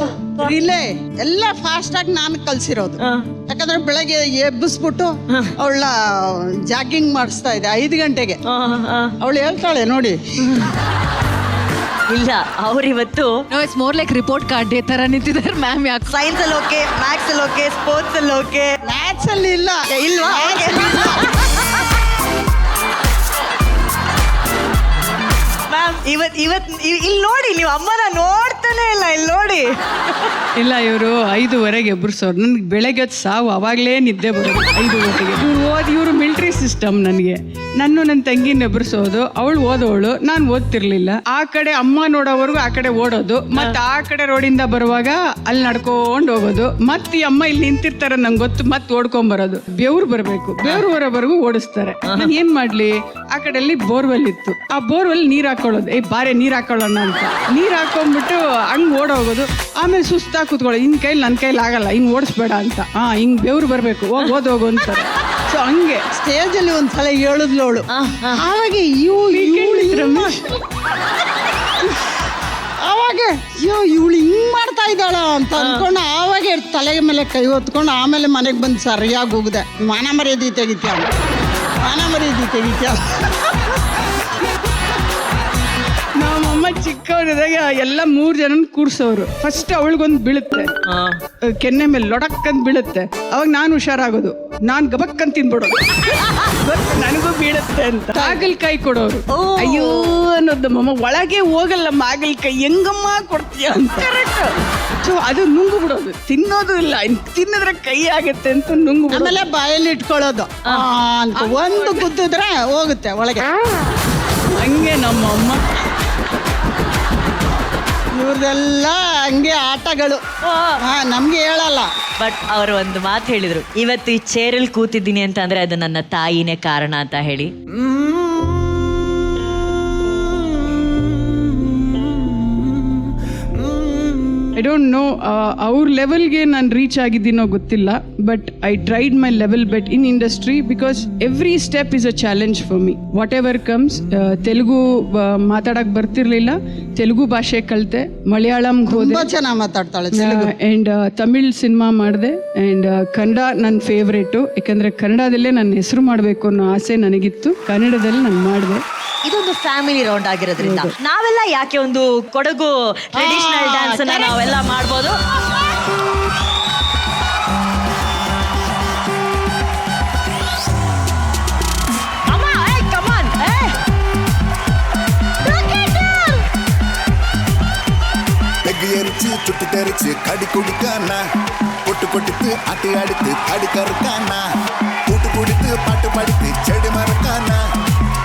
ರಿಲೇ ಎಲ್ಲ ಫಾಸ್ಟ್ ಆಗಿ ನಾನು ಕಲ್ಸಿರೋದು. ಯಾಕಂದ್ರೆ ಬೆಳಗ್ಗೆ ಎಬ್ಬಿಸ್ಬಿಟ್ಟು ಅವಳ ಜಾಗಿಂಗ್ ಮಾಡಿಸ್ತಾ ಇದೆ 5 ಗಂಟೆಗೆ. ಅವಳು ಹೇಳ್ತಾಳೆ ನೋಡಿ. ಇಲ್ಲ, ಅವ್ರಿವತ್ತು it's more like report card day ತರ ನಿಂತಿದ್ದಾರೆ ಮ್ಯಾಮ್. ಯಾಕೆ ಸೈನ್ಸ್ ಅಲ್ಲಿ ಓಕೆ, ಮ್ಯಾಥ್ಸ್ ಅಲ್ಲಿ ಓಕೆ, ಸ್ಪೋರ್ಟ್ಸ್ ಅಲ್ಲಿ ಓಕೆ, ಮ್ಯಾಥ್ಸ್ ಅಲ್ಲಿ ಇಲ್ಲ ಇಲ್ವಾ? ಮ್ಯಾಮ್ ಇವತ್ ಇಲ್ಲಿ ನೋಡಿ, ನೀವು ಅಮ್ಮನ ನೋಡ್ತಾನೆ ಇಲ್ಲ, ಇಲ್ಲಿ ನೋಡಿ. ಇಲ್ಲ, ಇವರು 5:15 ಎಬ್ಬರಿಸೋರು. ನನಗೆ ಬೆಳಗ್ಗೆ ಹೊತ್ತು ಸಾವು, ಅವಾಗಲೇ ನಿದ್ದೆ ಬರೋದು 5:15. ಇವರು ಮಿಲ್ಟ್ರಿ ಸಿಸ್ಟಮ್. ನನಗೆ ನನ್ನ ತಂಗಿನ ಎಬ್ಬರಿಸೋದು, ಅವಳು ಓದೋಳು, ನಾನು ಓದ್ತಿರ್ಲಿಲ್ಲ. ಆ ಕಡೆ ಅಮ್ಮ ನೋಡೋವರೆಗೂ ಆ ಕಡೆ ಓಡೋದು, ಮತ್ತೆ ಆ ಕಡೆ ರೋಡಿಂದ ಬರುವಾಗ ಅಲ್ಲಿ ನಡ್ಕೊಂಡು ಹೋಗೋದು, ಮತ್ತೆ ಈ ಅಮ್ಮ ಇಲ್ಲಿ ನಿಂತಿರ್ತಾರೆ ನಂಗೆ ಗೊತ್ತು, ಮತ್ತೆ ಓಡ್ಕೊಂಡ್ ಬರೋದು. ಬೆವ್ರು ಬರಬೇಕು, ಬೆವ್ರು ಬರೋವರೆಗೂ ಓಡಿಸ್ತಾರೆ. ನಾನು ಏನ್ ಮಾಡ್ಲಿ, ಆ ಕಡೆಯಲ್ಲಿ ಬೋರ್ವೆಲ್ ಇತ್ತು, ಆ ಬೋರ್ವೆಲ್ ನೀರ್ ಹಾಕೊಳ್ಳೋದು, ಬಾರೆ ನೀರ್ ಹಾಕೊಳ್ಳೋಣ ಅಂತ ನೀರ್ ಹಾಕೊಂಡ್ಬಿಟ್ಟು ಹಂಗ್ ಓಡೋಗೋದು. ಆಮೇಲೆ ಸುಸ್ತಾಗಿ ಕೂತ್ಕೊಳ್ಳೋ, ಇನ್ ಕೈಲಿ ನನ್ನ ಕೈಲಿ ಆಗಲ್ಲ, ಹಿಂಗ್ ಓಡಿಸ್ಬೇಡ ಅಂತ. ಹಿಂಗ್ ಬೆವ್ರು ಬರ್ಬೇಕು, ಓದೋಗು ಅಂತಾರೆ. ಸೊ ಹಂಗೆ ಸ್ಟೇಜಲ್ಲಿ ಒಂದ್ಸಲ ಹೇಳಿದ್ಲವಳು, ಆವಾಗ ಆವಾಗ ಇವಳು ಹಿಂಗ್ ಮಾಡ್ತಾ ಇದ್ದಾಳ ಅಂತ ಅನ್ಕೊಂಡು ಆವಾಗ ತಲೆಗೆ ಮೇಲೆ ಕೈ ಹೊತ್ಕೊಂಡು ಆಮೇಲೆ ಮನೆಗೆ ಬಂದು ಸರಿಯಾಗಿ ಹೋಗಿದೆ. ಮಾನ ಮರ್ಯಾದೆ ತೆಗಿತ್ಯ, ಮಾನ ಮರ್ಯಾದೆ ತೆಗಿತ್ಯ. ನಮ್ಮಮ್ಮ ನಮ್ಮಮ್ಮ ಚಿಕ್ಕವರಿದಾಗ ಎಲ್ಲ 3 ಜನ ಕೂರ್ಸೋರು. ಫಸ್ಟ್ ಅವಳಿಗೊಂದು ಬೀಳುತ್ತೆ, ಕೆನ್ನೆ ಮೇಲೆ ಲೊಡಕ್ಕಂತ ಬೀಳುತ್ತೆ. ಅವಾಗ ನಾನು ಹುಷಾರಾಗೋದು, ನಾನು ಗಬಕ್ಕಂತ ತಿನ್ಬಿಡೋದು, ನನಗೂ ಬೀಳುತ್ತೆ ಅಂತ. ಹಾಗಲ್ಕಾಯಿ ಕೊಡೋರು. ಅಯ್ಯೋ ಅನ್ನೋದು ನಮ್ಮಮ್ಮ, ಒಳಗೆ ಹೋಗಲ್ಲ ಹಾಗಲ್ಕಾಯಿ, ಹೆಂಗಮ್ಮ ಕೊಡ್ತೀಯ ಅಂತ. ಸೊ ಅದು ನುಂಗು ಬಿಡೋದು, ತಿನ್ನೋದು ಇಲ್ಲ, ತಿನ್ನಿದ್ರೆ ಕೈ ಆಗುತ್ತೆ ಅಂತ ನುಂಗು. ಆಮೇಲೆ ಬಾಯಲ್ಲಿ ಇಟ್ಕೊಳ್ಳೋದು, ಒಂದು ಗುದ್ದಿದ್ರೆ ಹೋಗುತ್ತೆ ಒಳಗೆ. ಹಂಗೆ ನಮ್ಮಮ್ಮ. ಇವ್ರದೆಲ್ಲ ಹಂಗೆ ಆಟಗಳು, ನಮ್ಗೆ ಹೇಳಲ್ಲ. ಬಟ್ ಅವರು ಒಂದು ಮಾತು ಹೇಳಿದ್ರು, ಇವತ್ತು ಈ ಚೇರಲ್ಲಿ ಕೂತಿದ್ದೀನಿ ಅಂತ ಅಂದ್ರೆ ಅದು ನನ್ನ ತಾಯಿನೇ ಕಾರಣ ಅಂತ ಹೇಳಿ. ಐ ಡೋಂಟ್ ನೋ ಅವ್ರ ಲೆವೆಲ್ಗೆ ನಾನು ರೀಚ್ ಆಗಿದ್ದೀನೋ ಗೊತ್ತಿಲ್ಲ, but I tried my level bet in industry because every step is a challenge for me. Whatever comes. Telugu ಮಾತಾಡಕ್ ಬರ್ತಿರ್ಲಿಲ್ಲ, ತೆಲುಗು ಭಾಷೆ ಕಲಿತೆ, ಮಲಯಾಳಂ ಹೋದೆ, ಚೆನ್ನಾಗಿ ಮಾತಾಡ್ತಾಳೆ, ಆ್ಯಂಡ್ ತಮಿಳ್ ಸಿನಿಮಾ ಮಾಡಿದೆ, ಆ್ಯಂಡ್ ಕನ್ನಡ ನನ್ನ ಫೇವ್ರೇಟು. ಯಾಕಂದರೆ ಕನ್ನಡದಲ್ಲೇ ನನ್ನ ಹೆಸರು ಮಾಡಬೇಕು ಅನ್ನೋ ಆಸೆ ನನಗಿತ್ತು, ಕನ್ನಡದಲ್ಲಿ ನಾನು ಮಾಡಿದೆ. ಇದೊಂದು ಫ್ಯಾಮಿಲಿ ರೌಂಡ್ ಆಗಿರೋದ್ರಿಂದ ನಾವೆಲ್ಲ ಯಾಕೆ ಒಂದು ಕೊಡಗು ಟ್ರೆಡಿಷನಲ್ ಡ್ಯಾನ್ಸ್ ಅನ್ನ ನಾವೆಲ್ಲ ಮಾಡ್ಬೋದು. எரிச்சு சுட்டு தெரிச்சு கடி குடிக்கானா பொட்டு கொட்டித்து ஆட்டி அடித்து அடிக்க இருக்கானா கூட்டு குடித்து பாட்டு படித்து செடி மறக்கானா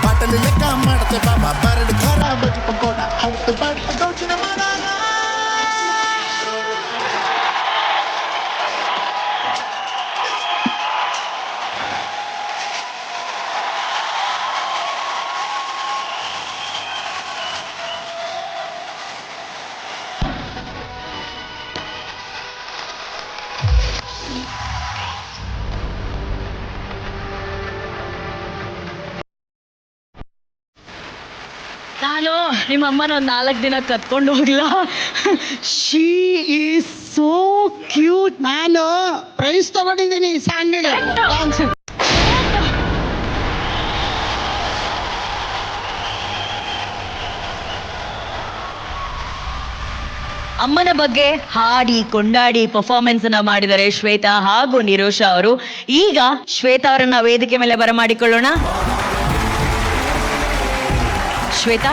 பாட்டல் இல்லக்கா மாடத்தை பாபா பரடு காரா பஜ்ஜி பக்கோடா அவுத்து பாட்டு கவுச்சின மாடானா. ನಾನು ನಿಮ್ಮ ಅಮ್ಮನ ಒಂದು 4 ದಿನ ಕತ್ಕೊಂಡು ಹೋಗ್ಲಾ? She is so cute. ನಾನು ಪ್ರೈಸ್ ತಗೊಂಡಿದ್ದೀನಿ ಸಾಂಗಿಗೆ. ಅಮ್ಮನ ಬಗ್ಗೆ ಹಾಡಿ ಕೊಂಡಾಡಿ ಪರ್ಫಾರ್ಮೆನ್ಸ್ ಅನ್ನ ಮಾಡಿದ್ದಾರೆ ಶ್ವೇತಾ ಹಾಗೂ ನಿರೋಷ ಅವರು. ಈಗ ಶ್ವೇತಾ ಅವರನ್ನ ವೇದಿಕೆ ಮೇಲೆ ಬರಮಾಡಿಕೊಳ್ಳೋಣ. ಶ್ವೇತಾ,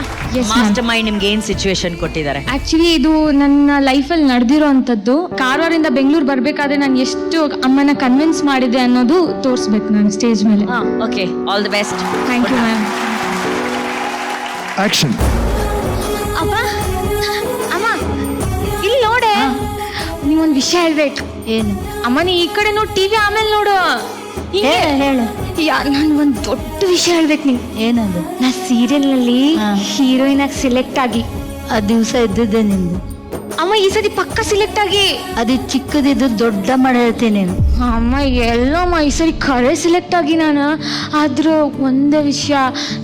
ಮಾಸ್ಟರ್ ಮೈಂಡ್ ನಿಮ್ಗೆ ಏನ್ ಸಿಚುವೇಶನ್ ಕೊಟ್ಟಿದ್ದಾರೆ? ಆಕ್ಚುಲಿ ಇದು ನನ್ನ ಲೈಫಲ್ಲಿ ನಡೆದಿರೋ ಅಂಥದ್ದು. ಕಾರವಾರಿಂದ ಬೆಂಗಳೂರು ಬರಬೇಕಾದ್ರೆ ನಾನು ಎಷ್ಟು ಅಮ್ಮನ ಕನ್ವಿನ್ಸ್ ಮಾಡಿದೆ ಅನ್ನೋದು ತೋರಿಸ್ಬೇಕು ನಾನು ಸ್ಟೇಜ್ ಮೇಲೆ. Okay, all the best. Thank you ma'am. Action. ಅಮ್ಮ ಅಮ್ಮ ಇಲ್ಲಿ ನೋಡೆ, ನೀವೊಂದು ವಿಷಯ ಹೇಳ್ಬೇಕು. ಏನು? ಅಮ್ಮ ನೀ ಈ ಕಡೆ ನೋಡಿ, ಟಿವಿ ಆಮೇಲೆ ನೋಡು. ಹೇಳು. ನಾನು ಒಂದು ದೊಡ್ಡ ವಿಷಯ ಹೇಳ್ಬೇಕು ನೀನು. ಏನದು? ನಾ ಸೀರಿಯಲ್ನಲ್ಲಿ ಹೀರೋಯಿನ್ ಆಗಿ ಸೆಲೆಕ್ಟ್ ಆಗಿ ಆ ದಿವಸ ಇದ್ದಿದ್ದೆ ನಿಂದು. ಅಮ್ಮ ಈ ಸತಿ ಪಕ್ಕ ಸೆಲೆಕ್ಟ್ ಆಗಿ. ಅದು ಚಿಕ್ಕದಿದ್ದು ದೊಡ್ಡ ಮಾಡಿ ಹೇಳ್ತೀನಿ. ಅಮ್ಮ ಎಲ್ಲಮ್ಮ ಈ ಸರಿ ಖರೆ ಸೆಲೆಕ್ಟ್ ಆಗಿ ನಾನು. ಆದ್ರೂ ಒಂದೇ ವಿಷಯ,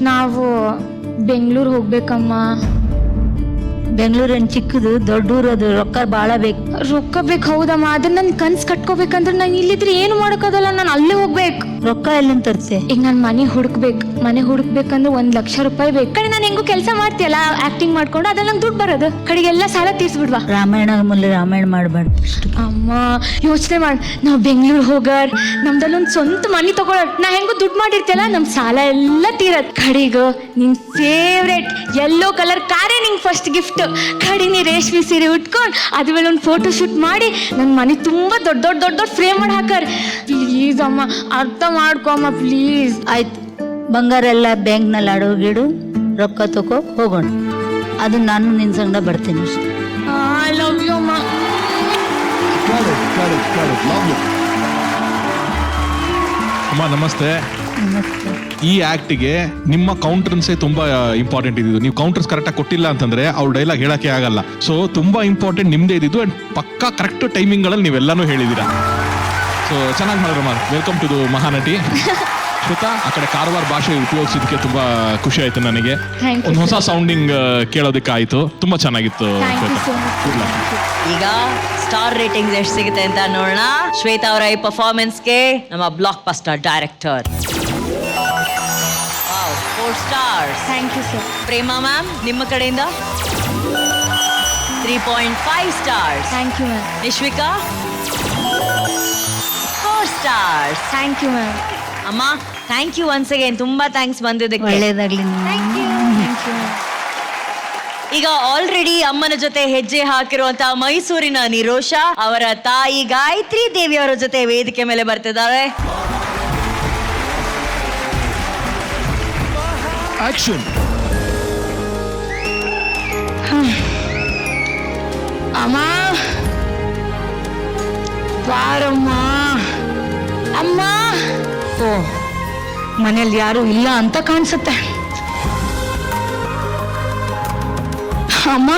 ನಾವು ಬೆಂಗಳೂರು ಹೋಗ್ಬೇಕಮ್ಮ. ಬೆಂಗಳೂರೇನು ಚಿಕ್ಕದು, ದೊಡ್ಡ ಊರು, ಅದು ರೊಕ್ಕ ಭಾಳ ಬೇಕು. ರೊಕ್ಕ ಬೇಕು, ಹೌದಮ್ಮ. ಅದನ್ನ ನನ್ನ ಕನ್ಸು ಕಟ್ಕೋಬೇಕಂದ್ರೆ ನಾನು ಇಲ್ಲಿದ್ರೆ ಏನು ಮಾಡೋಕ್ಕಾಗಲ್ಲ, ನಾನು ಅಲ್ಲೇ ಹೋಗ್ಬೇಕು. ರೊಕ್ಕ ಎಲ್ಲಿಂದ ತರ್ತೆ? ಈಗ ನಾನು ಮನೆ ಹುಡುಕ್ಬೇಕಂದ್ರೆ 1 ಲಕ್ಷ ರೂಪಾಯಿ ಬೇಕು. ಕಡೆ ನಾನು ಹೆಂಗೋ ಕೆಲಸ ಮಾಡ್ತೀಯಲ್ಲ ಆಕ್ಟಿಂಗ್ ಮಾಡ್ಕೊಂಡು, ಅದ್ರಲ್ಲಿ ನಂಗೆ ದುಡ್ಡು ಬರೋದು. ಕಡೆಗೆಲ್ಲ ಸಾಲ ತೀರ್ಸ್ಬಿಡ್ವಾ? ರಾಮಾಯಣ ಮುಲ್ಲ ರಾಮಾಯಣ ಮಾಡಬಾರ್ದು. ಅಮ್ಮ ಯೋಚನೆ ಮಾಡಿ, ನಾವು ಬೆಂಗಳೂರು ಹೋಗಾರ್, ನಮ್ದಲ್ಲೊಂದು ಸ್ವಂತ ಮನೆ ತಗೊಳರ್, ನಾ ಹೆಂಗೋ ದುಡ್ಡು ಮಾಡಿರ್ತಿಯಲ್ಲ, ನಮ್ಮ ಸಾಲ ಎಲ್ಲ ತೀರತ್. ಕಡೆಗೂ ನಿನ್ ಫೇವ್ರೇಟ್ ಯೆಲ್ಲೋ ಕಲರ್ ಕಾರೇ ನಿಂಗೆ ಫಸ್ಟ್ ಗಿಫ್ಟ್. ಕಡೆ ನೀ ರೇಷ್ಮೆ ಸೀರೆ ಉಟ್ಕೊಂಡು ಅದ್ರ ಮೇಲೆ ಒಂದು ಫೋಟೋ ಶೂಟ್ ಮಾಡಿ ನನ್ನ ಮನೆ ತುಂಬಾ ದೊಡ್ಡ ದೊಡ್ಡ ದೊಡ್ಡ ದೊಡ್ಡ ಫ್ರೇಮ್ ಮಾಡಿ ಹಾಕರ್. ಪ್ಲೀಸ್ ಅಮ್ಮ, ಅರ್ಥ ಮಾಡ್ಕೊ ಅಮ್ಮ ಪ್ಲೀಸ್. ಆಯ್ತು, ಬಂಗಾರ ಎಲ್ಲ ಬ್ಯಾಂಕ್ನಲ್ಲಿ ಅಡಗಿಡು, ರೊಕ್ಕ ತಗೋ, ಹೋಗೋಣ. ಅದು ನಾನು ನಿನ್ನ ಸಂಗಡ ಬರ್ತೀನಿ ಅಷ್ಟೇ. ಐ ಲವ್ ಯು ಅಮ್ಮ. ಅಮ್ಮ ನಮಸ್ತೆ. ನಮಸ್ತೆ. ಈ ಆಕ್ಟಿಗೆ ನಿಮ್ಮ ಕೌಂಟರ್ಸೇ ತುಂಬಾ ಇಂಪಾರ್ಟೆಂಟ್ ಇದ್ದು. ನೀವು ಕೌಂಟರ್ಸ್ ಕರೆಕ್ಟಾಗಿ ಕೊಟ್ಟಿಲ್ಲ ಅಂತಂದ್ರೆ ಅವ್ರ ಡೈಲಾಗ್ ಹೇಳಕ್ಕೆ ಆಗಲ್ಲ. ಸೊ ತುಂಬಾ ಇಂಪಾರ್ಟೆಂಟ್ ನಿಮ್ದೇ ಇದ್ದಿದ್ದು, ಅಂಡ್ ಪಕ್ಕಾ ಕರೆಕ್ಟ್ ಟೈಮಿಂಗ್ಗಳಲ್ಲಿ ನೀವೆಲ್ಲಾನು ಹೇಳಿದ್ದೀರಾ. ಸೊ ಚೆನ್ನಾಗಿ ಮಾಡಿದ್ರಮ್ಮ. ವೆಲ್ಕಮ್ ಟು ದು ಮಹಾನಟಿ ಶ್ವೇತಾ. ಆ ಕಡೆ ಕಾರವಾರ ಭಾಷೆ ಉಪಯೋಗಿಸಿದಕ್ಕೆ ತುಂಬಾ ಖುಷಿ ಆಯ್ತು ನನಗೆ. ಒಂದು ಹೊಸ ಸೌಂಡಿಂಗ್ ಕೇಳೋದಕ್ಕೆ ಆಯ್ತು, ತುಂಬಾ ಚೆನ್ನಾಗಿತ್ತು ಶ್ವೇತಾ. ಈಗ ಸ್ಟಾರ್ ರೇಟಿಂಗ್ಸ್ ಎಷ್ಟು ಸಿಗುತ್ತೆ ಅಂತ ನೋಡೋಣ. ಶ್ವೇತಾ ಅವರ ಈ ಪರ್ಫಾರ್ಮೆನ್ಸ್ಗೆ ನಮ್ಮ blockbuster director 4 stars. Thank you sir. Prema ma'am ನಿಮ್ಮ ಕಡೆಯಿಂದ 3.5 stars. Thank you ma'am. Nishvika 4 stars. Thank you ma'am. ಅಮ್ಮ ಥ್ಯಾಂಕ್ ಯು ಒನ್ಸ್ ಅಗೇನ್, ತುಂಬಾ ಥ್ಯಾಂಕ್ಸ್ ಬಂದಿದ್ದಕ್ಕೆ. ಒಳ್ಳೇದಾಗ್ಲಿ ಥ್ಯಾಂಕ್ ಯು ಮ್ಯಾಮ್. ಈಗ ಆಲ್ರೆಡಿ ಅಮ್ಮನ ಜೊತೆ ಹೆಜ್ಜೆ ಹಾಕಿರುವಂತಹ ಮೈಸೂರಿನ ನಿರೋಷ ಅವರ ತಾಯಿ ಗಾಯತ್ರಿ ದೇವಿ ಅವರ ಜೊತೆ ವೇದಿಕೆ ಮೇಲೆ ಬರ್ತಿದ್ದಾರೆ. ಆಕ್ಷನ್. ಅಮ್ಮ ಬಾರಮ್ಮ. ಅಮ್ಮ. ಓ, ಮನೇಲಿ ಯಾರು ಇಲ್ಲ ಅಂತ ಕಾಣಿಸುತ್ತೆ. ಅಮ್ಮ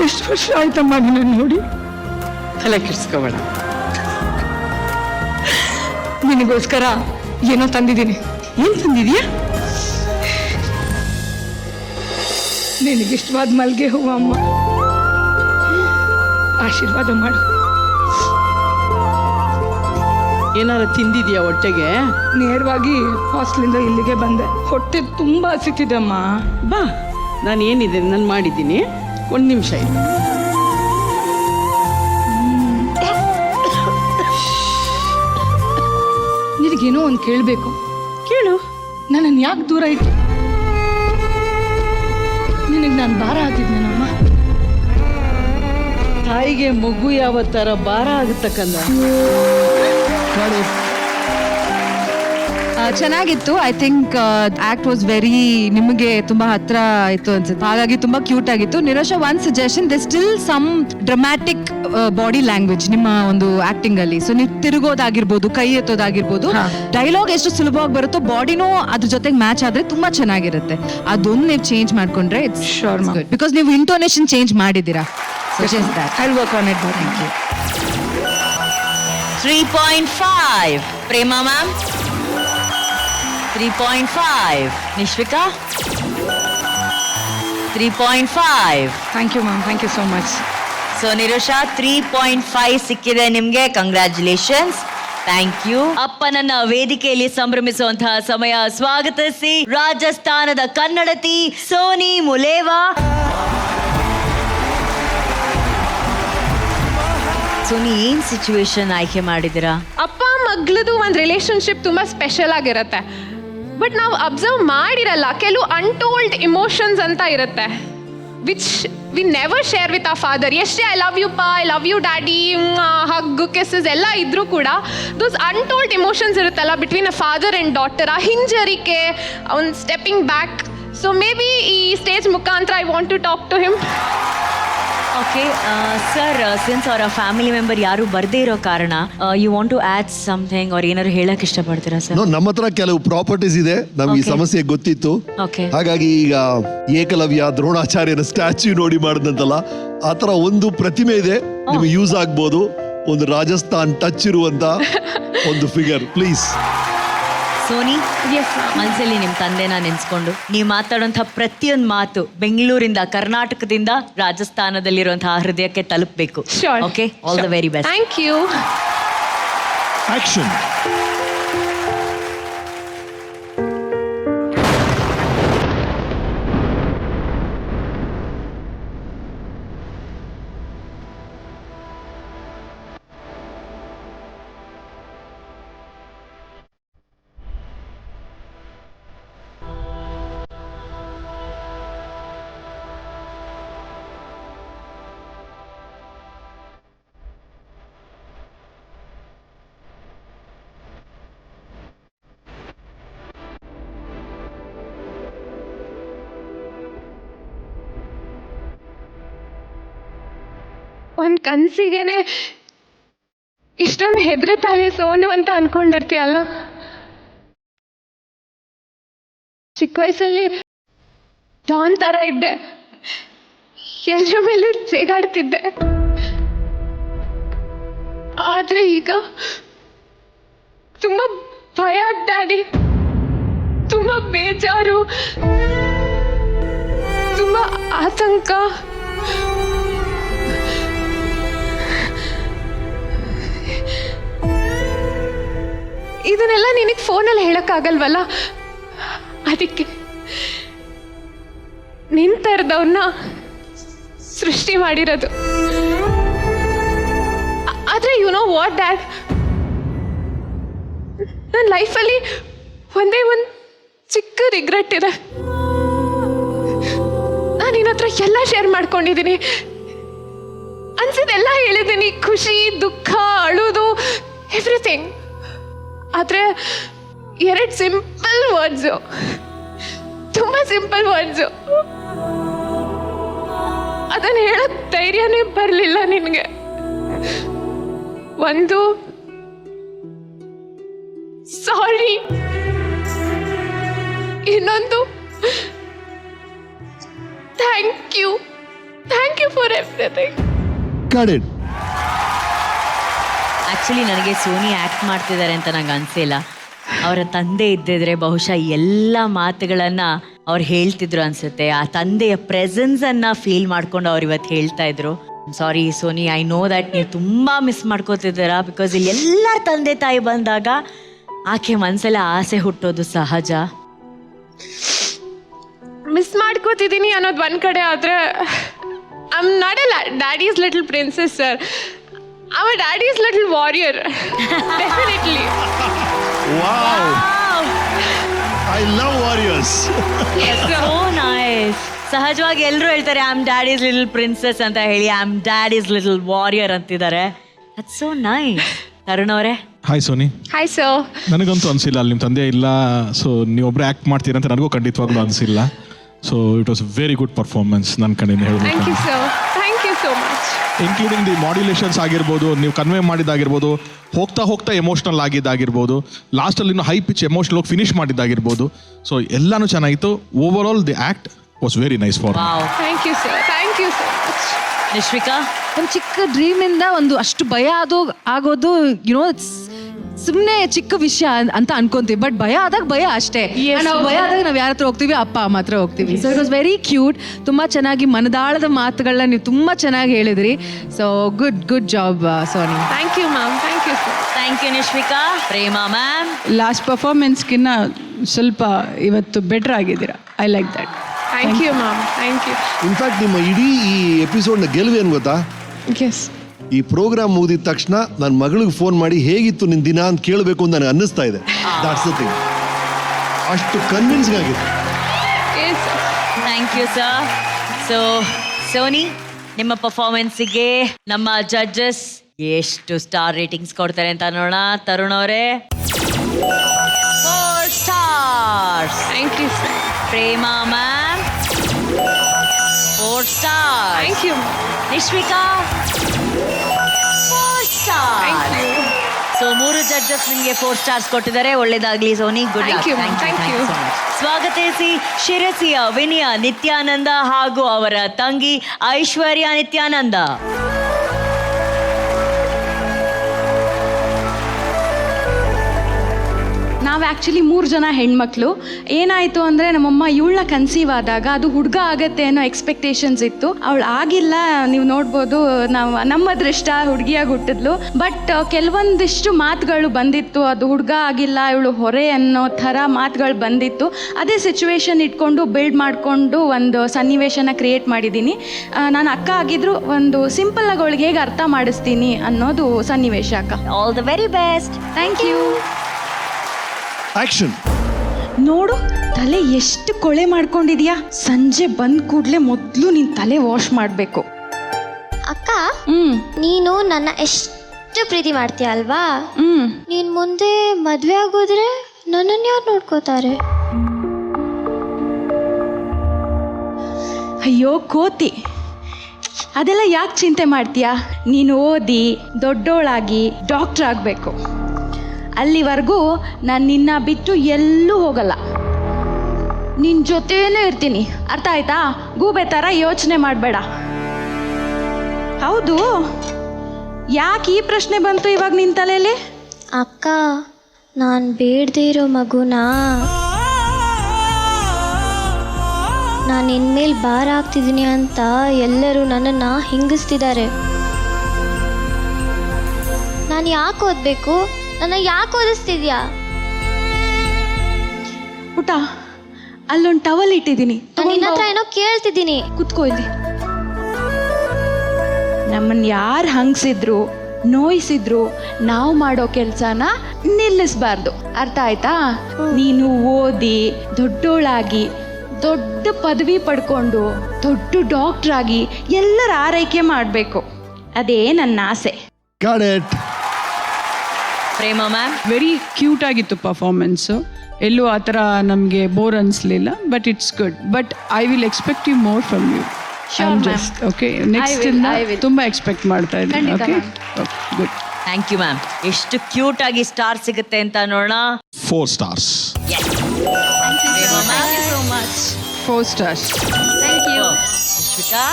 ಎಷ್ಟು ವರ್ಷ ಆಯ್ತಮ್ಮ ನಿನ್ನ ನೋಡಿ. ತಲೆ ಕೆಡ್ಸ್ಕೋಬೇಡ, ನಿನಗೋಸ್ಕರ ಏನೋ ತಂದಿದ್ದೀನಿ. ಏನ್ ತಂದಿದ್ಯಾ? ನಿನಗಿಷ್ಟವಾದ ಮಲ್ಗೆ ಹೂವು ಅಮ್ಮ. ಆಶೀರ್ವಾದ ಮಾಡು. ಏನಾರ ತಿಂದಿದ್ಯಾ ಹೊಟ್ಟೆಗೆ? ನೇರವಾಗಿ ಹಾಸ್ಟೆಲಿಂದ ಇಲ್ಲಿಗೆ ಬಂದೆ. ಹೊಟ್ಟೆ ತುಂಬಾ ಹಸಿತಿದೆಮ್ಮ. ಬಾ, ನಾನು ಏನಿದೆ ನಾನು ಮಾಡಿದ್ದೀನಿ, ಒಂದು ನಿಮಿಷ ಇದೆ. ನಿನಗೇನೋ ಒಂದು ಕೇಳಬೇಕು. ಕೇಳು. ನನ್ನನ್ನು ಯಾಕೆ ದೂರ ಇಟ್ಟು? ನಿನಗೆ ನಾನು ಭಾರ ಆಗಿದ್ನಮ್ಮ. ತಾಯಿಗೆ ಮಗು ಯಾವ ಥರ ಭಾರ ಆಗುತ್ತಕ್ಕಂದ. ಚೆನ್ನಾಗಿತ್ತು. I think act was very, ನಿಮಗೆ ತುಂಬಾ ಹತ್ರ ಆಯ್ತು ಅನ್ಸುತ್ತೆ, ಹಾಗಾಗಿ ತುಂಬಾ ಕ್ಯೂಟ್ ಆಗಿತ್ತು. Nirosha, one suggestion, they still some dramatic body language ನಿಮ್ಮ ಒಂದು ಆಕ್ಟಿಂಗ್ ಅಲ್ಲಿ. ಸೊ ನೀವು ತಿರುಗೋದಾಗಿರ್ಬೋದು, ಕೈ ಎತ್ತೋದಾಗಿರ್ಬೋದು, ಡೈಲಾಗ್ ಎಷ್ಟು ಸುಲಭವಾಗಿ ಬರುತ್ತೋ ಬಾಡಿನೂ ಅದ್ರ ಜೊತೆಗೆ ಮ್ಯಾಚ್ ಆದ್ರೆ ತುಂಬಾ ಚೆನ್ನಾಗಿರುತ್ತೆ. ಅದೊಂದು ನೀವು ಚೇಂಜ್ ಮಾಡ್ಕೊಂಡ್ರೆ ಇಟ್ಸ್ ಶೋರ್ ಗುಡ್, ಬಿಕಾಸ್ ನೀವು ಇಂಟೋನೇಷನ್ ಚೇಂಜ್ ಮಾಡಿದ್ದೀರಾ. I'll work on it. Thank you. 3.5 Prema ma'am, 3.5 Nishvika, 3.5. Thank you ma'am, thank you so much. So Nirosha 3.5 ಸಿಕ್ಕಿದೆ ನಿಮ್ಗೆ, ಕಂಗ್ರ್ಯಾಚುಲೇಷನ್ಸ್. Thank you. ಅಪ್ಪನನ್ನ ವೇದಿಕೆಯಲ್ಲಿ ಸಂಭ್ರಮಿಸುವಂತಹ ಸಮಯ. ಸ್ವಾಗತಿಸಿ ರಾಜಸ್ಥಾನದ ಕನ್ನಡತಿ ಸೋನಿ ಮುಲೇವಾ. ಸೋನಿ, ಏನ್ ಸಿಚುವೇಶನ್ ಆಯ್ಕೆ ಮಾಡಿದಿರಾ? ಅಪ್ಪ ಮಗಳದು ಒಂದು ರಿಲೇಶನ್ಶಿಪ್ ತುಂಬಾ ಸ್ಪೆಷಲ್ ಆಗಿರುತ್ತೆ, ಬಟ್ ನಾವು ಅಬ್ಸರ್ವ್ ಮಾಡಿರಲ್ಲ. ಕೆಲವು ಅನ್ಟೋಲ್ಡ್ ಇಮೋಷನ್ಸ್ ಅಂತ ಇರುತ್ತೆ, which we never share with ಆ ಫಾದರ್. ಎಷ್ಟೇ I love you pa, I love you daddy, hug kisses ಎಲ್ಲ ಇದ್ರೂ ಕೂಡ ದೋಸ್ ಅನ್ಟೋಲ್ಡ್ ಇಮೋಷನ್ಸ್ ಇರುತ್ತಲ್ಲ between a father and daughter, ಆ ಹಿಂಜರಿಕೆ, ಒಂದು stepping back. So maybe ಈ ಸ್ಟೇಜ್ ಮುಖಾಂತರ I want to talk to him. Okay sir, since ಅವರ ಫ್ಯಾಮಿಲಿ ಮೆಂಬರ್ ಯಾರು ಬರ್ದೇ ಇರೋ ಕಾರಣ you want to add something ಅವ್ರು ಏನಾದ್ರು ಹೇಳಕ್ ಇಷ್ಟಪಡ್ತೀರಾ ಸರ್? ನಮ್ಮ ಹತ್ರ ಕೆಲವು ಪ್ರಾಪರ್ಟೀಸ್ ಇದೆ, ನಮ್ಗೆ ಈ ಸಮಸ್ಯೆ ಗೊತ್ತಿತ್ತು. ಓಕೆ, ಹಾಗಾಗಿ ಈಗ ಏಕಲವ್ಯ ದ್ರೋಣಾಚಾರ್ಯನ ಸ್ಟ್ಯಾಚ್ಯೂ ನೋಡಿ ಮಾಡಿದಂತಲ್ಲ, ಆ ತರ ಒಂದು ಪ್ರತಿಮೆ ಇದೆ, ನಿಮ್ಗೆ ಯೂಸ್ ಆಗ್ಬೋದು. ಒಂದು ರಾಜಸ್ಥಾನ್ ಟಚ್ ಇರುವಂತ ಒಂದು ಫಿಗರ್, ಪ್ಲೀಸ್. ಸೋನಿ, ಮನಸ್ಸಲ್ಲಿ ನಿಮ್ಮ ತಂದೆನ ನೆನೆಸ್ಕೊಂಡು ನೀವು ಮಾತಾಡುವಂತಹ ಪ್ರತಿಯೊಂದು ಮಾತು ಬೆಂಗಳೂರಿಂದ, ಕರ್ನಾಟಕದಿಂದ ರಾಜಸ್ಥಾನದಲ್ಲಿರುವಂತಹ ಹೃದಯಕ್ಕೆ ತಲುಪಬೇಕು. Okay, all the very best. Thank you. Action. ಒಂದು ಕನಸಿಗೆನೆ ಇಷ್ಟೊಂದು ಹೆದರುತ್ತಾಳೆ ಸೋನು ಅಂತ ಅನ್ಕೊಂಡಿರ್ತೀಯಲ್ಲ. ಚಿಕ್ಕ ವಯಸ್ಸಲ್ಲಿ ಡಾನ್ ಥರ ಇದ್ದೆ, ಎಲ್ಲರ ಮೇಲೆ ಸೇಗಾಡ್ತಿದ್ದೆ. ಆದರೆ ಈಗ ತುಂಬ ಭಯ ಡ್ಯಾಡಿ, ತುಂಬ ಬೇಜಾರು, ತುಂಬ ಆತಂಕ. ಇದನ್ನೆಲ್ಲ ನಿನಗೆ ಫೋನಲ್ಲಿ ಹೇಳೋಕ್ಕಾಗಲ್ವಲ್ಲ, ಅದಕ್ಕೆ ನಿನ್ ಥರದವನ್ನ ಸೃಷ್ಟಿ ಮಾಡಿರೋದು. ಆದರೆ ಯು ನೋ ವಾಟ್ ಡ್ಯಾಡ್, ನನ್ನ ಲೈಫಲ್ಲಿ ಒಂದೇ ಒಂದು ಚಿಕ್ಕ ರಿಗ್ರೆಟ್ ಇದೆ. ನಾನು ನಿನ್ನ ಹತ್ರ ಎಲ್ಲ ಶೇರ್ ಮಾಡ್ಕೊಂಡಿದ್ದೀನಿ, ಅನ್ಸಿದೆಲ್ಲ ಹೇಳಿದ್ದೀನಿ, ಖುಷಿ, ದುಃಖ, ಅಳುದು, ಎವ್ರಿಥಿಂಗ್. ಆದರೆ 2 ಸಿಂಪಲ್ ವರ್ಡ್ಸು, ತುಂಬ ಸಿಂಪಲ್ ವರ್ಡ್ಸು, ಅದನ್ನು ಹೇಳೋ ಧೈರ್ಯನೇ ಬರಲಿಲ್ಲ ನಿನಗೆ. ಒಂದು ಸಾರಿ, ಇನ್ನೊಂದು thank you for everything. Actually ನನಗೆ ಸೋನಿ ಆ್ಯಕ್ಟ್ ಮಾಡ್ತಿದ್ದಾರೆ ಅಂತ ನಂಗೆ ಅನಿಸಿಲ್ಲ. ಅವರ ತಂದೆ ಇದ್ದಿದ್ರೆ ಬಹುಶಃ ಎಲ್ಲ ಮಾತುಗಳನ್ನು ಅವ್ರು ಹೇಳ್ತಿದ್ರು ಅನಿಸುತ್ತೆ. ಆ ತಂದೆಯ ಪ್ರೆಸೆನ್ಸನ್ನು ಫೀಲ್ ಮಾಡ್ಕೊಂಡು ಅವ್ರು ಇವತ್ತು ಹೇಳ್ತಾ ಇದ್ರು. ಸಾರಿ ಸೋನಿ, ಐ ನೋ ದ್ಯಾಟ್ ನೀವು ತುಂಬ ಮಿಸ್ ಮಾಡ್ಕೋತಿದ್ದೀರಾ. ಬಿಕಾಸ್ ಇಲ್ಲಿ ಎಲ್ಲರ ತಂದೆ ತಾಯಿ ಬಂದಾಗ ಆಕೆ ಮನಸ್ಸೆಲ್ಲ ಆಸೆ ಹುಟ್ಟೋದು ಸಹಜ. ಮಿಸ್ ಮಾಡ್ಕೋತಿದ್ದೀನಿ ಅನ್ನೋದು ಒಂದು ಕಡೆ, ಆದರೆ I am not a daddy's little princess sir, I am a daddy's little warrior. Definitely. I love warriors. So nice. ಸಹಜವಾಗಿ ಎಲ್ಲರೂ ಹೇಳ್ತಾರೆ I am daddy's little princess ಅಂತ ಹೇಳಿ, I am daddy's little warrior ಅಂತಿದ್ದಾರೆ. That's so nice. ತರುಣ್ ಅವರೇ. ಹಾಯ್ ಸೋನಿ. Hi sir. ನನಗಂತೂ ಅನಿಸಿಲ್ಲ ಅಲ್ಲಿ ನಿಮ್ಮ ತಂದೆ ಇಲ್ಲ, ಸೊ ನೀವೊಬ್ಬರೇ ಆ್ಯಕ್ಟ್ ಮಾಡ್ತೀರಾ ಅಂತ ನನಗೂ ಖಂಡಿತವಾಗ್ಲೂ ಅನಿಸಿಲ್ಲ. So it was very good performance ನನ್ನ ಕಡೆಯಿಂದ ಥ್ಯಾಂಕ್ ಯು ಹೇಳಬೇಕು. Sir, thank you so much. Including the modulations ಆಗಿರ್ಬೋದು, ನೀವು ಕನ್ವೆ ಮಾಡಿದ್ದಾಗಿರ್ಬೋದು, ಹೋಗ್ತಾ ಎಮೋಷ್ನಲ್ ಆಗಿದ್ದಾಗಿರ್ಬೋದು, ಲಾಸ್ಟಲ್ಲಿ ಇನ್ನೂ ಹೈ ಪಿಚ್ ಎಮೋಷನಲ್ ಹೋಗಿ ಫಿನಿಶ್ ಮಾಡಿದ್ದಾಗಿರ್ಬೋದು. ಸೊ ಎಲ್ಲನೂ ಚೆನ್ನಾಗಿತ್ತು. Overall the act was very nice for. Thank you sir, thank you so much. Nishvika. ಒಂದು ಚಿಕ್ಕ ಡ್ರೀಮಿಂದ ಒಂದು ಅಷ್ಟು ಭಯ ಆಗೋದು ಯುನೋ ಸುಮ್ಮನೆ ಚಿಕ್ಕ ವಿಷಯ ಅಂತ ಅನ್ಕೊಂತೀವಿ, ಬಟ್ ಭಯ ಆದಾಗ ಭಯ ಅಷ್ಟೇ. ನಾವು ಭಯ ಆದಾಗ ನಾವು ಯಾರ ಹತ್ರ ಹೋಗ್ತೀವಿ? ಅಪ್ಪ ಅಮ್ಮ ಹತ್ರ ಹೋಗ್ತೀವಿ. So it was very cute. ತುಂಬ ಚೆನ್ನಾಗಿ ಮನದಾಳದ ಮಾತುಗಳನ್ನ ನೀವು ತುಂಬ ಚೆನ್ನಾಗಿ ಹೇಳಿದ್ರಿ. So good job Soni. Thank you ma'am, thank you sir. Thank you Nishvika. Prema ma'am. Last ಪರ್ಫಾರ್ಮೆನ್ಸ್ಗಿನ್ನ ಸ್ವಲ್ಪ ಇವತ್ತು ಬೆಟರ್ ಆಗಿದ್ದೀರಾ. I like that. Thank you ma'am, thank you. In fact ನಿಮ್ಮ ಇಡೀ ಈ ಎಪಿಸೋಡ್ನ ಗೆಲುವೇನು ಗೊತ್ತಾ? ಎಸ್. ಈ ಪ್ರೋಗ್ರಾಮ್ ಮುಗಿದ ತಕ್ಷಣ ನನ್ನ ಮಗಳಿಗೆ ಫೋನ್ ಮಾಡಿ ಹೇಗಿತ್ತು ನಿನ್ನ ದಿನ ಅಂತ ಕೇಳಬೇಕು ಅಂತ ನನಗೆ ಅನ್ನಿಸ್ತಾ ಇದೆ. That's the thing. ಅಷ್ಟು ಕನ್ವಿನ್ಸಿಂಗ್ ಆಗಿದೆ. Thank you sir. So Soni, ನಿಮ್ಮ ಪರ್ಫಾರ್ಮೆನ್ಸಿಗೆ ನಮ್ಮ ಜಡ್ಜಸ್ ಎಷ್ಟು ಸ್ಟಾರ್ ರೇಟಿಂಗ್ಸ್ ಕೊಡ್ತಾರೆ ಅಂತ ನೋಡೋಣ. ತರುಣ್ ಅವರೇ. 4 stars. Thank you sir. Prema ma'am 4 stars. Thank you. Nishvika 4 stars. Thank you. So 3 judges ನಿಮಗೆ 4 stars ಕೊಟ್ಟಿದ್ದಾರೆ. ಒಳ್ಳೇದಾಗ್ಲಿ Soni. Good luck. Thank you. ಸ್ವಾಗತಿಸಿ ಶಿರಸಿಯ ವಿನಯ ನಿತ್ಯಾನಂದ ಹಾಗೂ ಅವರ ತಂಗಿ ಐಶ್ವರ್ಯ ನಿತ್ಯಾನಂದ. ನಾವು ಆ್ಯಕ್ಚುಲಿ 3 ಜನ ಹೆಣ್ಮಕ್ಳು. ಏನಾಯಿತು ಅಂದರೆ ನಮ್ಮಮ್ಮ ಇವಳನ್ನ ಕನ್ಸೀವ್ ಆದಾಗ ಅದು ಹುಡುಗ ಆಗತ್ತೆ ಅನ್ನೋ ಎಕ್ಸ್ಪೆಕ್ಟೇಷನ್ಸ್ ಇತ್ತು. ಅವಳು ಆಗಿಲ್ಲ. ನೀವು ನೋಡ್ಬೋದು, ನಮ್ಮ ಅದೃಷ್ಟ ಹುಡುಗಿಯಾಗಿ ಹುಟ್ಟಿದ್ಲು. ಬಟ್ ಕೆಲವೊಂದಿಷ್ಟು ಮಾತುಗಳು ಬಂದಿತ್ತು, ಅದು ಹುಡುಗ ಆಗಿಲ್ಲ ಇವಳು ಹೊರೆ ಅನ್ನೋ ಥರ ಮಾತುಗಳು ಬಂದಿತ್ತು. ಅದೇ ಸಿಚುವೇಶನ್ ಇಟ್ಕೊಂಡು ಬಿಲ್ಡ್ ಮಾಡಿಕೊಂಡು ಒಂದು ಸನ್ನಿವೇಶನ ಕ್ರಿಯೇಟ್ ಮಾಡಿದ್ದೀನಿ. ನಾನು ಅಕ್ಕ ಆಗಿದ್ರು ಒಂದು ಸಿಂಪಲ್ ಆಗಿ ಅವಳಿಗೆ ಹೇಗೆ ಅರ್ಥ ಮಾಡಿಸ್ತೀನಿ ಅನ್ನೋದು ಸನ್ನಿವೇಶ ಅಕ್ಕ. All the very best. Thank you. Action. ನೋಡು, ತಲೆ ಎಷ್ಟು ಕೊಳೆ ಮಾಡ್ಕೊಂಡಿದ್ಯಾ. ಸಂಜೆ ಬಂದ ಕೂಡಲೇ ಮೊದಲು ನೀನು ತಲೆ ವಾಶ್ ಮಾಡಬೇಕು. ಅಕ್ಕ, ನೀನು ನನ್ನ ಎಷ್ಟು ಪ್ರೀತಿ ಮಾಡ್ತೀಯ ಅಲ್ವಾ? ನೀನು ಮುಂದೆ ಮದುವೆ ಆಗೋದ್ರೆ ನನ್ನನ್ನು ಯಾರು ನೋಡ್ಕೋತಾರೆ? ಅಯ್ಯೋ ಕೋತಿ, ಅದೆಲ್ಲ ಯಾಕೆ ಚಿಂತೆ ಮಾಡ್ತೀಯಾ? ನೀನು ಓದಿ ದೊಡ್ಡೋಳಾಗಿ ಡಾಕ್ಟ್ರ್ ಆಗಬೇಕು. ಅಲ್ಲಿವರೆಗೂ ನಾನು ನಿನ್ನ ಬಿಟ್ಟು ಎಲ್ಲೂ ಹೋಗಲ್ಲ, ನಿನ್ನ ಜೊತೆನೇ ಇರ್ತೀನಿ. ಅರ್ಥ ಆಯ್ತಾ? ಗೂಬೆ ಥರ ಯೋಚನೆ ಮಾಡಬೇಡ. ಹೌದು, ಯಾಕೆ ಈ ಪ್ರಶ್ನೆ ಬಂತು ಇವಾಗ ನಿನ್ನ ತಲೆಯಲ್ಲಿ? ಅಕ್ಕ, ನಾನು ಬೇಡದೇ ಇರೋ ಮಗುನ ನಾನು ಇನ್ಮೇಲೆ ಭಾರ ಆಗ್ತಿದ್ದೀನಿ ಅಂತ ಎಲ್ಲರೂ ನನ್ನನ್ನು ಹಿಂಗಿಸ್ತಿದ್ದಾರೆ. ನಾನು ಯಾಕೆ ಓದಬೇಕು? ನನ್ನ ಯಾಕೆ ಓದಿಸ್ತಿದ್ಯಾ? ಪುಟ ಅಲ್ಲೊಂದು ಟವಲ್ ಇಟ್ಟಿದ್ದೀನಿ, ನಿನ್ನ ಹತ್ರ ಏನೋ ಕೇಳ್ತಿದ್ದೀನಿ. ಕುತ್ಕೋ ಇಲ್ಲಿ. ನಮ್ಮನ್ನ ಯಾರು ಹಂಗ್ಸಿದ್ರು ನೋಯಿಸಿದ್ರು ನಾವು ಮಾಡೋ ಕೆಲಸನ ನಿಲ್ಲಿಸ್ಬಾರ್ದು, ಅರ್ಥ ಆಯ್ತಾ? ನೀನು ಓದಿ ದೊಡ್ಡೋಳಾಗಿ ದೊಡ್ಡ ಪದವಿ ಪಡ್ಕೊಂಡು ದೊಡ್ಡ ಡಾಕ್ಟರ್ ಆಗಿ ಎಲ್ಲರ ಆರೈಕೆ ಮಾಡಬೇಕು, ಅದೇ ನನ್ನ ಆಸೆ. Got it. Prema ma'am, very cute ಆಗಿತ್ತು ಪರ್ಫಾರ್ಮೆನ್ಸು. ಎಲ್ಲೂ ಆ ಥರ ನಮಗೆ ಬೋರ್ ಅನಿಸ್ಲಿಲ್ಲ. But it's good. But I will expect you more from you. Just okay, next ಇಂದ ತುಂಬ ಎಕ್ಸ್ಪೆಕ್ಟ್ ಮಾಡ್ತಾ ಇದ್ದೀನಿ. Okay, good. Thank you ma'am. ಎಷ್ಟು ಕ್ಯೂಟ್ ಆಗಿ ಸ್ಟಾರ್ ಸಿಗುತ್ತೆ ಅಂತ ನೋಡೋಣ. 4 stars. 4 stars. Thank you. Ashvika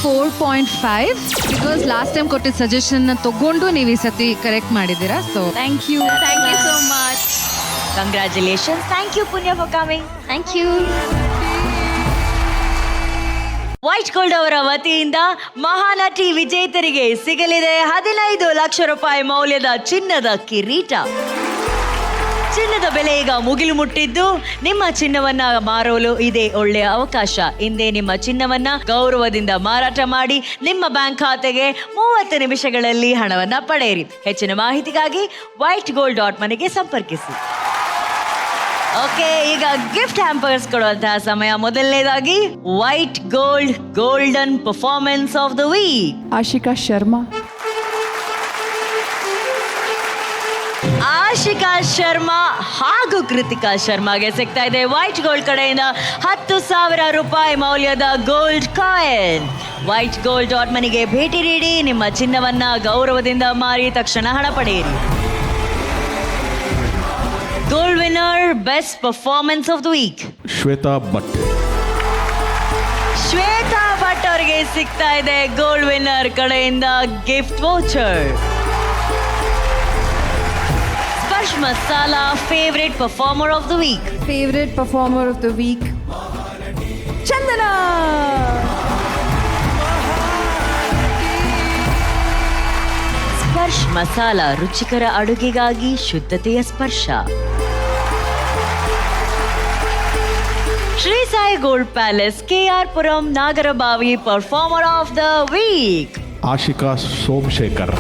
4.5 because last time ಕೊಟ್ಟಿದ್ದ ಸಜೆಷನ್ನ ತಗೊಂಡು ನೀವು ಈ ಸತಿ ಕರೆಕ್ಟ್ ಮಾಡಿದ್ದೀರಾ. So thank you so much. Congratulations. Thank you Punya for coming. Thank you. White gold ಅವರ ವತಿಯಿಂದ ಮಹಾನಟಿ ವಿಜೇತರಿಗೆ ಸಿಗಲಿದೆ 15 ಲಕ್ಷ ರೂಪಾಯಿ ಮೌಲ್ಯದ ಚಿನ್ನದ ಕಿರೀಟ. ಚಿನ್ನದ ಬೆಲೆ ಈಗ ಮುಗಿಲು ಮುಟ್ಟಿದ್ದು, ನಿಮ್ಮ ಚಿನ್ನವನ್ನ ಮಾರಲು ಇದೆ ಒಳ್ಳೆಯ ಅವಕಾಶ. ಹಿಂದೆ ನಿಮ್ಮ ಚಿನ್ನವನ್ನ ಗೌರವದಿಂದ ಮಾರಾಟ ಮಾಡಿ ನಿಮ್ಮ ಬ್ಯಾಂಕ್ ಖಾತೆಗೆ 30 ನಿಮಿಷಗಳಲ್ಲಿ ಹಣವನ್ನ ಪಡೆಯಿರಿ. ಹೆಚ್ಚಿನ ಮಾಹಿತಿಗಾಗಿ whitegold.ಮನೆಗೆ ಸಂಪರ್ಕಿಸಿ. ಓಕೆ, ಈಗ ಗಿಫ್ಟ್ ಹ್ಯಾಂಪರ್ಸ್ ಕೊಡುವಂತಹ ಸಮಯ. ಮೊದಲನೇದಾಗಿ white gold golden performance of the week. Ashika Sharma. Ashika Sharma ಹಾಗೂ ಕೃತಿಕಾ ಶರ್ಮಾಗೆ ಸಿಗ್ತಾ ಇದೆ ವೈಟ್ ಗೋಲ್ಡ್ ಕಡೆಯಿಂದ 10,000 ರೂಪಾಯಿ ಮೌಲ್ಯದ ಗೋಲ್ಡ್ ಕಾಯಿನ್. whitegold.ಮನೆಗೆ ಭೇಟಿ ನೀಡಿ, ನಿಮ್ಮ ಚಿನ್ನವನ್ನ ಗೌರವದಿಂದ ಮಾರಿ ತಕ್ಷಣ ಹಣ ಪಡೆಯಿರಿ. Gold winner best performance of the week Shweta Bhat. Shweta Bhat ಅವರಿಗೆ ಸಿಗ್ತಾ ಇದೆ ಗೋಲ್ಡ್ ವಿನ್ನರ್ ಕಡೆಯಿಂದ gift voucher. Sparsh Masala favourite performer of the week. Favourite performer of the week Chandana. Sparsh Masala ರುಚಿಕರ ಅಡುಗೆಗಾಗಿ ಶುದ್ಧತೆಯ ಸ್ಪರ್ಶ. Shri Sai gold palace KR Puram Nagarbhavi performer of the week. Ashika Somashekar.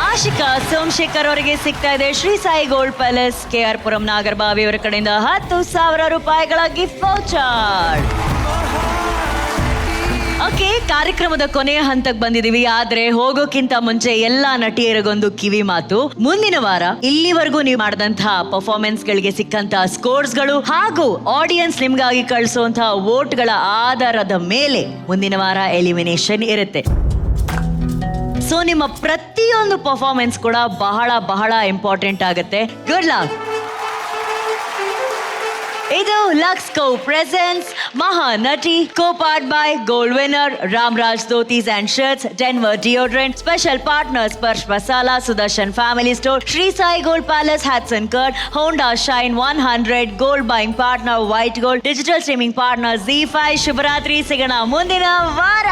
Ashika Somashekar ಅವರಿಗೆ ಸಿಗ್ತಾ ಇದೆ Shri Sai gold palace KR Puram Nagarbhavi ಅವರ ಕಡೆಯಿಂದ 10,000 ರೂಪಾಯಿಗಳ ಗಿಫ್ಟ್ ವೌಚರ್. ಓಕೆ, ಕಾರ್ಯಕ್ರಮದ ಕೊನೆಯ ಹಂತಕ್ಕೆ ಬಂದಿದೀವಿ. ಆದ್ರೆ ಹೋಗೋಕ್ಕಿಂತ ಮುಂಚೆ ಎಲ್ಲಾ ನಟಿಯರಿಗೊಂದು ಕಿವಿ ಮಾತು. ಮುಂದಿನ ವಾರ ಇಲ್ಲಿವರೆಗೂ ನೀವು ಮಾಡಿದಂತಹ ಪರ್ಫಾರ್ಮೆನ್ಸ್ ಗಳಿಗೆ ಸಿಕ್ಕಂತಹ ಸ್ಕೋರ್ಸ್ಗಳು ಹಾಗೂ ಆಡಿಯನ್ಸ್ ನಿಮ್ಗಾಗಿ ಕಳಿಸುವಂತಹ ವೋಟ್ಗಳ ಆಧಾರದ ಮೇಲೆ ಮುಂದಿನ ವಾರ ಎಲಿಮಿನೇಷನ್ ಇರುತ್ತೆ. ಸೊ ನಿಮ್ಮ ಪ್ರತಿಯೊಂದು ಪರ್ಫಾರ್ಮೆನ್ಸ್ ಕೂಡ ಬಹಳ ಬಹಳ ಇಂಪಾರ್ಟೆಂಟ್ ಆಗುತ್ತೆ. Good luck. ಇದು ಲಕ್ಸ್ಕೋ presents Mahanati, copowered by gold winner Ramraj dhotis and shirts, Denver deodorant, special partner Sparsh Masala, Sudarshan family store, Shri Sai gold palace Hatsun curd, Honda Shine 100, gold buying partner white gold, digital streaming partner ZEE5. ಶುಭರಾತ್ರಿ, ಸಿಗೋಣ ಮುಂದಿನ ವಾರ.